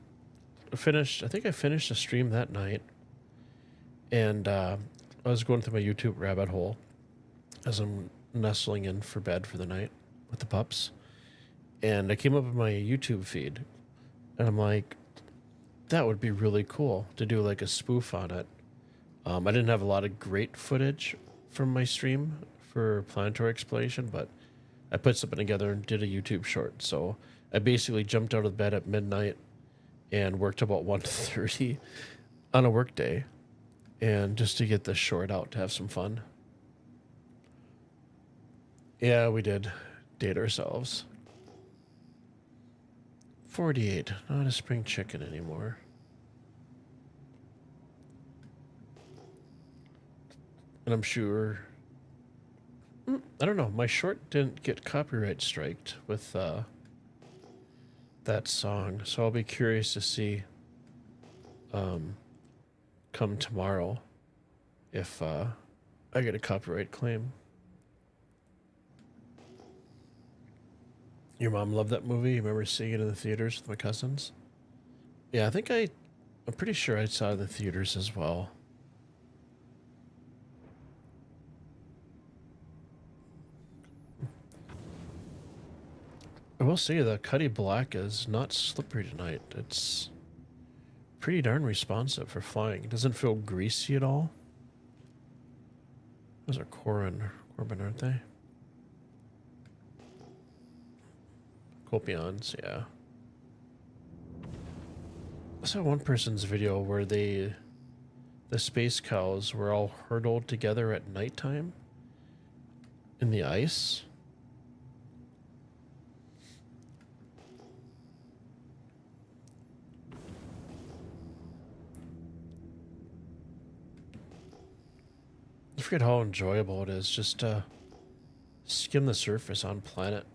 C: finished. I think I finished the stream that night, and I was going through my YouTube rabbit hole as I'm nestling in for bed for the night with the pups, and I came up with my YouTube feed, and I'm like, that would be really cool to do like a spoof on it. I didn't have a lot of great footage from my stream for Planetary Exploration, but I put something together and did a YouTube short. So I basically jumped out of bed at midnight and worked about 1:30 on a work day, and just to get this short out to have some fun. Yeah, we did date ourselves. 48, not a spring chicken anymore. And I'm sure, I don't know, my short didn't get copyright striked with that song, so I'll be curious to see come tomorrow if I get a copyright claim. Your mom loved that movie? You remember seeing it in the theaters with my cousins? Yeah, I'm pretty sure I saw it in the theaters as well. I will say the Cuddy Black is not slippery tonight. It's pretty darn responsive for flying. It doesn't feel greasy at all. Those are Corbin, aren't they? Copions, yeah. I saw one person's video where the space cows were all herdled together at nighttime in the ice. I forget how enjoyable it is just to skim the surface on planet.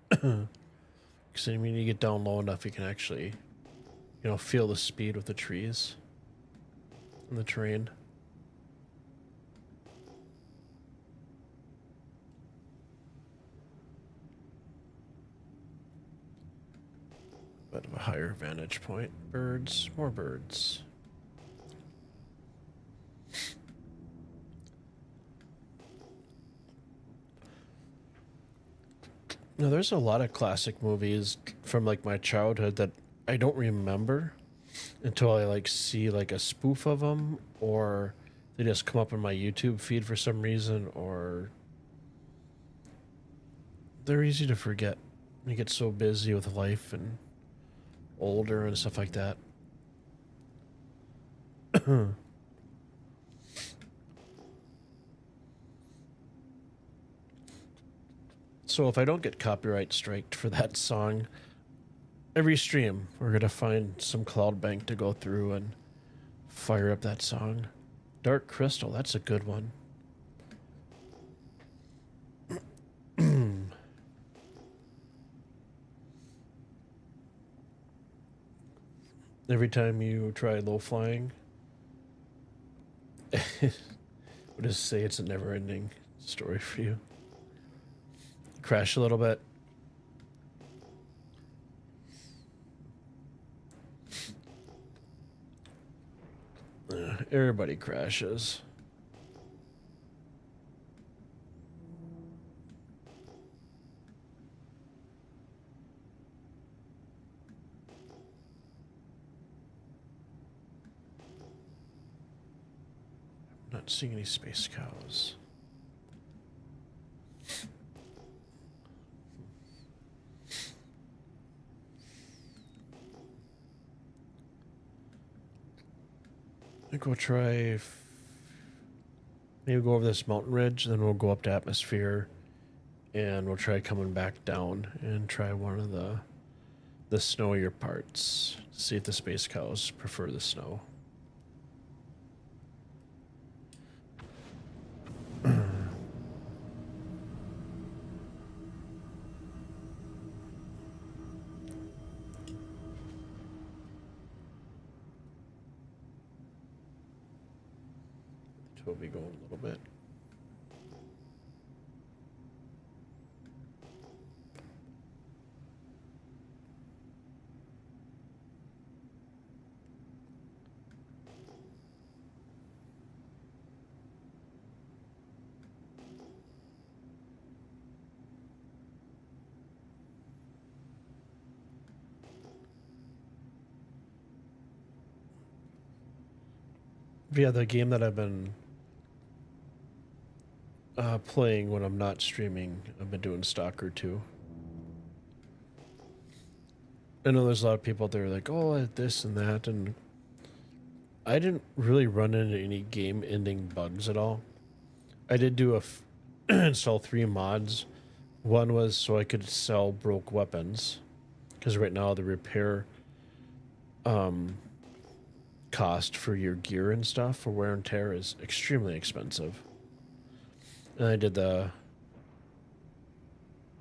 C: Because I mean, you get down low enough, you can actually, you know, feel the speed with the trees and the terrain. Bit of a higher vantage point. Birds, more birds. Now, there's a lot of classic movies from like my childhood that I don't remember until I like see like a spoof of them, or they just come up in my YouTube feed for some reason, or they're easy to forget. You get so busy with life and older and stuff like that. So if I don't get copyright striked for that song, every stream we're gonna find some cloud bank to go through and fire up that song. Dark Crystal, that's a good one. Every time you try low flying, we'll just say it's a never-ending story for you. Crash a little bit. Everybody crashes. I'm not seeing any space cows. I think we'll try maybe go over this mountain ridge, then we'll go up to atmosphere, and we'll try coming back down and try one of the snowier parts. See if the space cows prefer the snow. Toby going a little bit. Yeah, the game that I've been playing when I'm not streaming, I've been doing Stalker 2. I know there's a lot of people out there like, oh, this and that, and I didn't really run into any game-ending bugs at all. I did do install 3 mods. One was so I could sell broke weapons, because right now the repair cost for your gear and stuff for wear and tear is extremely expensive. And I did the...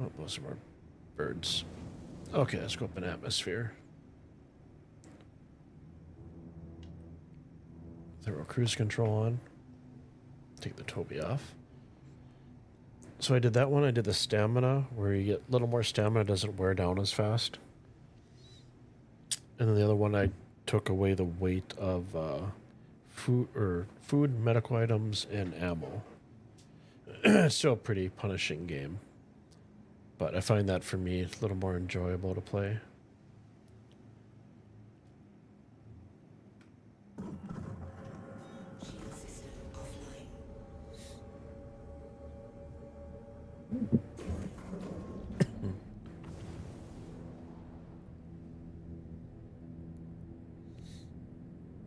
C: Oh, those are more birds. Okay, let's go up in atmosphere. Throw cruise control on. Take the Toby off. So I did that one. I did the stamina, where you get a little more stamina, doesn't wear down as fast. And then the other one, I took away the weight of food, medical items, and ammo. It's still a pretty punishing game, but I find that for me it's a little more enjoyable to play.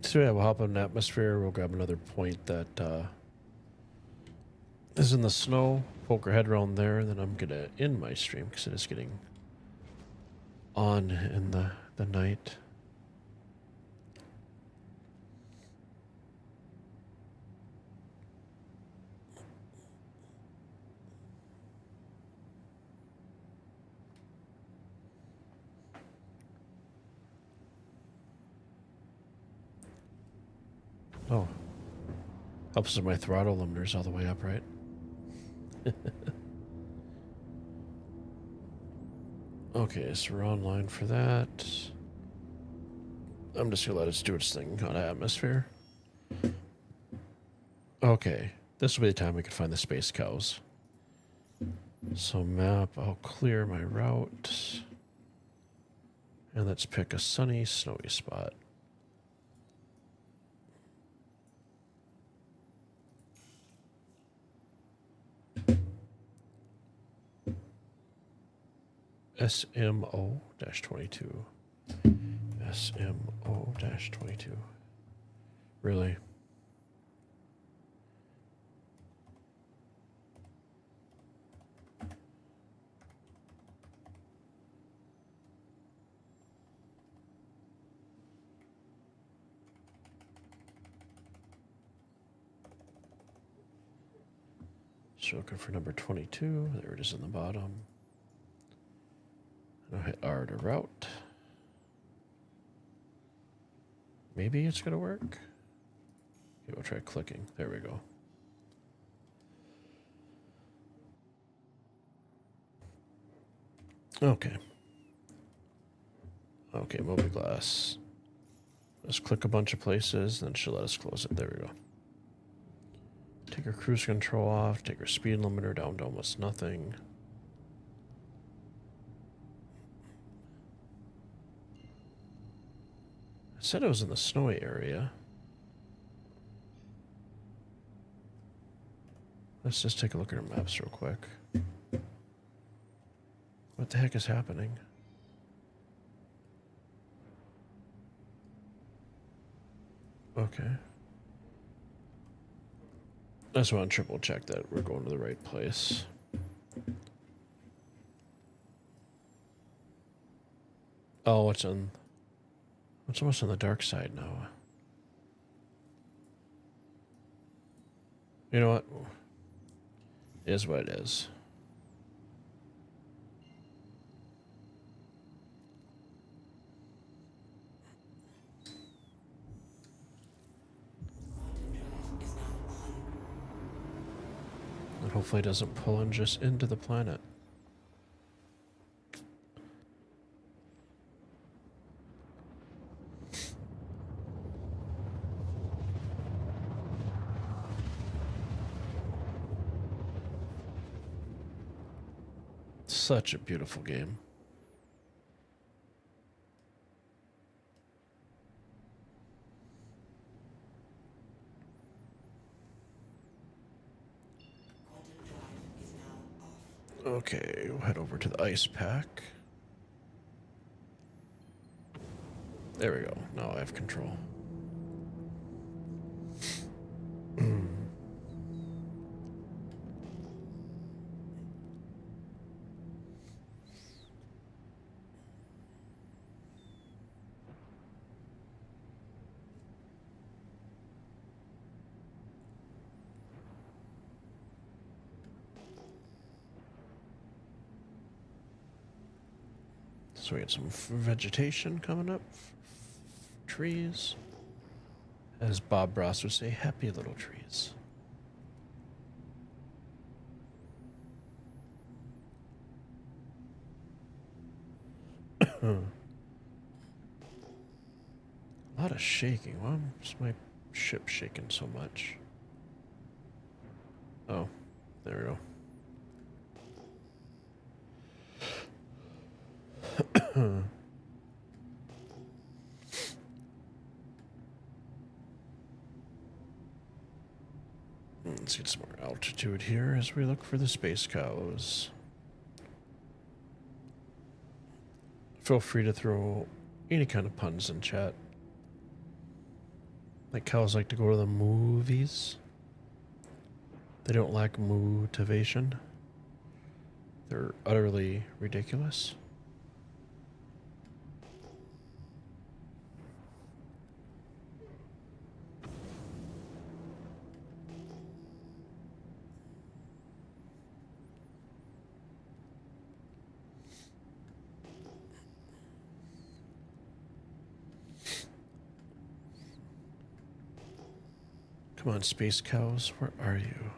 C: So yeah, we'll hop on an atmosphere. We'll grab another point that is in the snow. Poke our head around there, and then I'm gonna end my stream because it is getting on in the night. Oh, helps if my throttle limiter's all the way up, right? Okay, so we're online for that. I'm just gonna let it do its thing on atmosphere. Okay, this will be the time we can find the space cows. So map, I'll clear my route. And let's pick a sunny, snowy spot. SMO-22. SMO-22. Really? So looking for number 22. There it is in the bottom. I'll hit R to route. Maybe it's gonna work. Okay, we'll try clicking. There we go. Okay. Okay, mobiGlas. Let's click a bunch of places, then she'll let us close it. There we go. Take our cruise control off, take our speed limiter down to almost nothing. I said it was in the snowy area. Let's just take a look at our maps real quick. What the heck is happening? Okay. I just want to triple check that we're going to the right place. Oh, it's almost on the dark side now. You know what? It is what it is. Hopefully it doesn't pull in just into the planet. Such a beautiful game. Okay, we'll head over to the ice pack. There we go. Now I have control. So we got some vegetation coming up. Trees. As Bob Ross would say, happy little trees. A lot of shaking. Why is my ship shaking so much? Oh, there we go. Let's get some more altitude here as we look for the space cows. Feel free to throw any kind of puns in chat. Like cows like to go to the movies. They don't lack motivation. They're utterly ridiculous. Come on, space cows, where are you?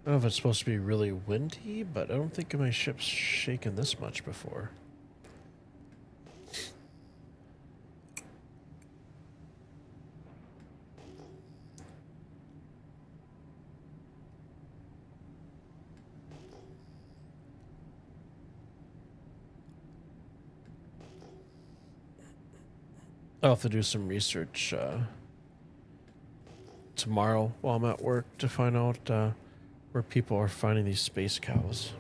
C: I don't know if it's supposed to be really windy, but I don't think my ship's shaken this much before. I'll have to do some research tomorrow while I'm at work to find out where people are finding these space cows.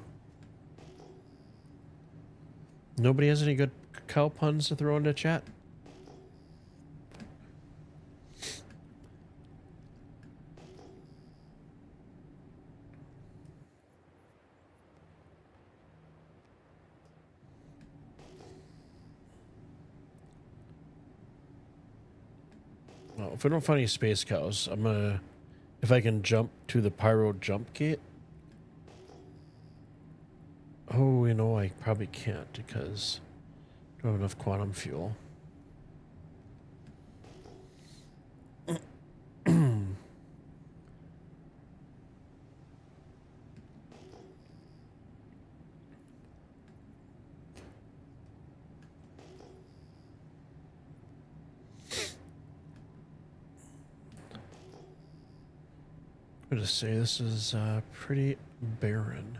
C: Nobody has any good cow puns to throw into chat? Well, if we don't find any space cows, I'm gonna... If I can jump to the PYRO jump gate... Oh, you know, I probably can't because I don't have enough quantum fuel. I'm gonna say this is pretty barren.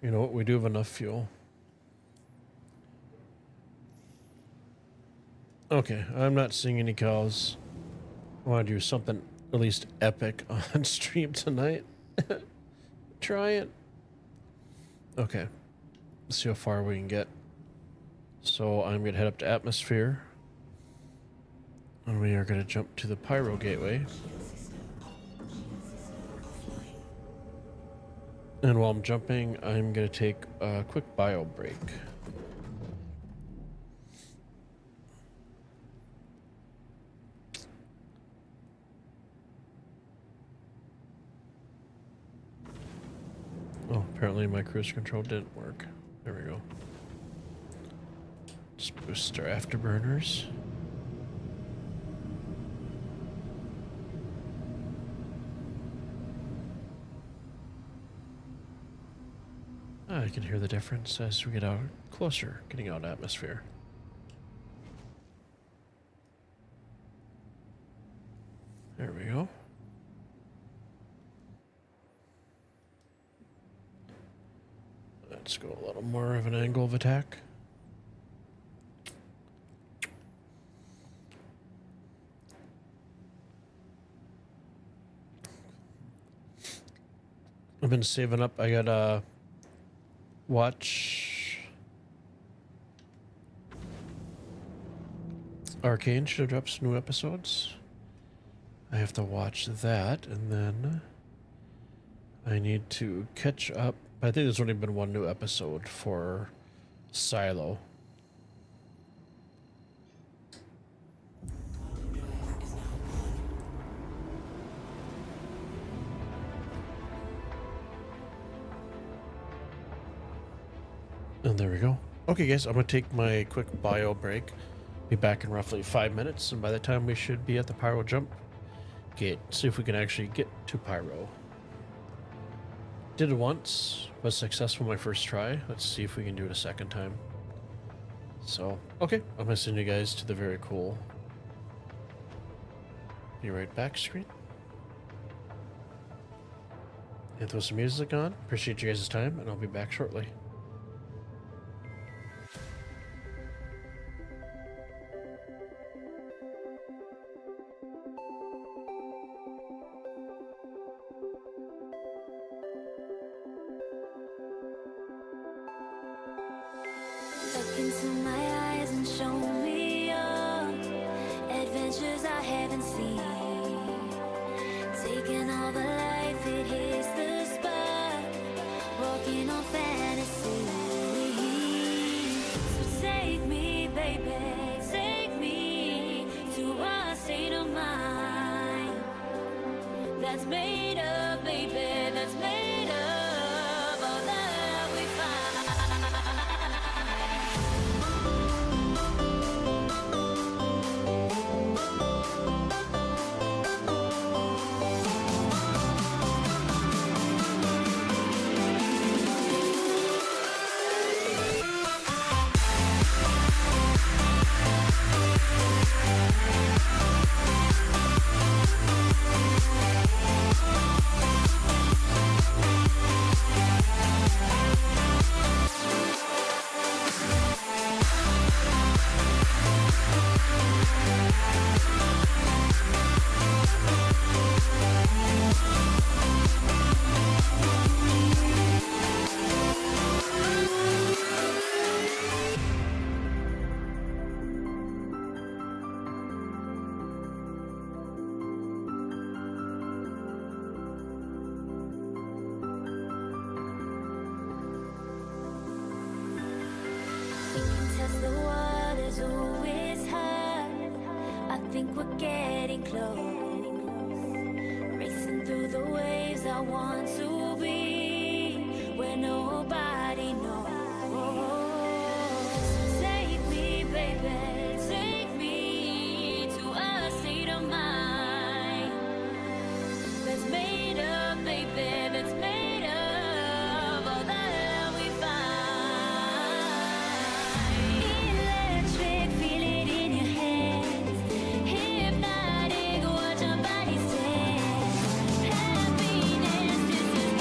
C: You know what? We do have enough fuel. Okay, I'm not seeing any cows. I want to do something at least epic on stream tonight. Try it. Okay. Let's see how far we can get. So I'm going to head up to Atmosphere. And we are going to jump to the Pyro Gateway. And while I'm jumping, I'm going to take a quick bio break. Oh, apparently my cruise control didn't work. There we go. Just boost our afterburners. I can hear the difference as we get out closer, getting out of Atmosphere. There we go. Let's go a little more of an angle of attack. I've been saving up. I gotta watch Arcane. Should have dropped some new episodes. I have to watch that, and then I need to catch up. I think there's only been one new episode for Silo. And there we go. Okay, guys, I'm going to take my quick bio break. Be back in roughly 5 minutes, and by the time we should be at the Pyro Jump Gate. See if we can actually get to Pyro. Did it once, was successful my first try. Let's see if we can do it a second time. So, okay, I'm going to send you guys to the very cool Be Right Back screen. And throw some music on. Appreciate you guys' time, and I'll be back shortly.
A: Look into my eyes and show me your adventures I haven't seen. Taking all the life, it hits the spot. Walking on fantasy. So take me, baby, take me to a state of mind that's made up, baby, that's made up all that we find. Test the waters, oh, it's hot. I think we're getting close. Racing through the waves, I want to be where nobody knows. Take me, baby, take me to a state of mind that's made up, baby, that's made up all that we find. Electric, feel it in your hands. Hypnotic, watch your body stand. Happiness, this is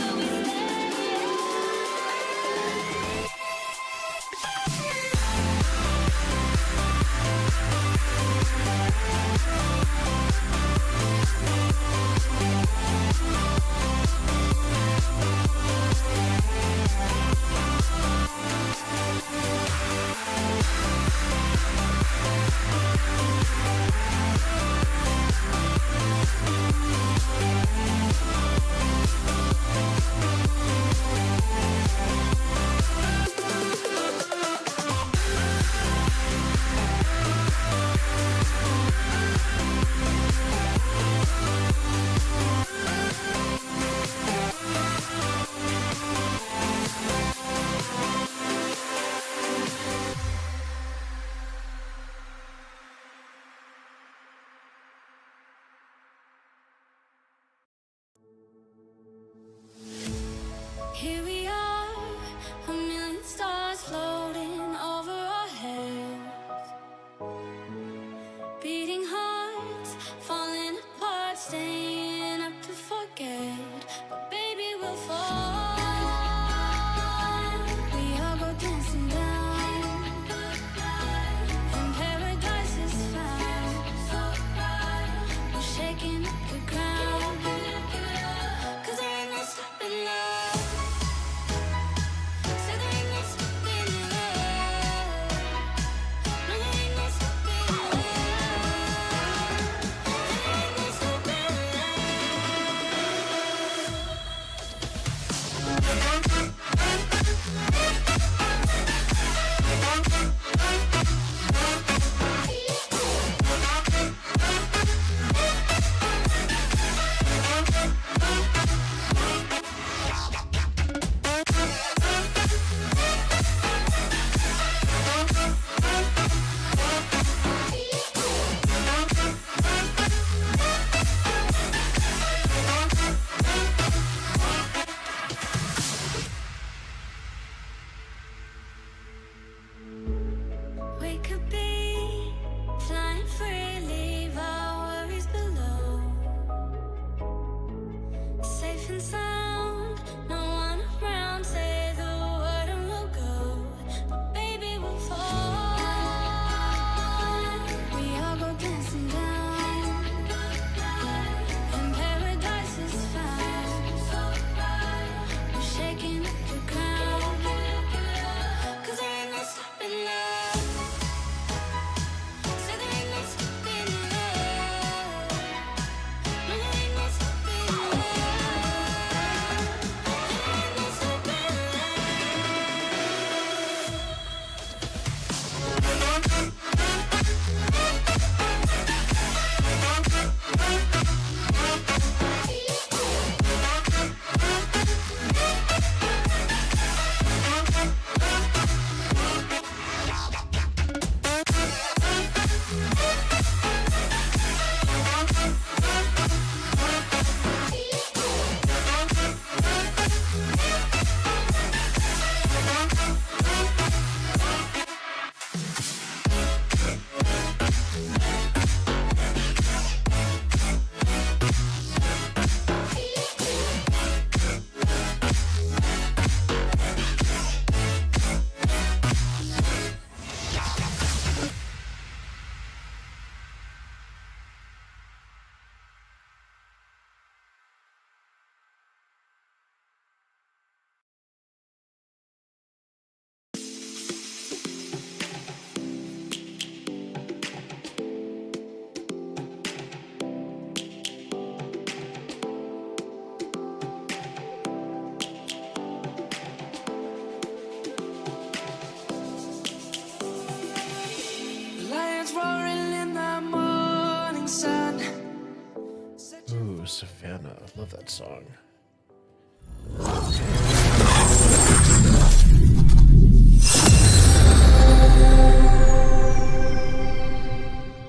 C: Savannah. I love that song.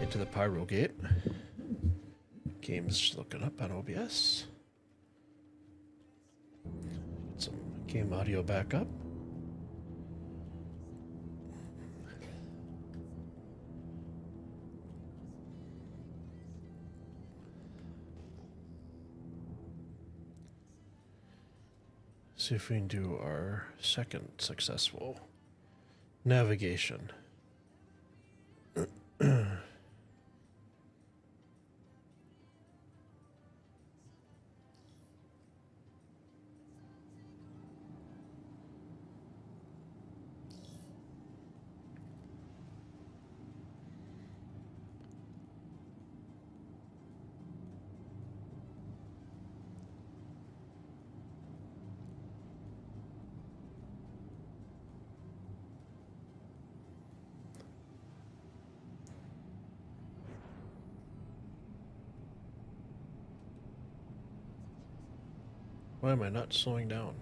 C: Into the Pyro Gate. Game's looking up on OBS. Get some game audio back up. See if we can do our second successful navigation. Why am I not slowing down?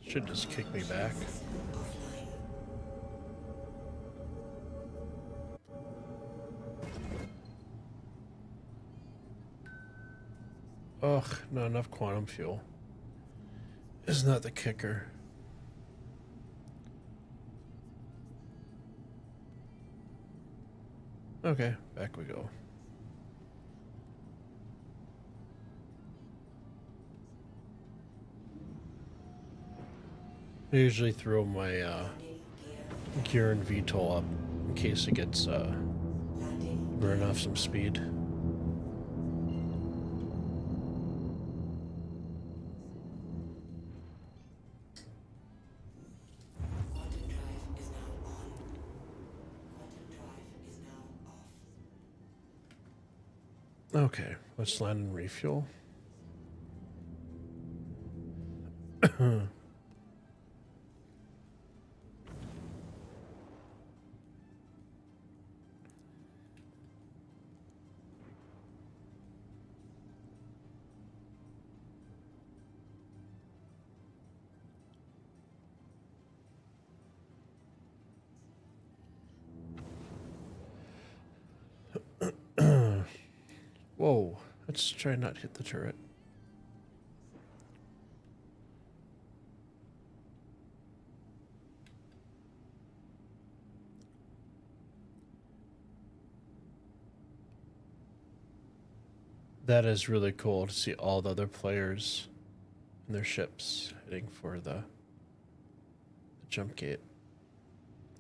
C: Should just kick me back. Ugh, not enough quantum fuel. Isn't that the kicker? Okay, back we go. I usually throw my gear and VTOL up in case it gets burn off some speed. Okay, let's land and refuel. Whoa, let's try not hit the turret. That is really cool to see all the other players and their ships heading for the jump gate.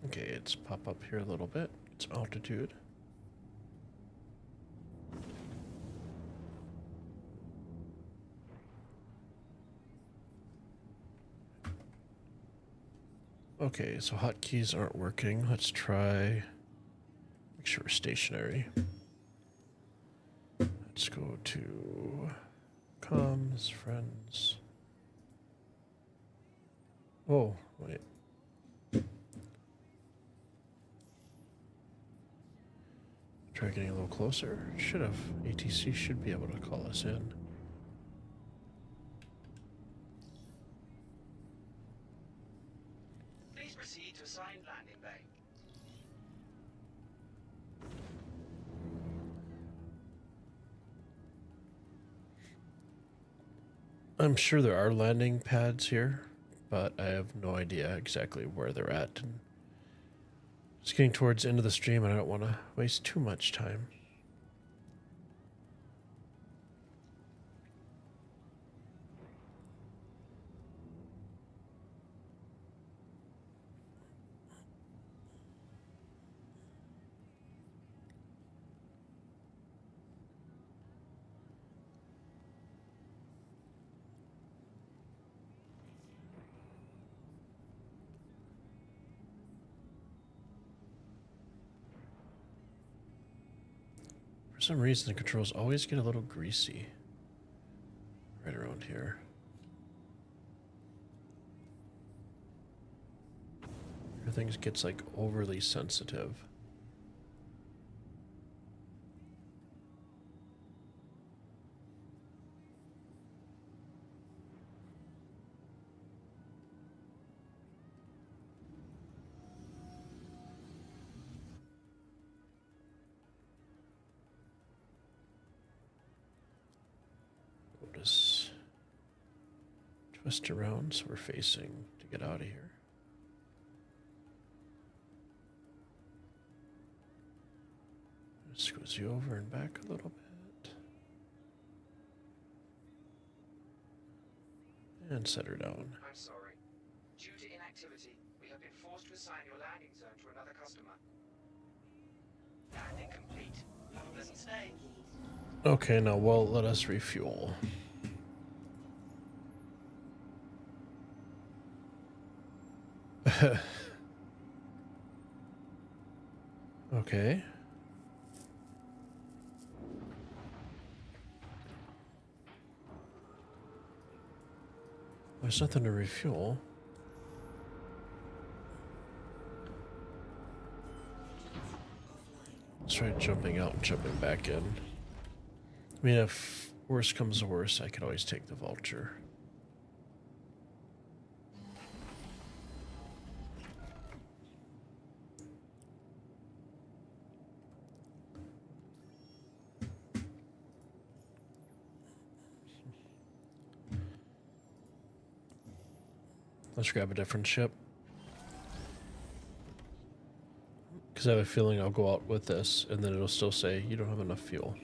C: Okay, let's pop up here a little bit. It's altitude. Okay, so hotkeys aren't working. Let's try, make sure we're stationary. Let's go to comms, friends. Oh, wait. Try getting a little closer. Should have. ATC should be able to call us in.
I: Please proceed to assigned landing bay.
C: I'm sure there are landing pads here, but I have no idea exactly where they're at. And it's getting towards the end of the stream, and I don't want to waste too much time. For some reason, the controls always get a little greasy right around here. Everything gets like overly sensitive. Twist around so we're facing to get out of here. Squeeze you over and back a little bit. And set her down.
O: I'm sorry. Due to inactivity, we have been forced to assign your landing zone to another customer. Landing complete. Have a pleasant stay.
C: Okay, now well, let us refuel. Okay. There's nothing to refuel. Let's try jumping out and jumping back in. I mean, if worse comes to worse, I could always take the vulture. Let's grab a different ship. Because I have a feeling I'll go out with this, and then it'll still say, you don't have enough fuel.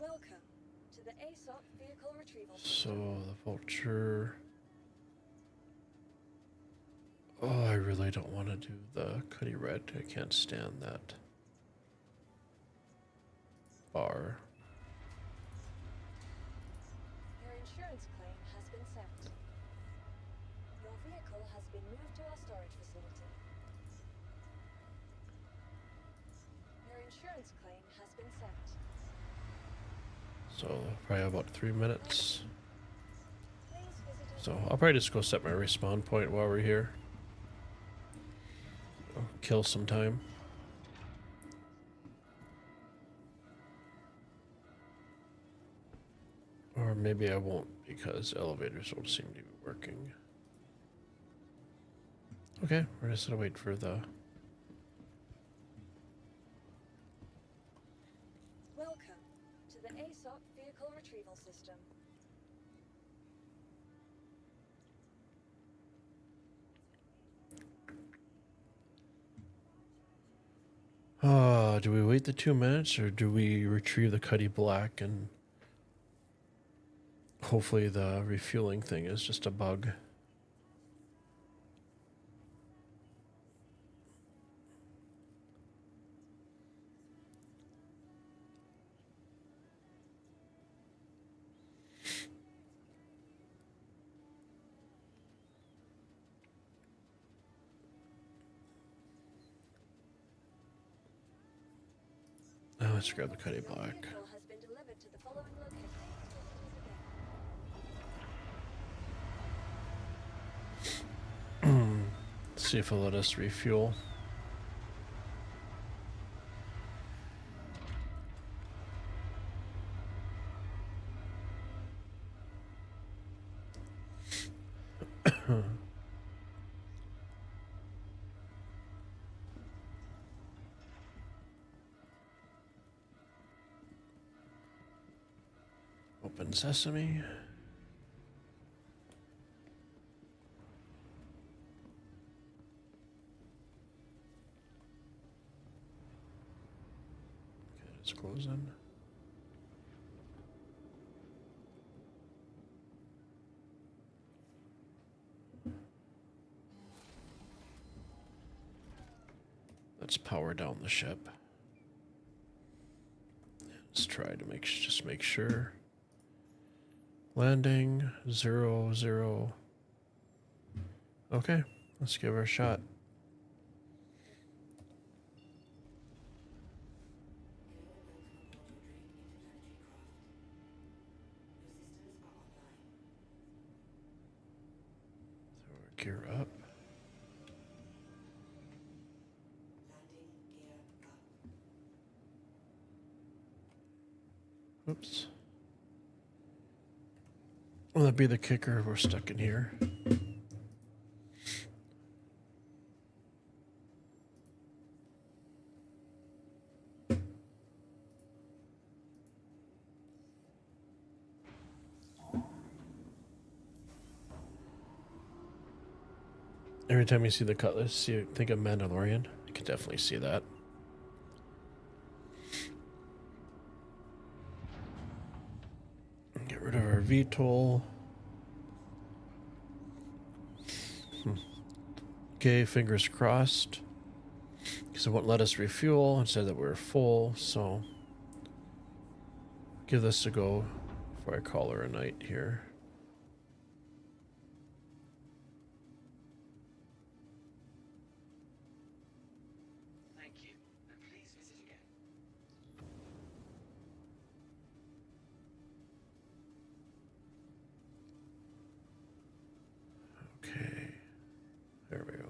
N: Welcome to the ASOP vehicle retrieval.
C: So, the vulture... Oh, I really don't want to do the Cuddy Red. I can't stand that bar.
N: Your insurance claim has been sent. Your vehicle has been moved to our storage facility. Your insurance claim has been sent.
C: So, probably about 3 minutes.
N: Please visit us.
C: So, I'll probably just go set my respawn point while we're here. Kill some time. Or maybe I won't because elevators don't seem to be working. Okay, we're just gonna wait for the...
N: Welcome to the ASOP vehicle retrieval system.
C: Do we wait the 2 minutes or do we retrieve the Cuddy Black and hopefully the refueling thing is just a bug? Let's grab the Cuddy Black.
N: Your vehicle has been delivered to the following location.
C: Let's see if it'll let us refuel. Open sesame. Okay, it's closing. Let's power down the ship. Let's try to just make sure. Landing 0, 0. Okay, let's give her a shot. Throw our gear up. Oops. Will that be the kicker? We're stuck in here. Every time you see the cutlass, you think of Mandalorian. You can definitely see that. Get rid of our VTOL. Okay, fingers crossed. Because it won't let us refuel and said that we're full, so give this a go before I call her a night here.
O: Thank you, and please visit again.
C: Okay, there we go.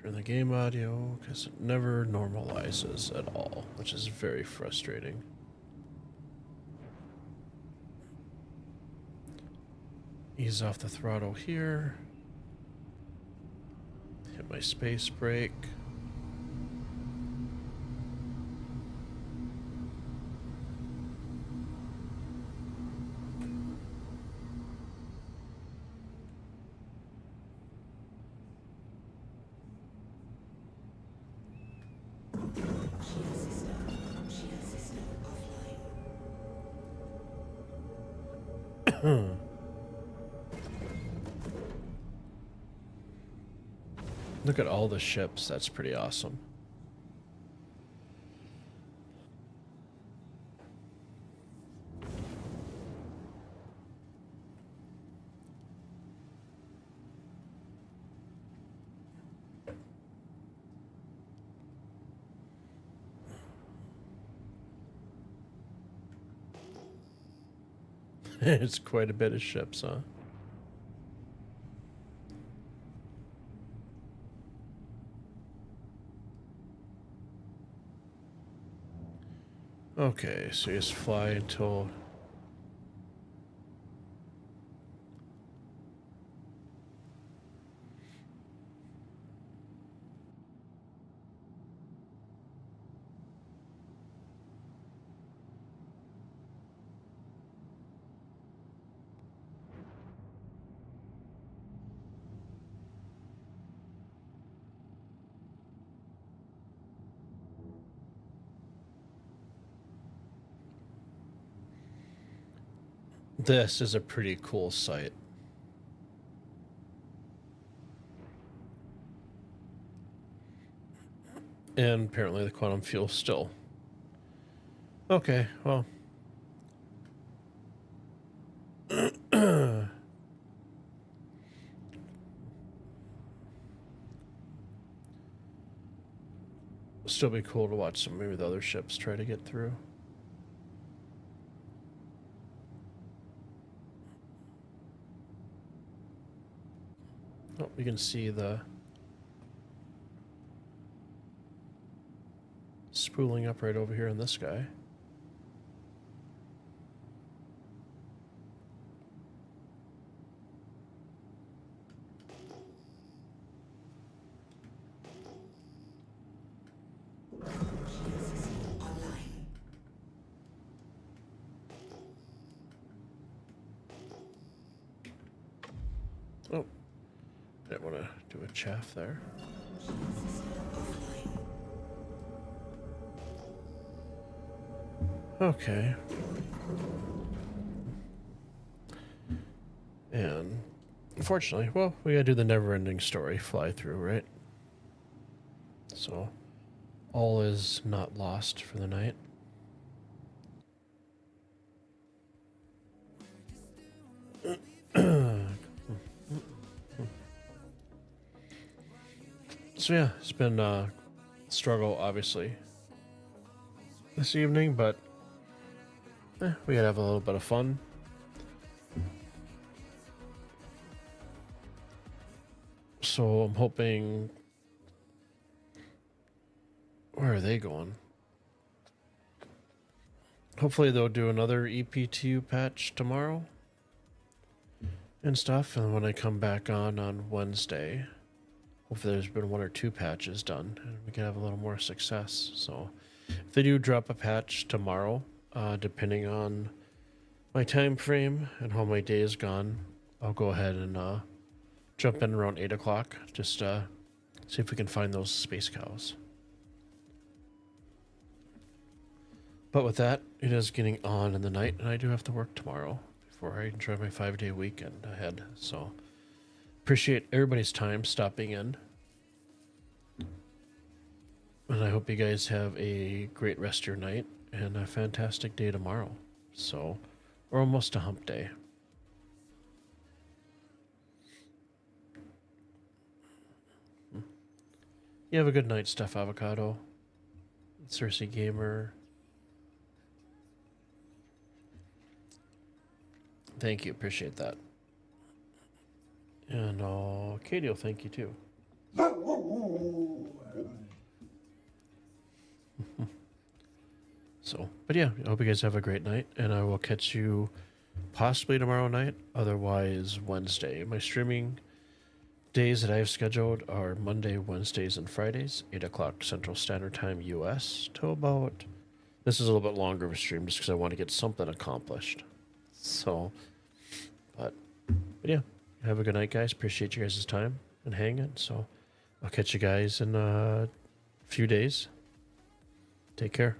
C: Turn the game audio because it never normalizes at all, which is very frustrating. Ease off the throttle here. Hit my space brake. Look at all the ships. That's pretty awesome. It's quite a bit of ships, huh? Okay, so you just fly until... This is a pretty cool sight. And apparently the quantum fuel still. Okay, well. Still be cool to watch some maybe the other ships try to get through. Oh, you can see the spooling up right over here in this guy. Oh, didn't want to do a chaff there. Okay. And unfortunately, well, we gotta do the never-ending story fly through, right? So all is not lost for the night. So yeah, it's been a struggle, obviously, this evening, but we gotta have a little bit of fun. So I'm hoping. Where are they going? Hopefully they'll do another EPTU patch tomorrow and stuff, and when I come back on Wednesday, hopefully there's been 1 or 2 patches done and we can have a little more success. So if they do drop a patch tomorrow, depending on my time frame and how my day is gone, I'll go ahead and jump in around 8 o'clock, just see if we can find those space cows. But with that, it is getting on in the night, and I do have to work tomorrow before I enjoy my 5-day weekend ahead. So appreciate everybody's time stopping in. And I hope you guys have a great rest of your night and a fantastic day tomorrow. So we're almost to hump day. You have a good night, Steph Avocado, Cersei Gamer. Thank you, appreciate that. And Katie will thank you too. So, but yeah, I hope you guys have a great night, and I will catch you possibly tomorrow night, otherwise Wednesday. My streaming days that I have scheduled are Monday, Wednesdays, and Fridays, 8 o'clock Central Standard Time US to about... This is a little bit longer of a stream just because I want to get something accomplished. So, but yeah, have a good night, guys. Appreciate you guys' time and hanging. So I'll catch you guys in a few days. Take care.